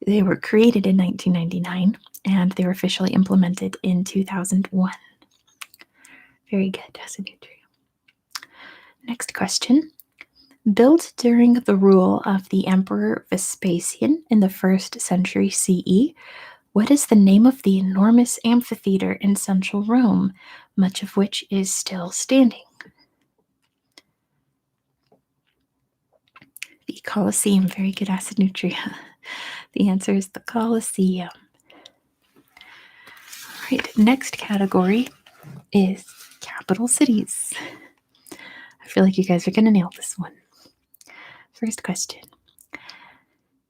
They were created in 1999 and they were officially implemented in 2001. Very good. That's a new tree. Next question. Built during the rule of the Emperor Vespasian in the 1st century CE, what is the name of the enormous amphitheater in central Rome, much of which is still standing? The Colosseum. Very good, Acid Nutria. The answer is the Colosseum. All right, next category is capital cities. I feel like you guys are going to nail this one. First question.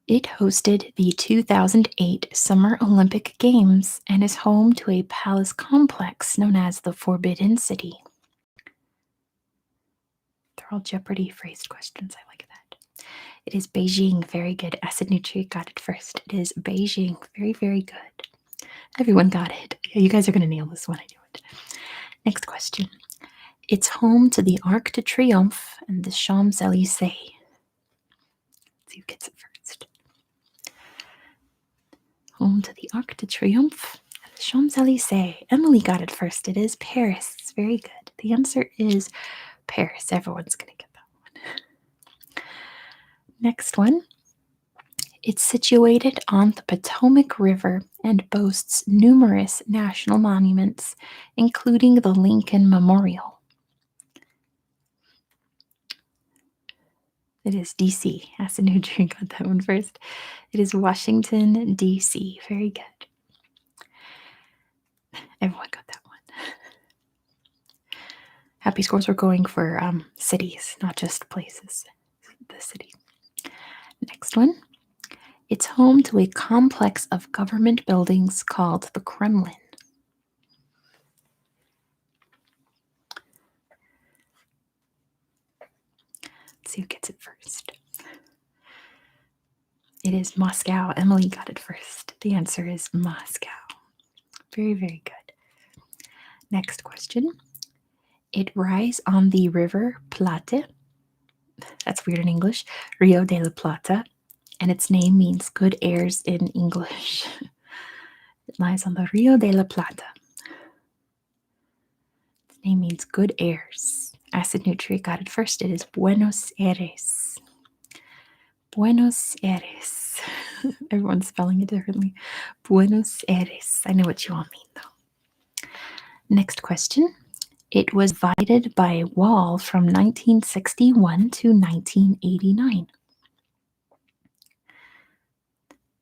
It hosted the 2008 Summer Olympic Games and is home to a palace complex known as the Forbidden City. They're all Jeopardy phrased questions. I like that. It is Beijing. Very good. Acid Nutri got it first. It is Beijing. Very, very good. Everyone got it. Yeah, you guys are going to nail this one. I knew it. Next question. It's home to the Arc de Triomphe and the Champs-Élysées. Let's see who gets it first. Home to the Arc de Triomphe and the Champs-Élysées. Emily got it first. It is Paris. Very good. The answer is Paris. Everyone's going to get that one. Next one. It's situated on the Potomac River and boasts numerous national monuments, including the Lincoln Memorial. It is DC. Acid Nutri got that one first. It is Washington, DC. Very good. Everyone got that one. Happy scores were going for cities, not just places. The city. Next one. It's home to a complex of government buildings called the Kremlin. Let's see who gets it first. It is Moscow. Emily got it first. The answer is Moscow. Very, very good. Next question. It rises on the river Plate. That's weird in English. Rio de la Plata. And its name means good airs in English. It lies on the Rio de la Plata. Its name means good airs. Acid Nutri got it first. It is Buenos Aires. Buenos Aires. Everyone's spelling it differently. Buenos Aires. I know what you all mean, though. Next question. It was divided by a wall from 1961 to 1989.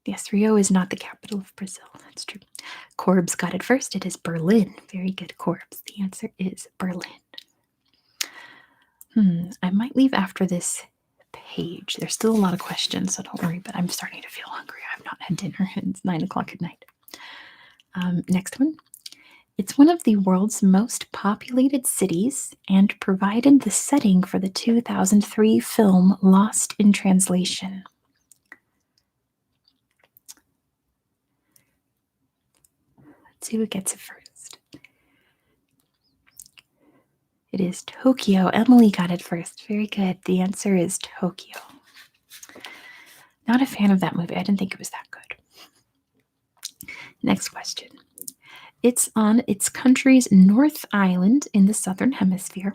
Yes, Rio is not the capital of Brazil. That's true. Corbs got it first. It is Berlin. Very good, Corbs. The answer is Berlin. I might leave after this page. There's still a lot of questions, so don't worry, but I'm starting to feel hungry. I've not had dinner. It's 9 o'clock at night. Next one. It's one of the world's most populated cities and provided the setting for the 2003 film Lost in Translation. Let's see who gets it first. It is Tokyo. Emily got it first. Very good. The answer is Tokyo. Not a fan of that movie. I didn't think it was that good. Next question. It's on its country's North Island in the Southern Hemisphere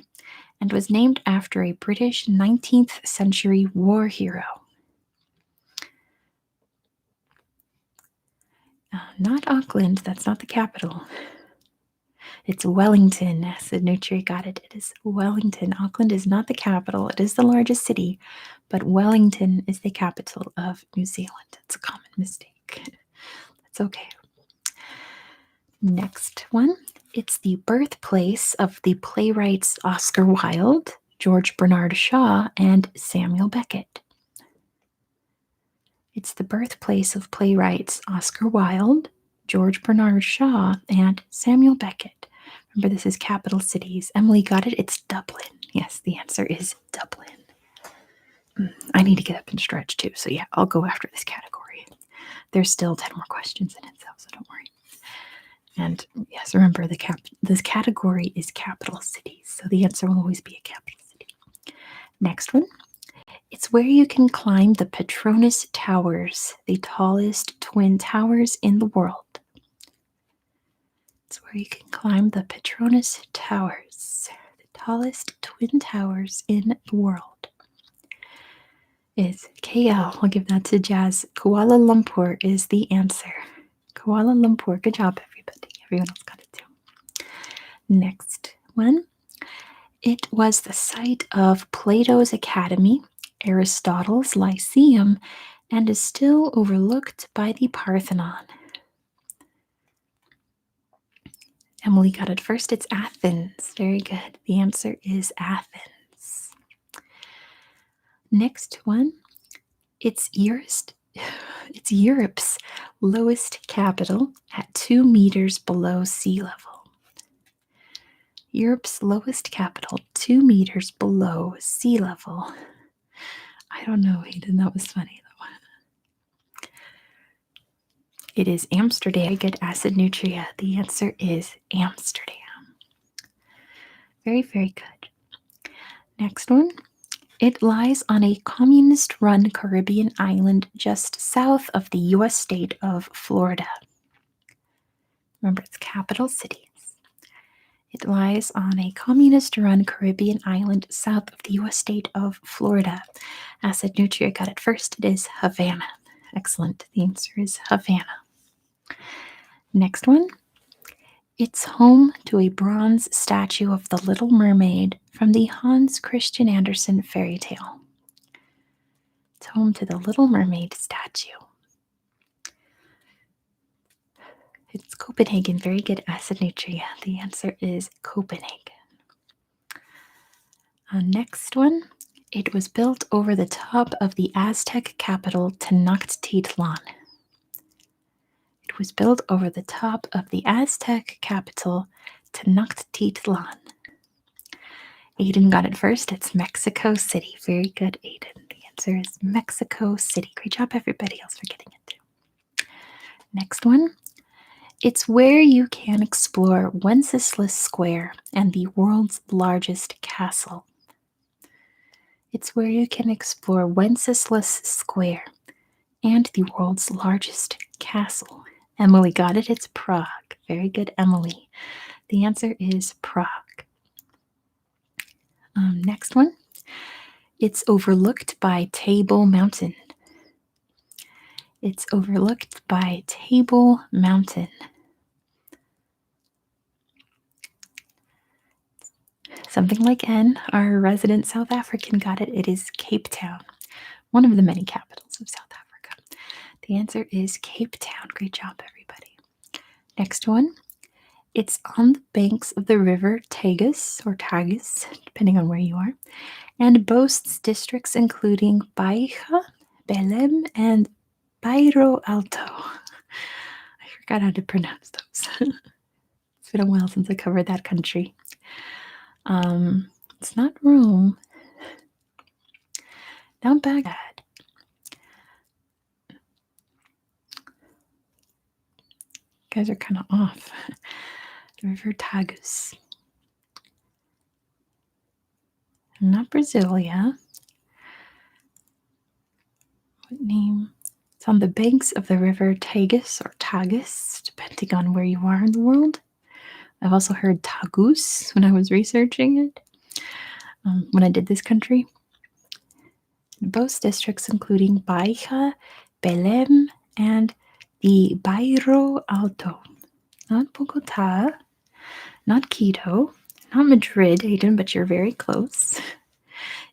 and was named after a British 19th century war hero. Not Auckland. That's not the capital. It's Wellington. Said Nutri got it. It is Wellington. Auckland is not the capital. It is the largest city, but Wellington is the capital of New Zealand. It's a common mistake. That's okay. Next one. It's the birthplace of the playwrights Oscar Wilde, George Bernard Shaw, and Samuel Beckett. It's the birthplace of playwrights Oscar Wilde, George Bernard Shaw, and Samuel Beckett. Remember, this is capital cities. Emily got it. It's Dublin. Yes, the answer is Dublin. I need to get up and stretch too. So yeah, I'll go after this category. There's still 10 more questions in it, so don't worry. And yes, remember this category is capital cities. So the answer will always be a capital city. Next one. It's where you can climb the Petronas Towers, the tallest twin towers in the world. It's where you can climb the Petronas Towers, the tallest twin towers in the world. Is KL. I'll give that to Jazz. Kuala Lumpur is the answer. Kuala Lumpur. Good job, everybody. Everyone else got it too. Next one. It was the site of Plato's Academy, Aristotle's Lyceum, and is still overlooked by the Parthenon. Emily got it first. It's Athens. Very good. The answer is Athens. Next one. It's Europe's lowest capital at 2 meters below sea level. Europe's lowest capital, 2 meters below sea level. I don't know, Hayden. That was funny. It is Amsterdam. Good acid nutria. The answer is Amsterdam. Very, very good. Next one. It lies on a communist-run Caribbean island just south of the U.S. state of Florida. Remember, it's capital cities. It lies on a communist-run Caribbean island south of the U.S. state of Florida. Acid nutria got it first. It is Havana. Excellent. The answer is Havana. Next one. It's home to a bronze statue of the Little Mermaid from the Hans Christian Andersen fairy tale. It's home to the Little Mermaid statue. It's Copenhagen. Very good, acid nutria. The answer is Copenhagen. Next one. It was built over the top of the Aztec capital Tenochtitlan. It was built over the top of the Aztec capital Tenochtitlan. Aiden got it first. It's Mexico City. Very good, Aiden. The answer is Mexico City. Great job, everybody else, for getting it too. Next one. It's where you can explore Wenceslas Square and the world's largest castle. It's where you can explore Wenceslas Square and the world's largest castle. Emily got it. It's Prague. Very good, Emily. The answer is Prague. Next one. It's overlooked by Table Mountain. It's overlooked by Table Mountain. Something like N, our resident South African got it. It is Cape Town, one of the many capitals of South Africa. The answer is Cape Town. Great job, everybody. Next one. It's on the banks of the river Tagus, or Tagus, depending on where you are, and boasts districts including Baija, Belém, and Bairro Alto. I forgot how to pronounce those. It's been a while since I covered that country. It's not Rome. Not Baghdad. You guys are kind of off. The river Tagus. Not Brasilia. What name? It's on the banks of the river Tagus or Tagus, depending on where you are in the world. I've also heard Tagus when I was researching it, when I did this country. It boasts districts including Baija, Belém, and the Bairro Alto. Not Bogota, not Quito, not Madrid, Aiden, but you're very close.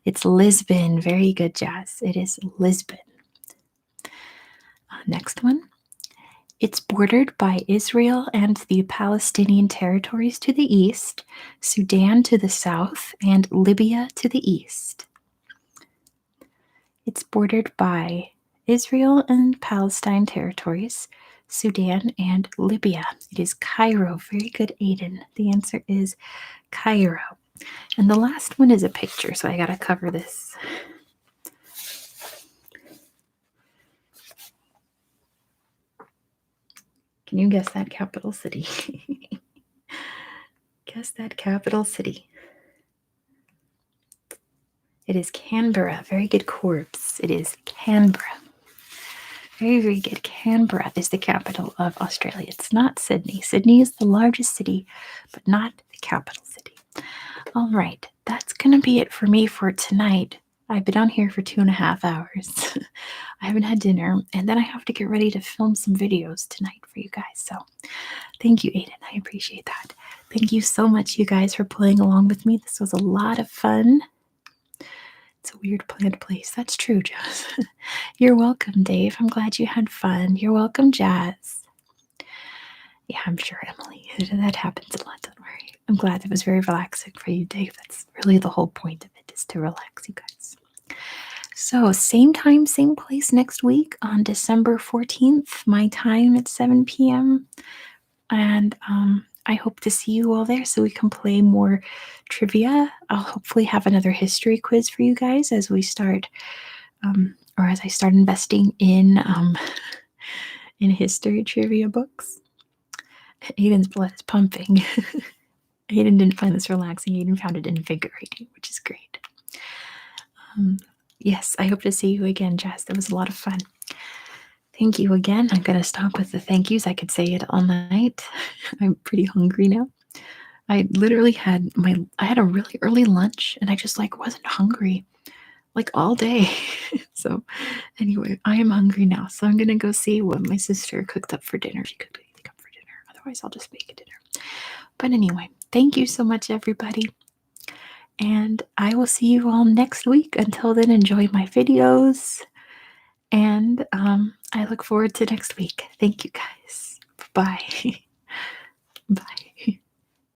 It's Lisbon. Very good, Jazz. It is Lisbon. Next one. It's bordered by Israel and the Palestinian territories to the east, Sudan to the south, and Libya to the east. It's bordered by Israel and Palestine territories, Sudan, and Libya. It is Cairo. Very good, Aiden. The answer is Cairo. And the last one is a picture, so I gotta cover this. Can you guess that capital city? Guess that capital city. It is Canberra. Very good, Corbs. It is Canberra. Very, very good. Canberra is the capital of Australia. It's not Sydney. Sydney is the largest city, but not the capital city. All right, that's going to be it for me for tonight. I've been on here for 2.5 hours. I haven't had dinner, and then I have to get ready to film some videos tonight for you guys. So thank you, Aiden. I appreciate that. Thank you so much, you guys, for playing along with me. This was a lot of fun. It's a weird planned place. That's true, Jazz. You're welcome, Dave. I'm glad you had fun. You're welcome, Jazz. Yeah, I'm sure, Emily. That happens a lot. Don't worry. I'm glad that was very relaxing for you, Dave. That's really the whole point of it, is to relax you guys. So, same time, same place next week on December 14th, my time at 7 p.m. And I hope to see you all there so we can play more trivia. I'll hopefully have another history quiz for you guys as we start, or as I start investing in history trivia books. Aiden's blood is pumping. Aiden didn't find this relaxing. Aiden found it invigorating, which is great. Yes, I hope to see you again, Jess. That was a lot of fun. Thank you again. I'm going to stop with the thank yous. I could say it all night. I'm pretty hungry now. I literally had a really early lunch and I just wasn't hungry all day. So anyway, I am hungry now. So I'm going to go see what my sister cooked up for dinner. She cooked anything up for dinner. Otherwise, I'll just make a dinner. But anyway, thank you so much, everybody. And I will see you all next week. Until then, enjoy my videos. And I look forward to next week. Thank you, guys. Bye. Bye.